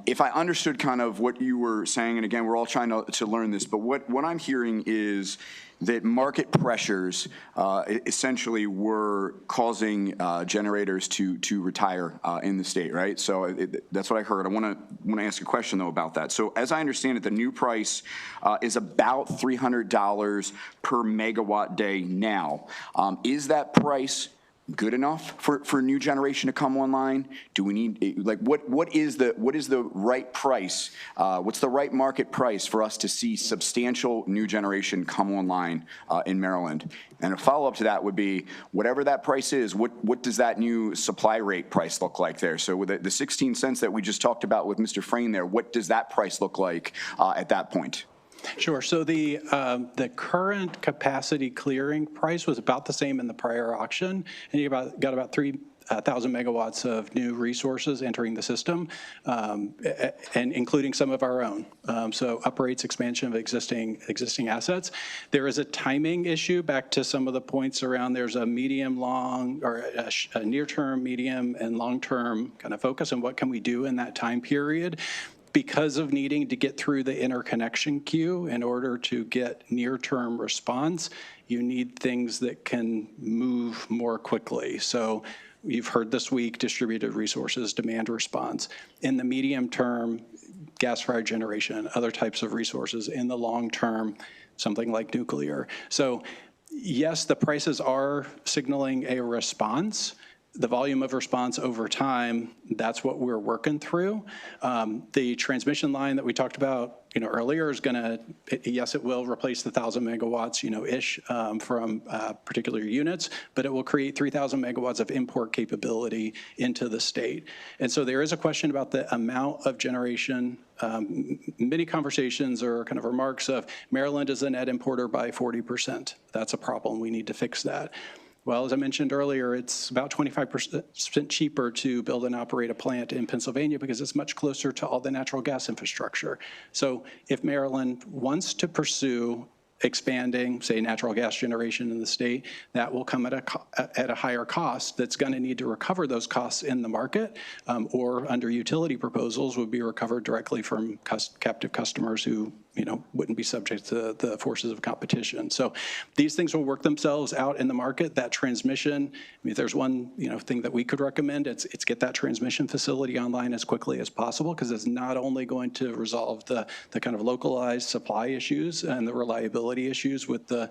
if I understood kind of what you were saying, and again, we're all trying to learn this, but what I'm hearing is that market pressures essentially were causing generators to retire in the state, right? So that's what I heard. I want to ask a question, though, about that. So as I understand it, the new price is about $300 per megawatt day now. Is that price good enough for new generation to come online? Do we need, like, what is the right price? What's the right market price for us to see substantial new generation come online in Maryland? And a follow-up to that would be, whatever that price is, what does that new supply rate price look like there? So with the 16 cents that we just talked about with Mr. Frayne there, what does that price look like at that point? Sure. So the current capacity clearing price was about the same in the prior auction, and you got about 3,000 megawatts of new resources entering the system, and including some of our own. So uprates, expansion of existing assets. There is a timing issue, back to some of the points around there's a medium-long, or a near-term, medium, and long-term kind of focus on what can we do in that time period. Because of needing to get through the interconnection queue in order to get near-term response, you need things that can move more quickly. So you've heard this week, distributed resources, demand response. In the medium term, gas-fired generation, other types of resources. In the long term, something like nuclear. So yes, the prices are signaling a response. The volume of response over time, that's what we're working through. The transmission line that we talked about, earlier is going to, yes, it will replace the 1,000 megawatts, ish from particular units, but it will create 3,000 megawatts of import capability into the state. And so there is a question about the amount of generation. Many conversations or kind of remarks of Maryland is a net importer by 40%. That's a problem. We need to fix that. Well, as I mentioned earlier, it's about 25% cheaper to build and operate a plant in Pennsylvania because it's much closer to all the natural gas infrastructure. So if Maryland wants to pursue expanding, say, natural gas generation in the state, that will come at a higher cost that's going to need to recover those costs in the market, or under utility proposals would be recovered directly from captive customers who wouldn't be subject to the forces of competition. So these things will work themselves out in the market. That transmission, if there's one thing that we could recommend, it's get that transmission facility online as quickly as possible, because it's not only going to resolve the kind of localized supply issues and the reliability issues with the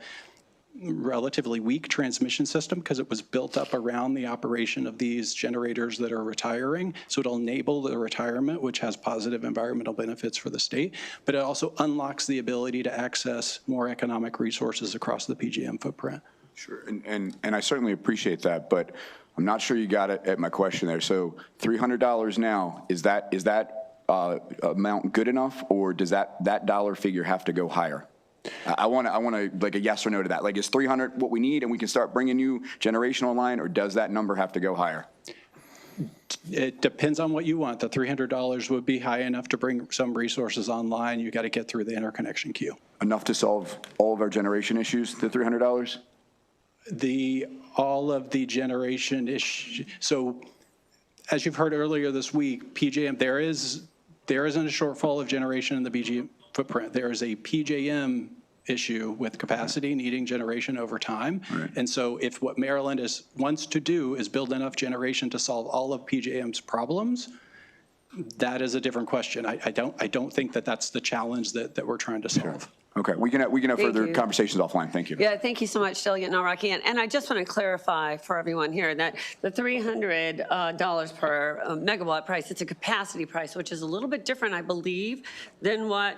relatively weak transmission system because it was built up around the operation of these generators that are retiring. So it'll enable the retirement, which has positive environmental benefits for the state, but it also unlocks the ability to access more economic resources across the PJM footprint. Sure, and I certainly appreciate that, but I'm not sure you got it at my question there. So $300 now, is that amount good enough, or does that dollar figure have to go higher? I want to like a yes or no to that. Like, is 300 what we need and we can start bringing new generation online, or does that number have to go higher? It depends on what you want. The $300 would be high enough to bring some resources online. You got to get through the interconnection queue. Enough to solve all of our generation issues, the $300? All of the generation issues. So as you've heard earlier this week, PJM, there isn't a shortfall of generation in the PJM footprint. There is a PJM issue with capacity needing generation over time. Right. And so if what Maryland wants to do is build enough generation to solve all of PJM's problems, that is a different question. I don't think that that's the challenge that we're trying to solve. Sure. Okay, we can have further conversations offline. Thank you. Yeah, thank you so much, Delegate Nawrocki. And I just want to clarify for everyone here that the $300 per megawatt price, it's a capacity price, which is a little bit different, I believe, than what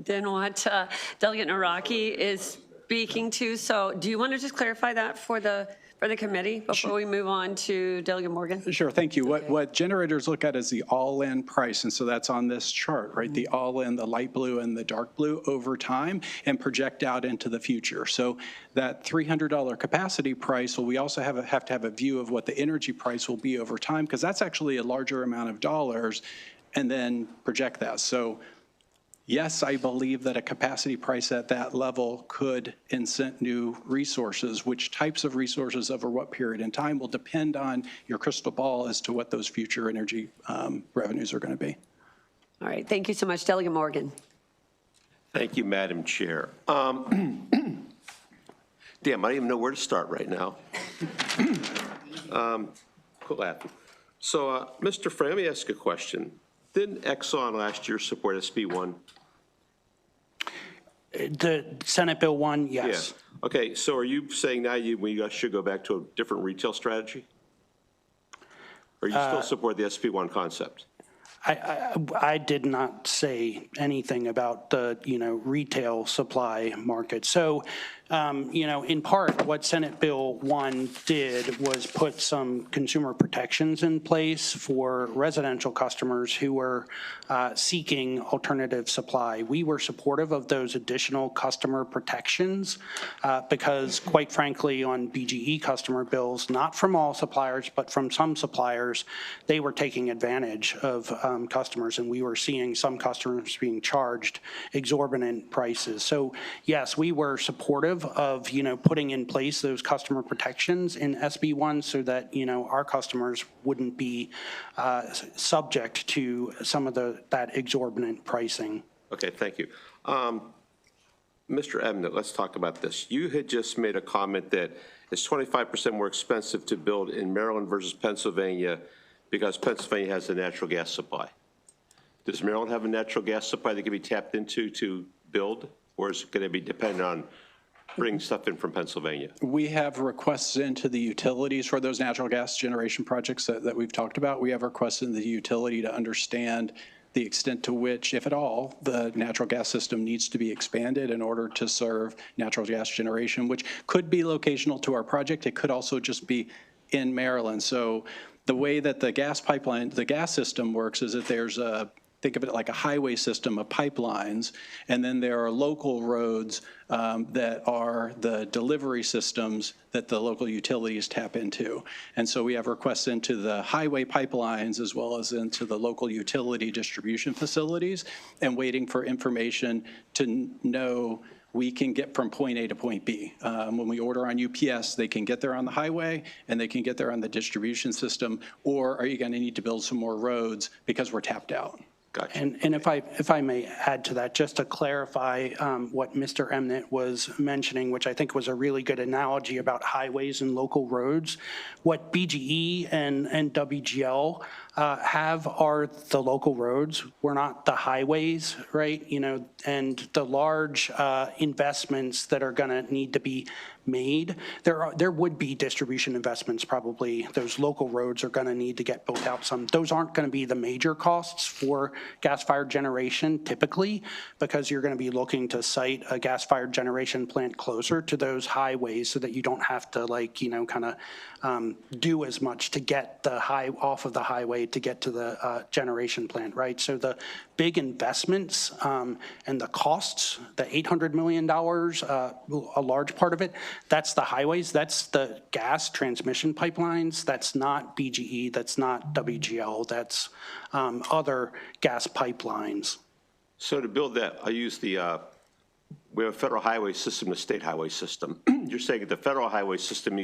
Delegate Nawrocki is speaking to. So do you want to just clarify that for the committee before we move on to Delegate Morgan? Sure, thank you. Okay. What generators look at is the all-in price, and so that's on this chart, right? Mm-hmm. The all-in, the light blue and the dark blue over time, and project out into the future. So that $300 capacity price, well, we also have to have a view of what the energy price will be over time, because that's actually a larger amount of dollars, and then project that. So yes, I believe that a capacity price at that level could incent new resources. Which types of resources over what period in time will depend on your crystal ball as to what those future energy revenues are going to be. All right, thank you so much. Delegate Morgan. Thank you, Madam Chair. Damn, I don't even know where to start right now. Quit laughing. So, Mr. Frey, let me ask a question. Didn't Exxon last year support SB1? The Senate Bill 1, yes. Yeah. Okay, so are you saying now we should go back to a different retail strategy? Or you still support the SB1 concept? I did not say anything about the, retail supply market. So, in part, what Senate Bill 1 did was put some consumer protections in place for residential customers who were seeking alternative supply. We were supportive of those additional customer protections because, quite frankly, on BGE customer bills, not from all suppliers, but from some suppliers, they were taking advantage of customers, and we were seeing some customers being charged exorbitant prices. So, yes, we were supportive of, putting in place those customer protections in SB1 so that, our customers wouldn't be subject to some of that exorbitant pricing. Okay, thank you. Mr. Ebnett, let's talk about this. You had just made a comment that it's 25% more expensive to build in Maryland versus Pennsylvania because Pennsylvania has a natural gas supply. Does Maryland have a natural gas supply that can be tapped into to build, or is it going to be dependent on bringing stuff in from Pennsylvania? We have requests into the utilities for those natural gas generation projects that we've talked about. We have requests in the utility to understand the extent to which, if at all, the natural gas system needs to be expanded in order to serve natural gas generation, which could be locational to our project. It could also just be in Maryland. So the way that the gas system works is that there's think of it like a highway system of pipelines, and then there are local roads that are the delivery systems that the local utilities tap into. And so we have requests into the highway pipelines as well as into the local utility distribution facilities, and waiting for information to know we can get from point A to point B. When we order on UPS, they can get there on the highway and they can get there on the distribution system, or are you going to need to build some more roads because we're tapped out? Gotcha. And if I may add to that, just to clarify what Mr. Emnett was mentioning, which I think was a really good analogy about highways and local roads, what BGE and WGL have are the local roads. We're not the highways, right? And the large investments that are going to need to be made. There would be distribution investments probably. Those local roads are going to need to get built out some. Those aren't going to be the major costs for gas-fired generation typically, because you're going to be looking to site a gas-fired generation plant closer to those highways so that you don't have to do as much to get off of the highway to get to the generation plant, right? So the big investments and the costs, the $800 million, a large part of it, that's the highways, that's the gas transmission pipelines, that's not BGE, that's not WGL, that's other gas pipelines. So to build that, I use we have a federal highway system, a state highway system. You're saying that the federal highway system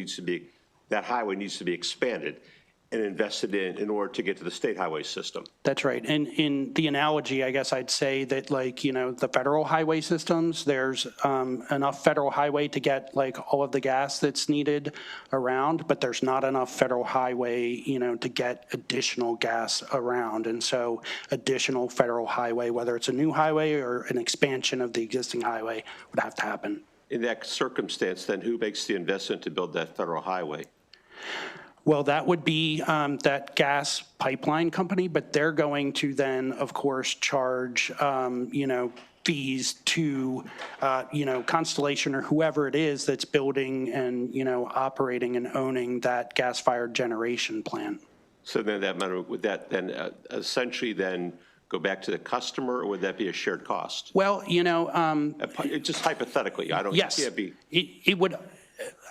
that highway needs to be expanded and invested in order to get to the state highway system. That's right. And in the analogy, I guess I'd say that the federal highway systems, there's enough federal highway to get all of the gas that's needed around, but there's not enough federal highway, to get additional gas around. And so additional federal highway, whether it's a new highway or an expansion of the existing highway, would have to happen. In that circumstance, then who makes the investment to build that federal highway? Well, that would be that gas pipeline company, but they're going to then, of course, charge, fees to, Constellation or whoever it is that's building and, operating and owning that gas-fired generation plant. So then would that then essentially then go back to the customer, or would that be a shared cost? Well, just hypothetically, I don't. Yes, It can't be. It would.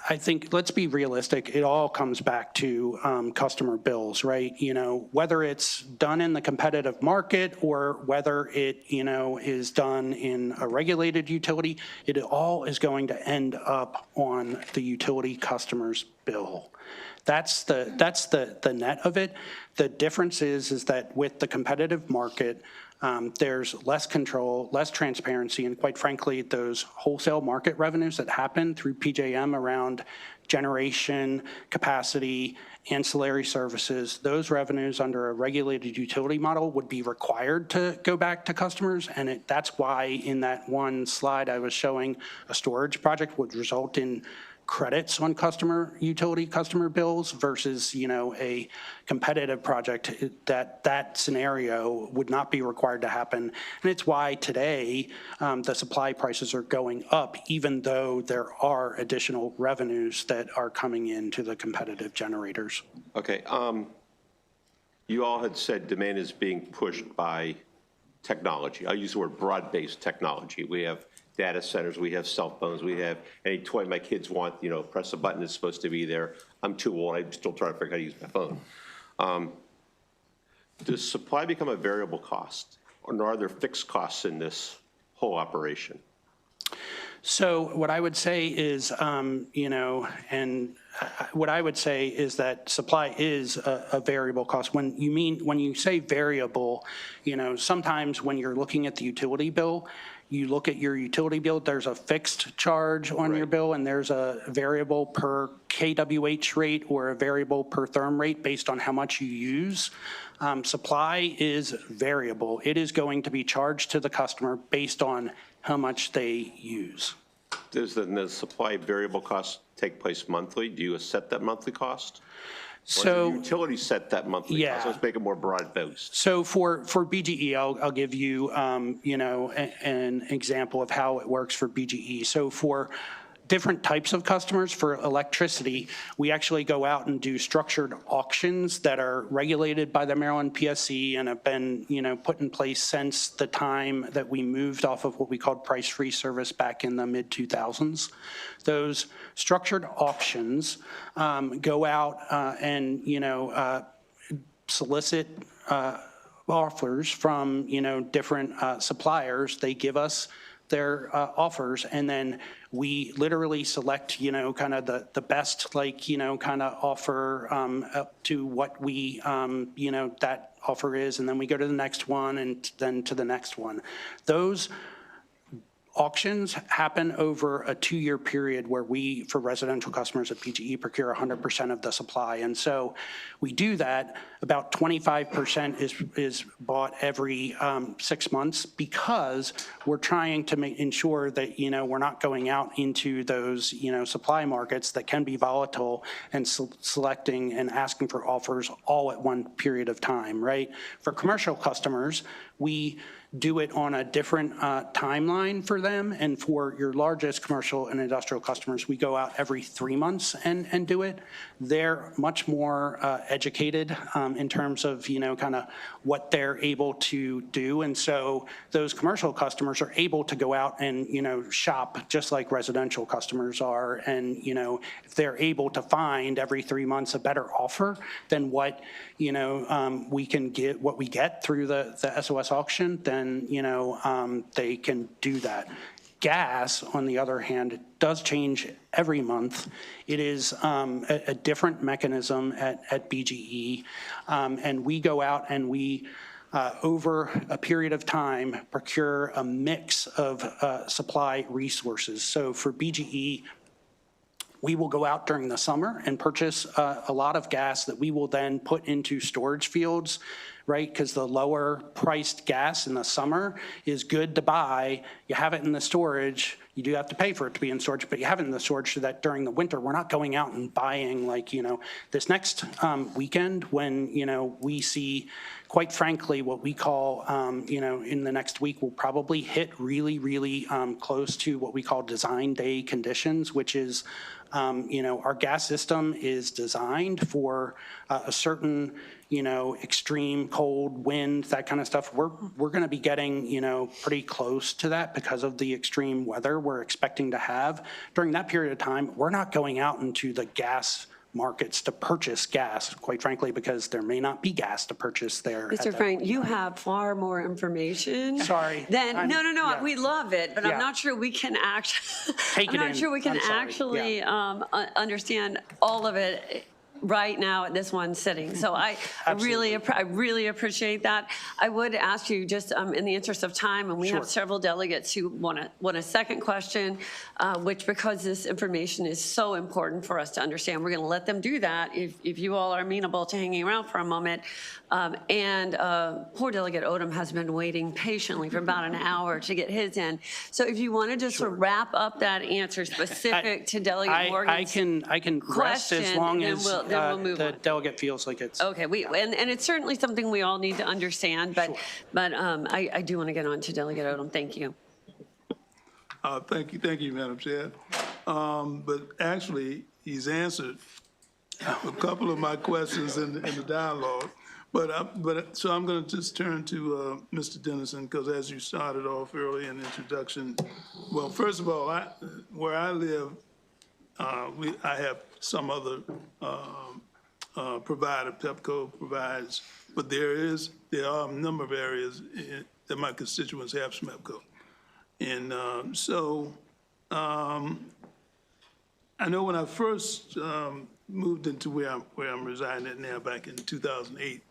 I think, let's be realistic, it all comes back to customer bills, right? Whether it's done in the competitive market or whether it, is done in a regulated utility, it all is going to end up on the utility customer's bill. That's the net of it. The difference is that with the competitive market, there's less control, less transparency, and quite frankly, those wholesale market revenues that happen through PJM around generation, capacity, ancillary services, those revenues under a regulated utility model would be required to go back to customers. And that's why in that one slide I was showing, a storage project would result in credits on utility customer bills versus, a competitive project, that scenario would not be required to happen. And it's why today the supply prices are going up, even though there are additional revenues that are coming into the competitive generators. Okay. You all had said demand is being pushed by technology. I'll use the word broad-based technology. We have data centers, we have cell phones, we have any toy my kids want, press a button, it's supposed to be there. I'm too old, I'm still trying to figure out how to use my phone. Does supply become a variable cost, or are there fixed costs in this whole operation? So what I would say is, what I would say is that supply is a variable cost. When you say variable, sometimes when you're looking at the utility bill, you look at your utility bill, there's a fixed charge on your bill, and there's a variable per kWh rate or a variable per therm rate based on how much you use. Supply is variable. It is going to be charged to the customer based on how much they use. Does the supply variable cost take place monthly? Do you set that monthly cost? So utilities set that monthly cost. Let's make it more broad-based. So for BGE, I'll give you, an example of how it works for BGE. So for different types of customers, for electricity, we actually go out and do structured auctions that are regulated by the Maryland PSC and have been, put in place since the time that we moved off of what we called price-free service back in the mid-2000s. Those structured auctions go out and, solicit offers from, different suppliers. They give us their offers, and then we literally select, kind of the best, kind of offer up to what we, that offer is, and then we go to the next one and then to the next one. Those auctions happen over a 2-year period where we, for residential customers at PGE, procure 100% of the supply. And so we do that. About 25% is bought every 6 months because we're trying to ensure that, we're not going out into those, supply markets that can be volatile and selecting and asking for offers all at one period of time, right? For commercial customers, we do it on a different timeline for them. And for your largest commercial and industrial customers, we go out every 3 months and do it. They're much more educated in terms of, kind of what they're able to do. And so those commercial customers are able to go out and, shop just like residential customers are. And, if they're able to find every 3 months a better offer than what, we can get, what we get through the SOS auction, then, they can do that. Gas, on the other hand, does change every month. It is a different mechanism at BGE, and we go out and we, over a period of time, procure a mix of supply resources. So for BGE, we will go out during the summer and purchase a lot of gas that we will then put into storage fields, right? Because the lower priced gas in the summer is good to buy. You have it in the storage. You do have to pay for it to be in storage, but you have it in the storage so that during the winter, we're not going out and buying like, this next weekend when, we see, quite frankly, what we call, in the next week, we'll probably hit really, really close to what we call design day conditions, which is, our gas system is designed for a certain, extreme cold wind, that kind of stuff. We're going to be getting, pretty close to that because of the extreme weather we're expecting to have. During that period of time, we're not going out into the gas markets to purchase gas, quite frankly, because there may not be gas to purchase there. Mr. Frank, you have far more information. Sorry. No, yeah. we love it, but Yeah. I'm not sure we can Take it in. I'm sorry. actually understand all of it right now at this one sitting. So I really appreciate that. I would ask you just in the interest of time, and we have several delegates who want a second question, which because this information is so important for us to understand, we're going to let them do that if you all are amenable to hanging around for a moment. Poor Delegate Odom has been waiting patiently for about an hour to get his in. So if you want to just sort of wrap up that answer specific to Delegate Morgan's I can rest as long as then we'll move the on. delegate feels like it's. Okay, and it's certainly something we all need to understand, but I do want to get on to Delegate Odom. Thank you. Thank you, Madam Chair. But actually, he's answered a couple of my questions in the dialogue. So I'm going to just turn to Mr. Dennison, because as you started off early in the introduction, well, first of all, where I live, I have some other provider, Pepco provides, but there are a number of areas that my constituents have SMEPCO. And I know when I first moved into where I'm residing at now back in 2008,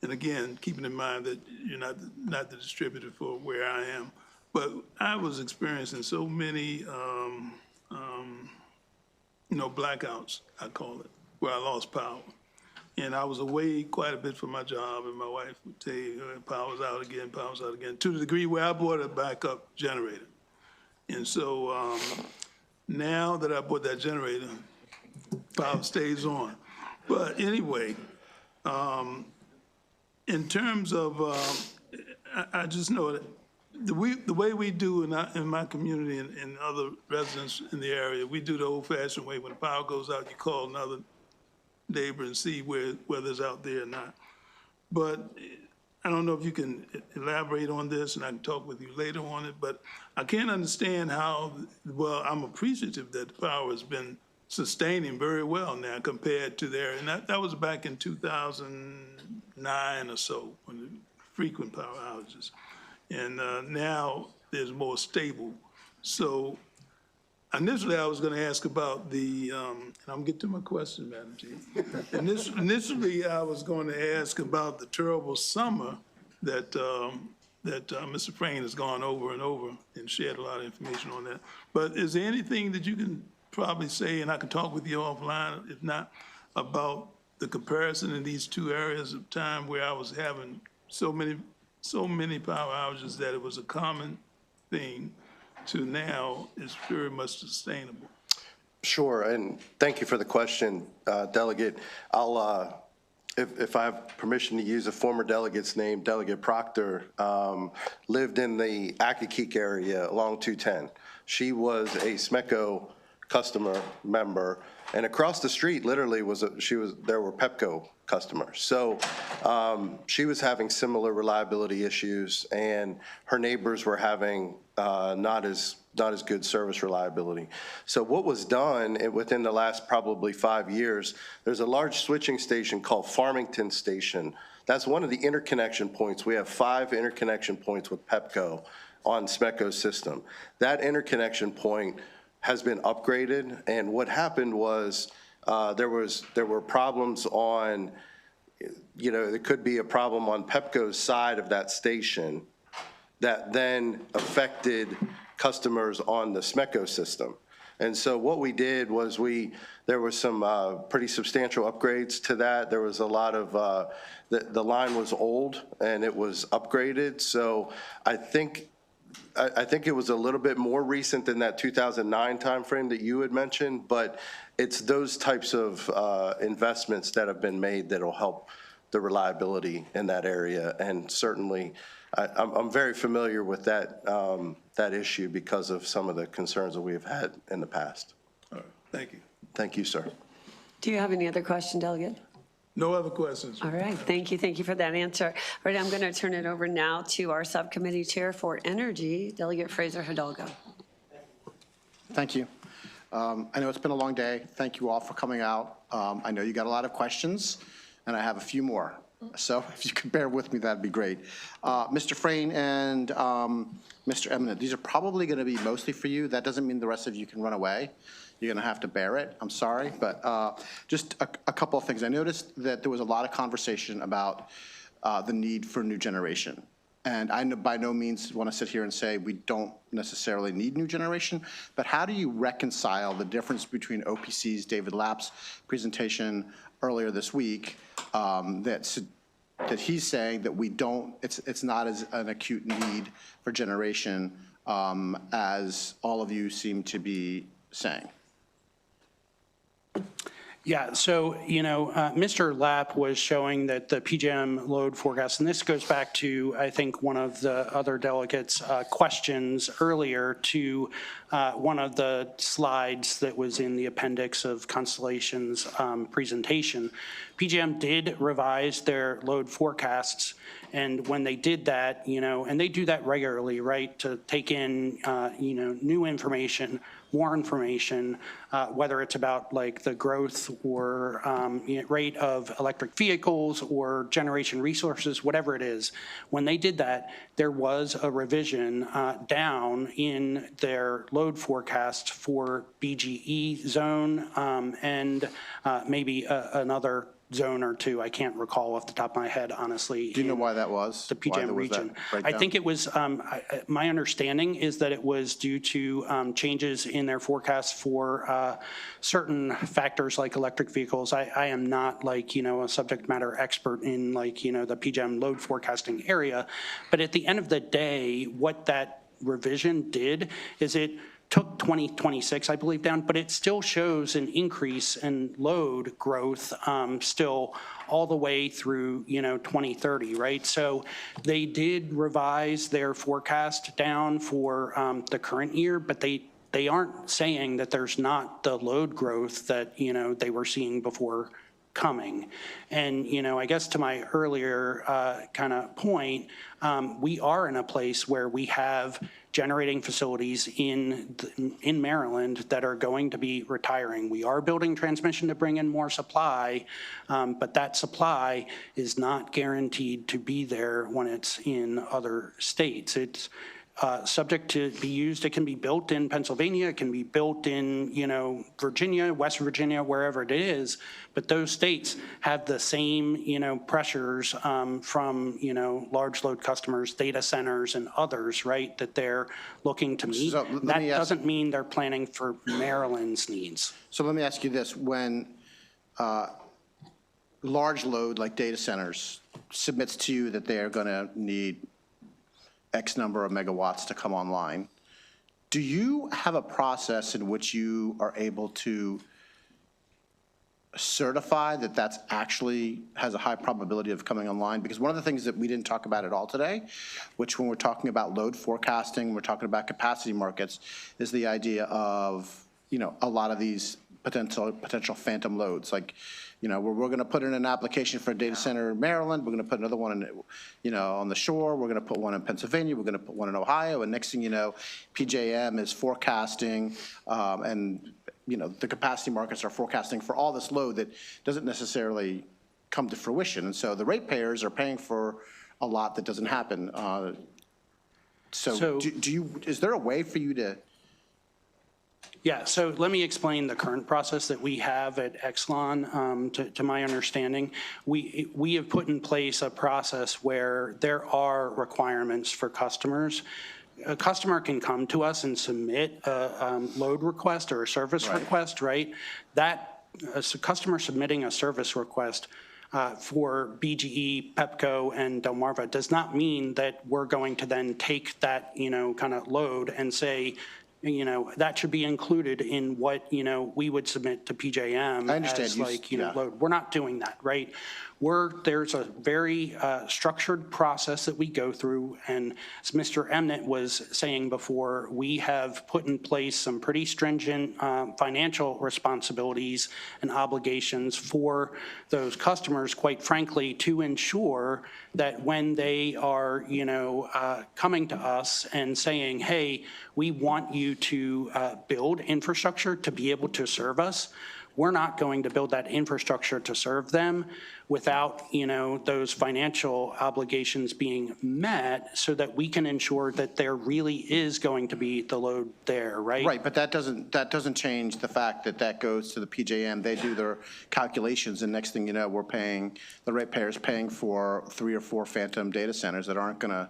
and again, keeping in mind that you're not the distributor for where I am, but I was experiencing so many, blackouts, I call it, where I lost power. And I was away quite a bit from my job, and my wife would say, power's out again, to the degree where I bought a backup generator. And so now that I bought that generator, power stays on. But anyway, in terms of, I just know that the way we do in my community and other residents in the area, we do the old-fashioned way. When the power goes out, you call another neighbor and see whether it's out there or not. But I don't know if you can elaborate on this, and I can talk with you later on it, but I can't understand how, well, I'm appreciative that the power has been sustaining very well now compared to there, and that was back in 2009 or so, when the frequent power outages. And now there's more stable. So initially I was gonna ask about the, and I'm getting to my question, Madam Chief. Initially I was going to ask about the terrible summer that Mr. Frayne has gone over and over and shared a lot of information on that. But is there anything that you can probably say, and I can talk with you offline, if not, about the comparison in these two areas of time where I was having so many power outages that it was a common thing to now is very much sustainable? Sure, and thank you for the question, Delegate. I'll, if I have permission to use a former delegate's name, Delegate Proctor, lived in the Accokeek area along 210. She was a SMECO customer member, and across the street literally there were Pepco customers. So she was having similar reliability issues, and her neighbors were having not as good service reliability. So what was done within the last probably 5 years, there's a large switching station called Farmington Station. That's one of the interconnection points. We have 5 interconnection points with Pepco on SMECO's system. That interconnection point has been upgraded, and what happened was there were problems on, there could be a problem on Pepco's side of that station that then affected customers on the SMECO system. And so what we did was there was some pretty substantial upgrades to that. There was a lot of, the line was old and it was upgraded. So I think it was a little bit more recent than that 2009 timeframe that you had mentioned, but it's those types of investments that have been made that will help the reliability in that area. And certainly, I'm very familiar with that issue because of some of the concerns that we've had in the past. All right, thank you. Thank you, sir. Do you have any other question, Delegate? No other questions. All right, thank you for that answer. All right, I'm going to turn it over now to our subcommittee chair for energy, Delegate Fraser Hidalgo. Thank you. I know it's been a long day. Thank you all for coming out. I know you got a lot of questions, and I have a few more. So if you could bear with me, that'd be great. Mr. Frayne and Mr. Eminent, these are probably going to be mostly for you. That doesn't mean the rest of you can run away. You're going to have to bear it. I'm sorry, but just a couple of things. I noticed that there was a lot of conversation about the need for new generation. And I by no means want to sit here and say we don't necessarily need new generation, but how do you reconcile the difference between OPC's David Lapp's presentation earlier this week that he's saying that we don't, it's not as an acute need for generation as all of you seem to be saying? Yeah, so, Mr. Lapp was showing that the PJM load forecast, and this goes back to, I think, one of the other delegates' questions earlier to one of the slides that was in the appendix of Constellation's presentation. PJM did revise their load forecasts, and when they did that, and they do that regularly, right, to take in, new information, more information, whether it's about like the growth or rate of electric vehicles or generation resources, whatever it is. When they did that, there was a revision down in their load forecast for BGE zone and maybe another zone or two. I can't recall off the top of my head, honestly. Do you know why that was? The PJM region. I think it was, my understanding is that it was due to changes in their forecasts for certain factors like electric vehicles. I am not like, a subject matter expert in like, the PJM load forecasting area. But at the end of the day, what that revision did is it took 2026, I believe, down, but it still shows an increase in load growth still all the way through, 2030, right? So they did revise their forecast down for the current year, but they aren't saying that there's not the load growth that, they were seeing before coming. And, I guess to my earlier kind of point, we are in a place where we have generating facilities in Maryland that are going to be retiring. We are building transmission to bring in more supply, but that supply is not guaranteed to be there when it's in other states. It's subject to be used. It can be built in Pennsylvania, it can be built in, Virginia, West Virginia, wherever it is, but those states have the same, pressures from, large load customers, data centers and others, right, that they're looking to meet. So let That me ask- doesn't mean they're planning for Maryland's needs. So let me ask you this, when large load like data centers submits to you that they are going to need X number of megawatts to come online, do you have a process in which you are able to certify that that's actually has a high probability of coming online? Because one of the things that we didn't talk about at all today, which when we're talking about load forecasting, we're talking about capacity markets, is the idea of, a lot of these potential phantom loads. Like, we're going to put in an application for a data center in Maryland, we're going to put another one in, on the shore, we're going to put one in Pennsylvania, we're going to put one in Ohio, and next thing you know, PJM is forecasting, and, the capacity markets are forecasting for all this load that doesn't necessarily come to fruition. And so the ratepayers are paying for a lot that doesn't happen. So is there a way for you to? Yeah, so let me explain the current process that we have at Exelon. To my understanding, we have put in place a process where there are requirements for customers. A customer can come to us and submit a load request or a service request, right? That a customer submitting a service request for BGE, PEPCO, and Delmarva does not mean that we're going to then take that, kind of load and say, that should be included in what, we would submit to PJM. I understand. As load. We're not doing that, right? There's a very structured process that we go through, and as Mr. Emnett was saying before, we have put in place some pretty stringent financial responsibilities and obligations for those customers, quite frankly, to ensure that when they are, coming to us and saying, hey, we want you to build infrastructure to be able to serve us, we're not going to build that infrastructure to serve them without, those financial obligations being met so that we can ensure that there really is going to be the load there, right? Right, but that doesn't change the fact that that goes to the PJM. They do their calculations, and next thing you know, the ratepayers paying for 3 or 4 phantom data centers that aren't going to.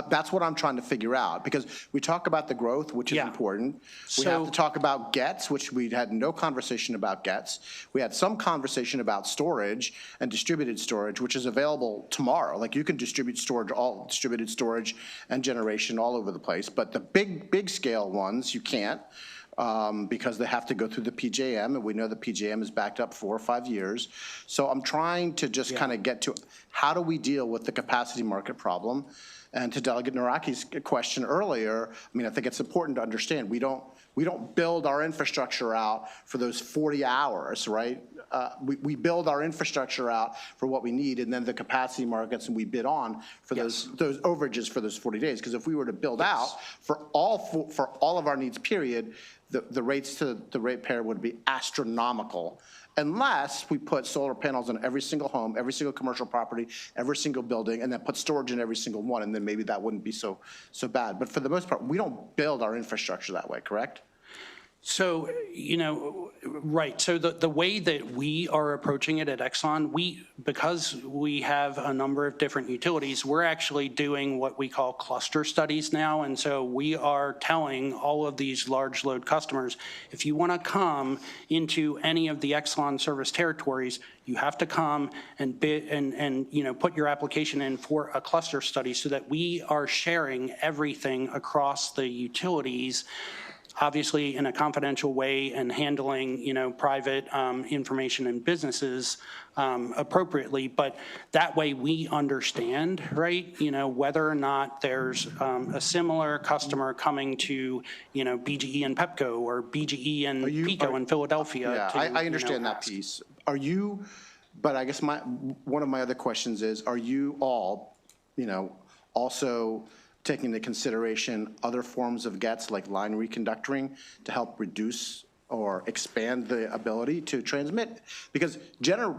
That's what I'm trying to figure out, because we talk about the growth, which is important. We have to talk about GETS, which we had no conversation about GETS. We had some conversation about storage and distributed storage, which is available tomorrow. Like, you can distribute storage, all distributed storage and generation all over the place. But the big scale ones, you can't. Because they have to go through the PJM, and we know the PJM is backed up 4 or 5 years. So I'm trying to just kind of get to how do we deal with the capacity market problem? And to Delegate Naraki's question earlier, I think it's important to understand we don't build our infrastructure out for those 40 hours, right? We build our infrastructure out for what we need, and then the capacity markets, and we bid on for those overages for those 40 days. Because if we were to build out for all of our needs, period, the rates to the ratepayer would be astronomical, unless we put solar panels on every single home, every single commercial property, every single building, and then put storage in every single one, and then maybe that wouldn't be so bad. But for the most part, we don't build our infrastructure that way, correct? So, right. So the way that we are approaching it at Exelon, because we have a number of different utilities, we're actually doing what we call cluster studies now. And so we are telling all of these large load customers, if you want to come into any of the Exelon service territories, you have to come and bid and put your application in for a cluster study so that we are sharing everything across the utilities, obviously in a confidential way, and handling, private information and businesses appropriately. But that way we understand, right, whether or not there's a similar customer coming to, BGE and PEPCO or BGE and PECO in Philadelphia. Yeah, I understand that piece. But I guess one of my other questions is, are you all, also taking into consideration other forms of GETS like line reconductoring to help reduce or expand the ability to transmit? Because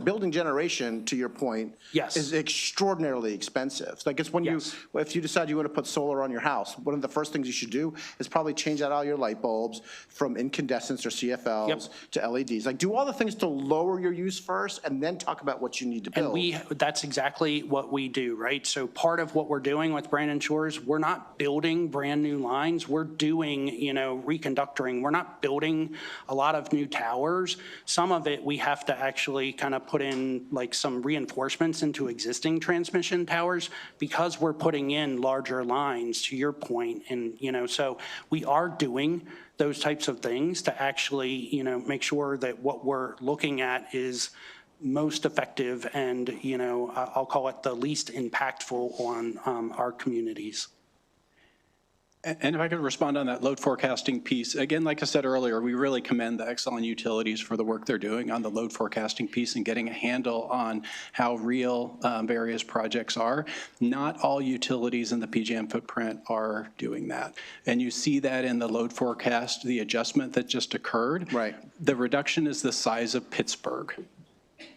building generation, to your point, Yes. is extraordinarily expensive. Like it's when if you decide you want to put solar on your house, one of the first things you should do is probably change out all your light bulbs from incandescents or CFLs to LEDs. Like do all the things to lower your use first and then talk about what you need to build. And that's exactly what we do, right? So part of what we're doing with Brandon Shores, we're not building brand new lines. We're doing, reconductoring. We're not building a lot of new towers. Some of it we have to actually kind of put in like some reinforcements into existing transmission towers because we're putting in larger lines, to your point. And, so we are doing those types of things to actually, make sure that what we're looking at is most effective and, I'll call it the least impactful on our communities. And if I could respond on that load forecasting piece, again, like I said earlier, we really commend the Exelon utilities for the work they're doing on the load forecasting piece and getting a handle on how real various projects are. Not all utilities in the PJM footprint are doing that. And you see that in the load forecast, the adjustment that just occurred. Right. The reduction is the size of Pittsburgh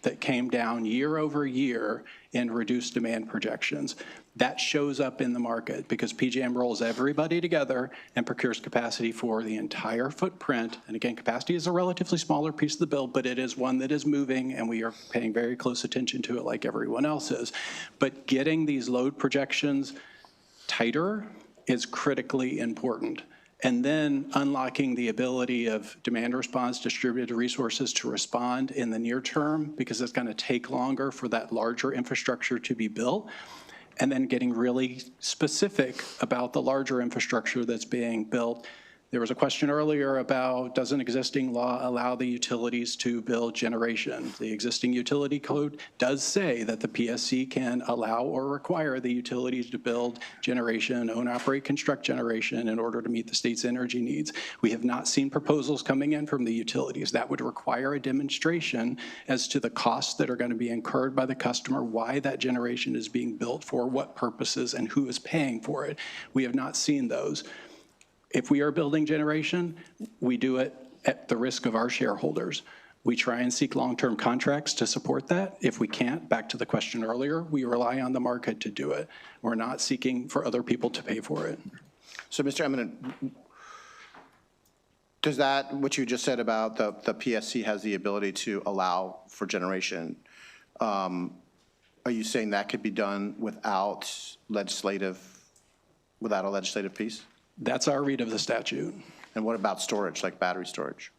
that came down year over year in reduced demand projections. That shows up in the market because PJM rolls everybody together and procures capacity for the entire footprint. And again, capacity is a relatively smaller piece of the bill, but it is one that is moving and we are paying very close attention to it like everyone else is. But getting these load projections tighter is critically important. And then unlocking the ability of demand response, distributed resources to respond in the near term because it's going to take longer for that larger infrastructure to be built. And then getting really specific about the larger infrastructure that's being built. There was a question earlier about, does an existing law allow the utilities to build generation? The existing utility code does say that the PSC can allow or require the utilities to build generation, own, operate, construct generation in order to meet the state's energy needs. We have not seen proposals coming in from the utilities. That would require a demonstration as to the costs that are going to be incurred by the customer, why that generation is being built, for what purposes, and who is paying for it. We have not seen those. If we are building generation, we do it at the risk of our shareholders. We try and seek long-term contracts to support that. If we can't, back to the question earlier, we rely on the market to do it. We're not seeking for other people to pay for it. So, Mr. Eminent, does that, what you just said about the PSC has the ability to allow for generation, are you saying that could be done without a legislative piece? That's our read of the statute. And what about storage, like battery storage?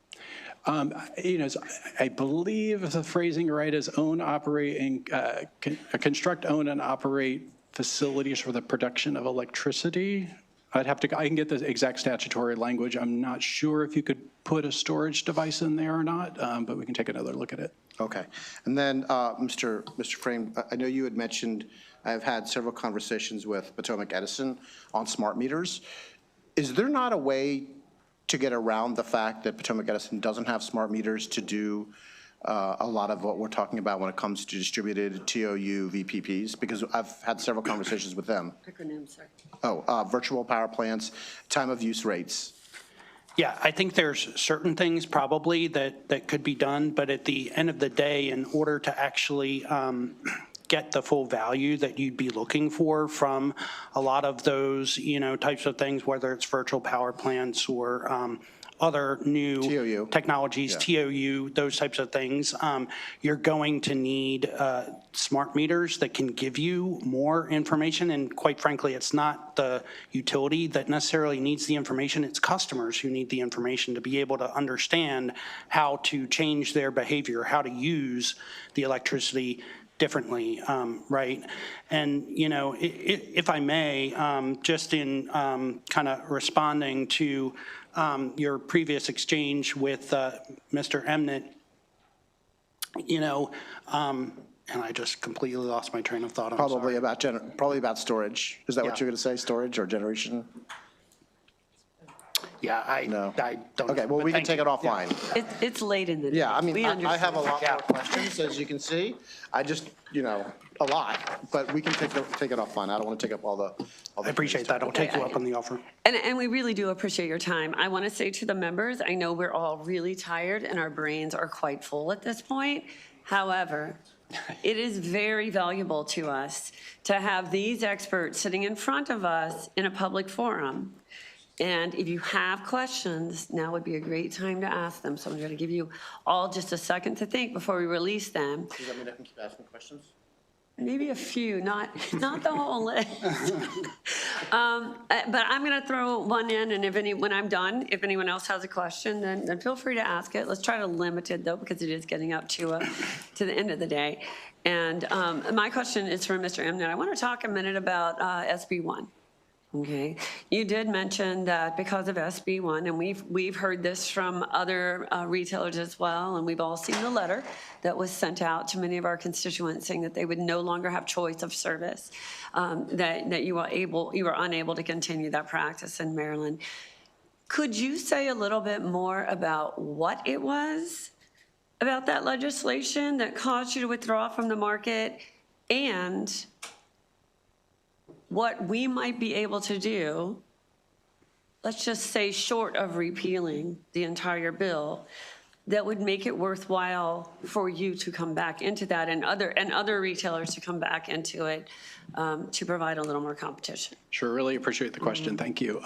I believe if the phrasing right is own, operate, construct, own, and operate facilities for the production of electricity. I can get the exact statutory language. I'm not sure if you could put a storage device in there or not, but we can take another look at it. Okay. And then, Mr. Frame, I know you had mentioned, I've had several conversations with Potomac Edison on smart meters. Is there not a way to get around the fact that Potomac Edison doesn't have smart meters to do a lot of what we're talking about when it comes to distributed TOU VPPs? Because I've had several conversations with them. Acronym, sir. Virtual power plants, time of use rates. Yeah, I think there's certain things probably that could be done, but at the end of the day, in order to actually get the full value that you'd be looking for from a lot of those, types of things, whether it's virtual power plants or other new TOU technologies, TOU, those types of things, you're going to need smart meters that can give you more information. And quite frankly, it's not the utility that necessarily needs the information, it's customers who need the information to be able to understand how to change their behavior, how to use the electricity differently, right? And, if I may, just in kind of responding to your previous exchange with Mr. Emnett, and I just completely lost my train of thought. Probably about storage. Is that what you're going to say, storage or generation? Yeah, I don't. Okay, well, but we can thank take it you. offline. It's late in the day. Yeah, I mean, We I have a understand. lot more questions, as you can see. I just, a lot, but we can take it offline. I don't want to take up all the. I appreciate that. I'll take you up on the offer. And we really do appreciate your time. I want to say to the members, I know we're all really tired and our brains are quite full at this point. However, it is very valuable to us to have these experts sitting in front of us in a public forum. And if you have questions, now would be a great time to ask them. So I'm going to give you all just a second to think before we release them. Does that mean I can keep asking questions? Maybe a few, not the whole list. But I'm going to throw one in, and when I'm done, if anyone else has a question, then feel free to ask it. Let's try to limit it, though, because it is getting up to the end of the day. And my question is for Mr. Emnett. I want to talk a minute about SB 1. Okay, you did mention that because of SB 1, and we've heard this from other retailers as well, and we've all seen the letter that was sent out to many of our constituents saying that they would no longer have choice of service, that you were unable to continue that practice in Maryland. Could you say a little bit more about what it was about that legislation that caused you to withdraw from the market, and what we might be able to do, let's just say short of repealing the entire bill, that would make it worthwhile for you to come back into that and other retailers to come back into it to provide a little more competition? Sure, really appreciate the question. Thank you.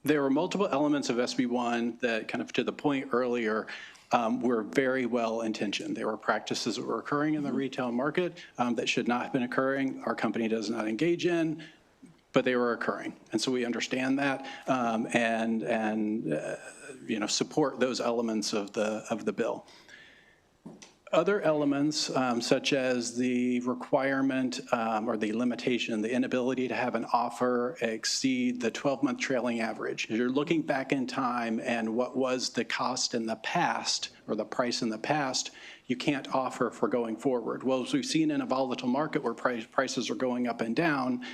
There were multiple elements of SB 1 that, kind of to the point earlier, were very well intentioned. There were practices that were occurring in the retail market that should not have been occurring. Our company does not engage in, but they were occurring. And so we understand that and support those elements of the bill. Other elements, such as the requirement or the limitation, the inability to have an offer exceed the 12-month trailing average. You're looking back in time and what was the cost in the past or the price in the past, you can't offer for going forward. Well, as we've seen in a volatile market where prices are going up and down,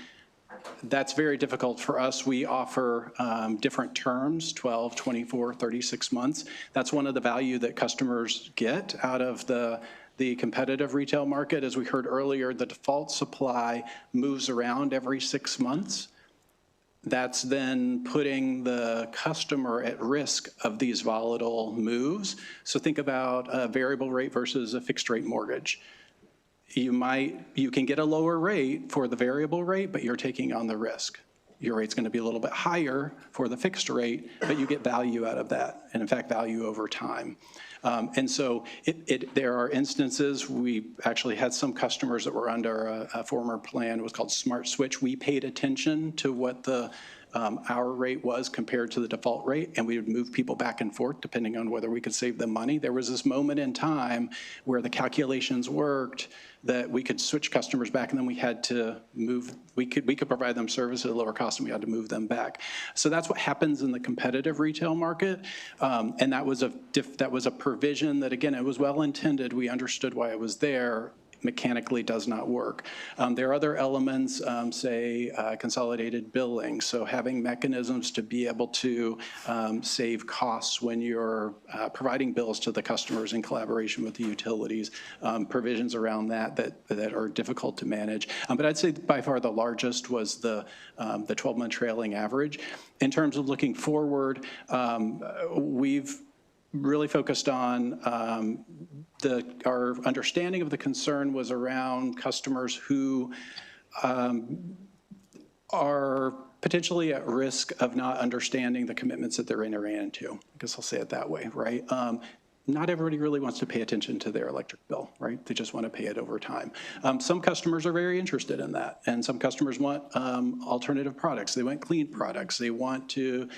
that's very difficult for us. We offer different terms, 12, 24, 36 months. That's one of the value that customers get out of the competitive retail market. As we heard earlier, the default supply moves around every 6 months. That's then putting the customer at risk of these volatile moves. So think about a variable rate versus a fixed rate mortgage. You can get a lower rate for the variable rate, but you're taking on the risk. Your rate's going to be a little bit higher for the fixed rate, but you get value out of that, and in fact, value over time. And so there are instances, we actually had some customers that were under a former plan, it was called Smart Switch. We paid attention to what our rate was compared to the default rate, and we would move people back and forth depending on whether we could save them money. There was this moment in time where the calculations worked that we could switch customers back, and then we had to move. We could provide them service at a lower cost, and we had to move them back. So that's what happens in the competitive retail market, and that was a provision that, again, it was well intended. We understood why it was there. Mechanically does not work. There are other elements, say consolidated billing, so having mechanisms to be able to save costs when you're providing bills to the customers in collaboration with the utilities, provisions around that are difficult to manage. But I'd say by far the largest was the 12-month trailing average. In terms of looking forward, we've really focused on our understanding of the concern was around customers who are potentially at risk of not understanding the commitments that they're entering into. I guess I'll say it that way, right? Not everybody really wants to pay attention to their electric bill, right? They just want to pay it over time. Some customers are very interested in that, and some customers want alternative products. They want clean products. They want to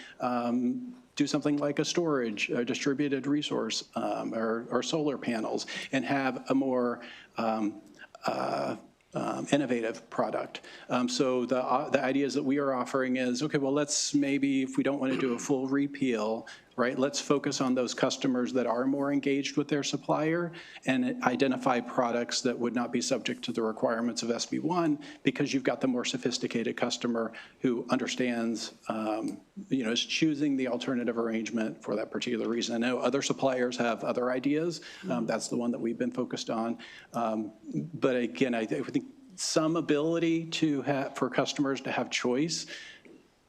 do something like a storage, a distributed resource, or solar panels, and have a more innovative product. So the ideas that we are offering is, okay, well, let's maybe, if we don't want to do a full repeal, right? Let's focus on those customers that are more engaged with their supplier and identify products that would not be subject to the requirements of SB1 because you've got the more sophisticated customer who understands, is choosing the alternative arrangement for that particular reason. I know other suppliers have other ideas. That's the one that we've been focused on. But again, I think some ability for customers to have choice.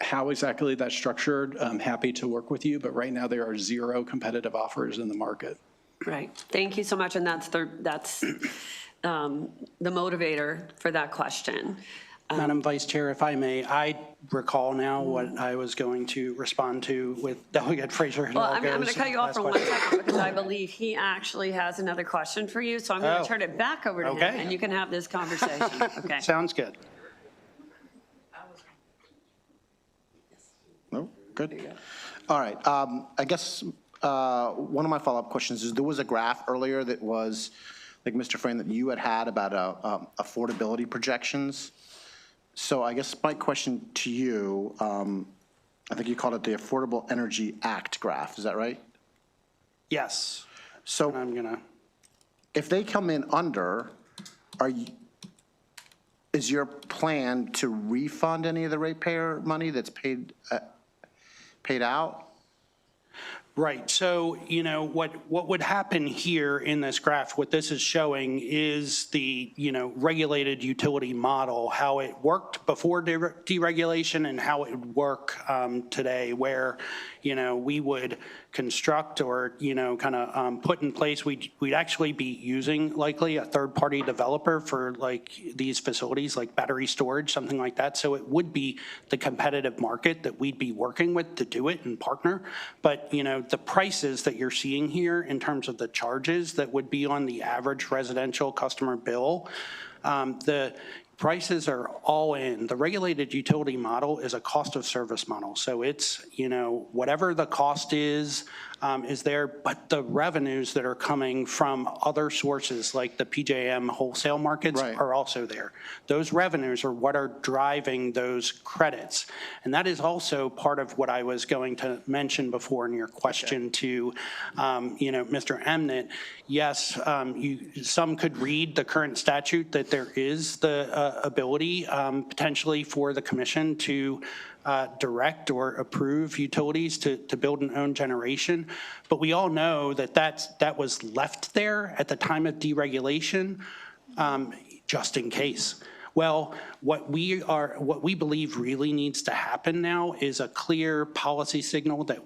How exactly that's structured, I'm happy to work with you, but right now there are 0 competitive offers in the market. Right. Thank you so much, and that's the motivator for that question. Madam Vice Chair, if I may, I recall now what I was going to respond to with Delegate Fraser. Well, I'm going to cut you off for 1 second because I believe he actually has another question for you. So I'm going to turn it back over to him, and you can have this conversation. Okay. Sounds good. No? Good. All right. I guess one of my follow-up questions is there was a graph earlier that was, like Mr. Frayne, that you had about affordability projections. So I guess my question to you, I think you called it the Affordable Energy Act graph. Is that right? Yes. So if they come in under, is your plan to refund any of the ratepayer money that's paid out? Right. So, what would happen here in this graph, what this is showing is the, regulated utility model, how it worked before deregulation and how it would work today, where, we would construct or, put in place, we'd actually be using likely a third-party developer for like these facilities, like battery storage, something like that. So it would be the competitive market that we'd be working with to do it and partner. But, the prices that you're seeing here in terms of the charges that would be on the average residential customer bill, the prices are all in. The regulated utility model is a cost of service model. So it's, whatever the cost is there, but the revenues that are coming from other sources like the PJM wholesale markets are also there. Those revenues are what are driving those credits. And that is also part of what I was going to mention before in your question to, Mr. Emnett. Yes, some could read the current statute that there is the ability potentially for the commission to direct or approve utilities to build and own generation. But we all know that was left there at the time of deregulation just in case. Well, what we believe really needs to happen now is a clear policy signal that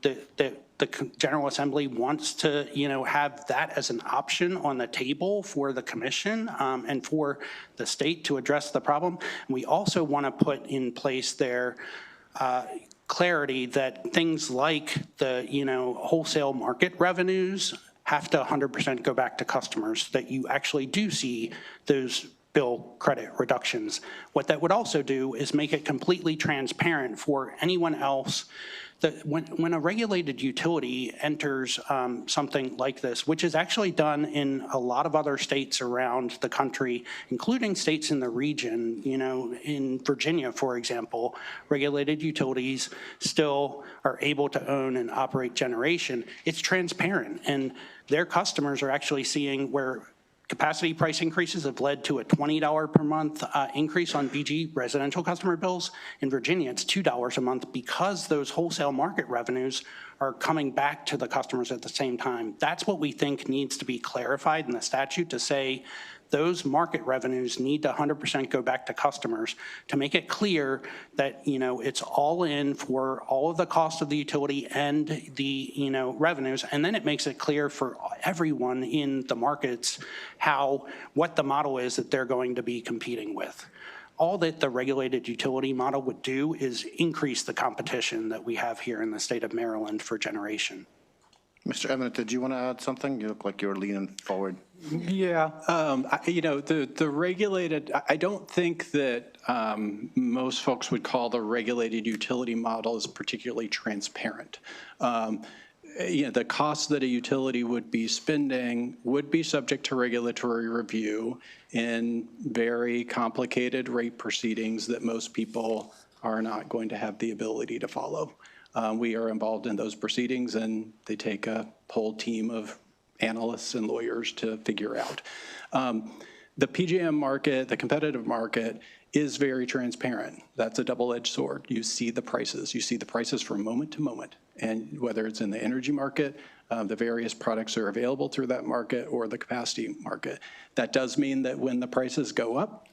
that the General Assembly wants to, have that as an option on the table for the commission and for the state to address the problem. And we also want to put in place their clarity that things like the, wholesale market revenues have to 100% go back to customers, that you actually do see those bill credit reductions. What that would also do is make it completely transparent for anyone else that when a regulated utility enters something like this, which is actually done in a lot of other states around the country, including states in the region, in Virginia, for example, regulated utilities still are able to own and operate generation. It's transparent, and their customers are actually seeing where capacity price increases have led to a $20 per month increase on BG residential customer bills. In Virginia, it's $2 a month because those wholesale market revenues are coming back to the customers at the same time. That's what we think needs to be clarified in the statute to say those market revenues need to 100% go back to customers to make it clear that, it's all in for all of the cost of the utility and the, revenues. And then it makes it clear for everyone in the markets what the model is that they're going to be competing with. All that the regulated utility model would do is increase the competition that we have here in the state of Maryland for generation. Mr. Evans, did you want to add something? You look like you were leaning forward. Yeah, the regulated, I don't think that most folks would call the regulated utility model as particularly transparent. The costs that a utility would be spending would be subject to regulatory review in very complicated rate proceedings that most people are not going to have the ability to follow. we are involved in those proceedings, and they take a whole team of analysts and lawyers to figure out. The PJM market, the competitive market, is very transparent. That's a double-edged sword. You see the prices. You see the prices from moment to moment. And whether it's in the energy market, the various products are available through that market, or the capacity market. That does mean that when the prices go up,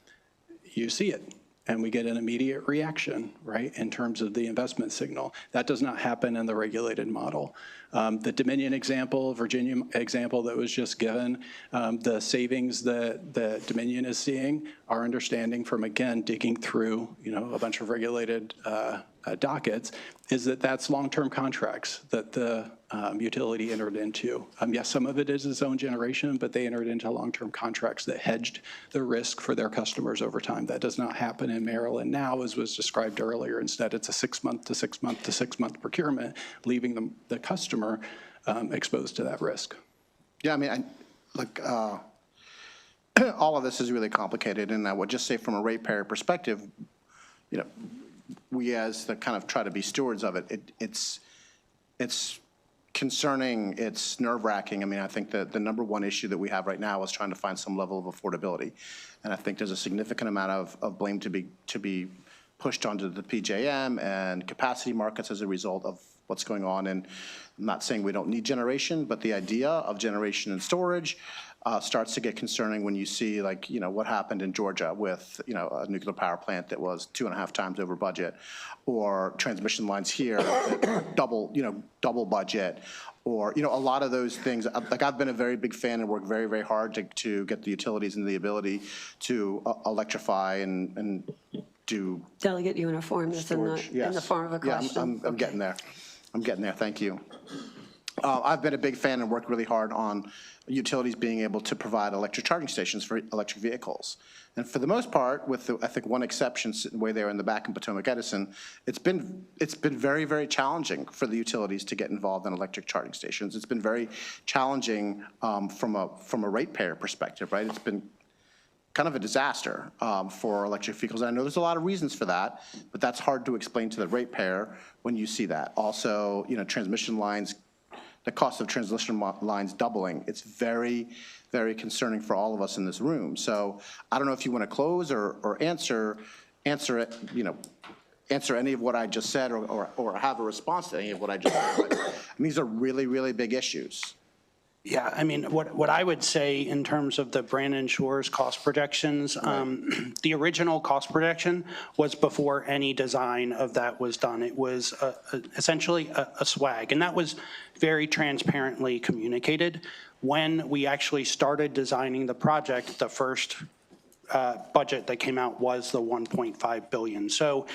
you see it. And we get an immediate reaction, right, in terms of the investment signal. That does not happen in the regulated model. The Dominion example, Virginia example that was just given, the savings that Dominion is seeing, our understanding from, again, digging through, a bunch of regulated dockets, is that that's long-term contracts that the utility entered into. Yes, some of it is its own generation, but they entered into long-term contracts that hedged the risk for their customers over time. That does not happen in Maryland now, as was described earlier. Instead, it's a 6-month to 6-month to 6-month procurement, leaving the customer exposed to that risk. Yeah, I mean, all of this is really complicated, and I would just say from a ratepayer perspective, we as the kind of try to be stewards of it, it's concerning, it's nerve-wracking. I mean, I think that the number one issue that we have right now is trying to find some level of affordability. And I think there's a significant amount of blame to be pushed onto the PJM and capacity markets as a result of what's going on. And I'm not saying we don't need generation, but the idea of generation and storage starts to get concerning when you see, what happened in Georgia with, a nuclear power plant that was 2.5 times over budget, or transmission lines here that double budget, or, a lot of those things. I've been a very big fan and worked very, very hard to get the utilities and the ability to electrify and do. Delegate, you want to form this in the form of a question? Yeah, I'm getting there. I'm getting there. Thank you. I've been a big fan and worked really hard on utilities being able to provide electric charging stations for electric vehicles. And for the most part, with I think one exception sitting way there in the back in Potomac Edison, it's been very, very challenging for the utilities to get involved in electric charging stations. It's been very challenging from a ratepayer perspective, right? It's been kind of a disaster for electric vehicles. And I know there's a lot of reasons for that, but that's hard to explain to the ratepayer when you see that. Also, transmission lines, the cost of transmission lines doubling. It's very, very concerning for all of us in this room. So I don't know if you want to close or answer it, answer any of what I just said, or have a response to any of what I just said. But these are really, really big issues. Yeah, I mean, what I would say in terms of the Brandon Shores cost projections, the original cost projection was before any design of that was done. It was essentially a swag, and that was very transparently communicated. When we actually started designing the project, the first budget that came out was the $1.5 billion. So,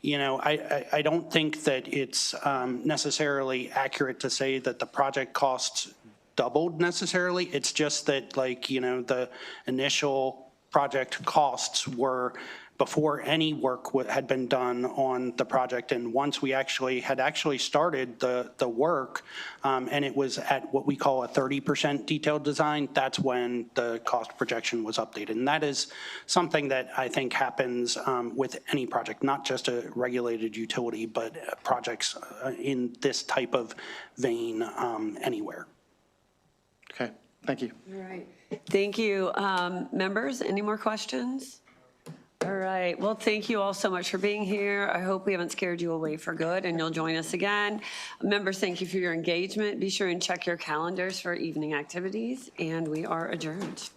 I don't think that it's necessarily accurate to say that the project costs doubled necessarily. It's just that, the initial project costs were before any work had been done on the project. And once we had started the work, and it was at what we call a 30% detailed design, that's when the cost projection was updated. And that is something that I think happens with any project, not just a regulated utility, but projects in this type of vein anywhere. Okay, thank you. All right. Thank you. Members, any more questions? All right. Well, thank you all so much for being here. I hope we haven't scared you away for good and you'll join us again. Members, thank you for your engagement. Be sure and check your calendars for evening activities, and we are adjourned.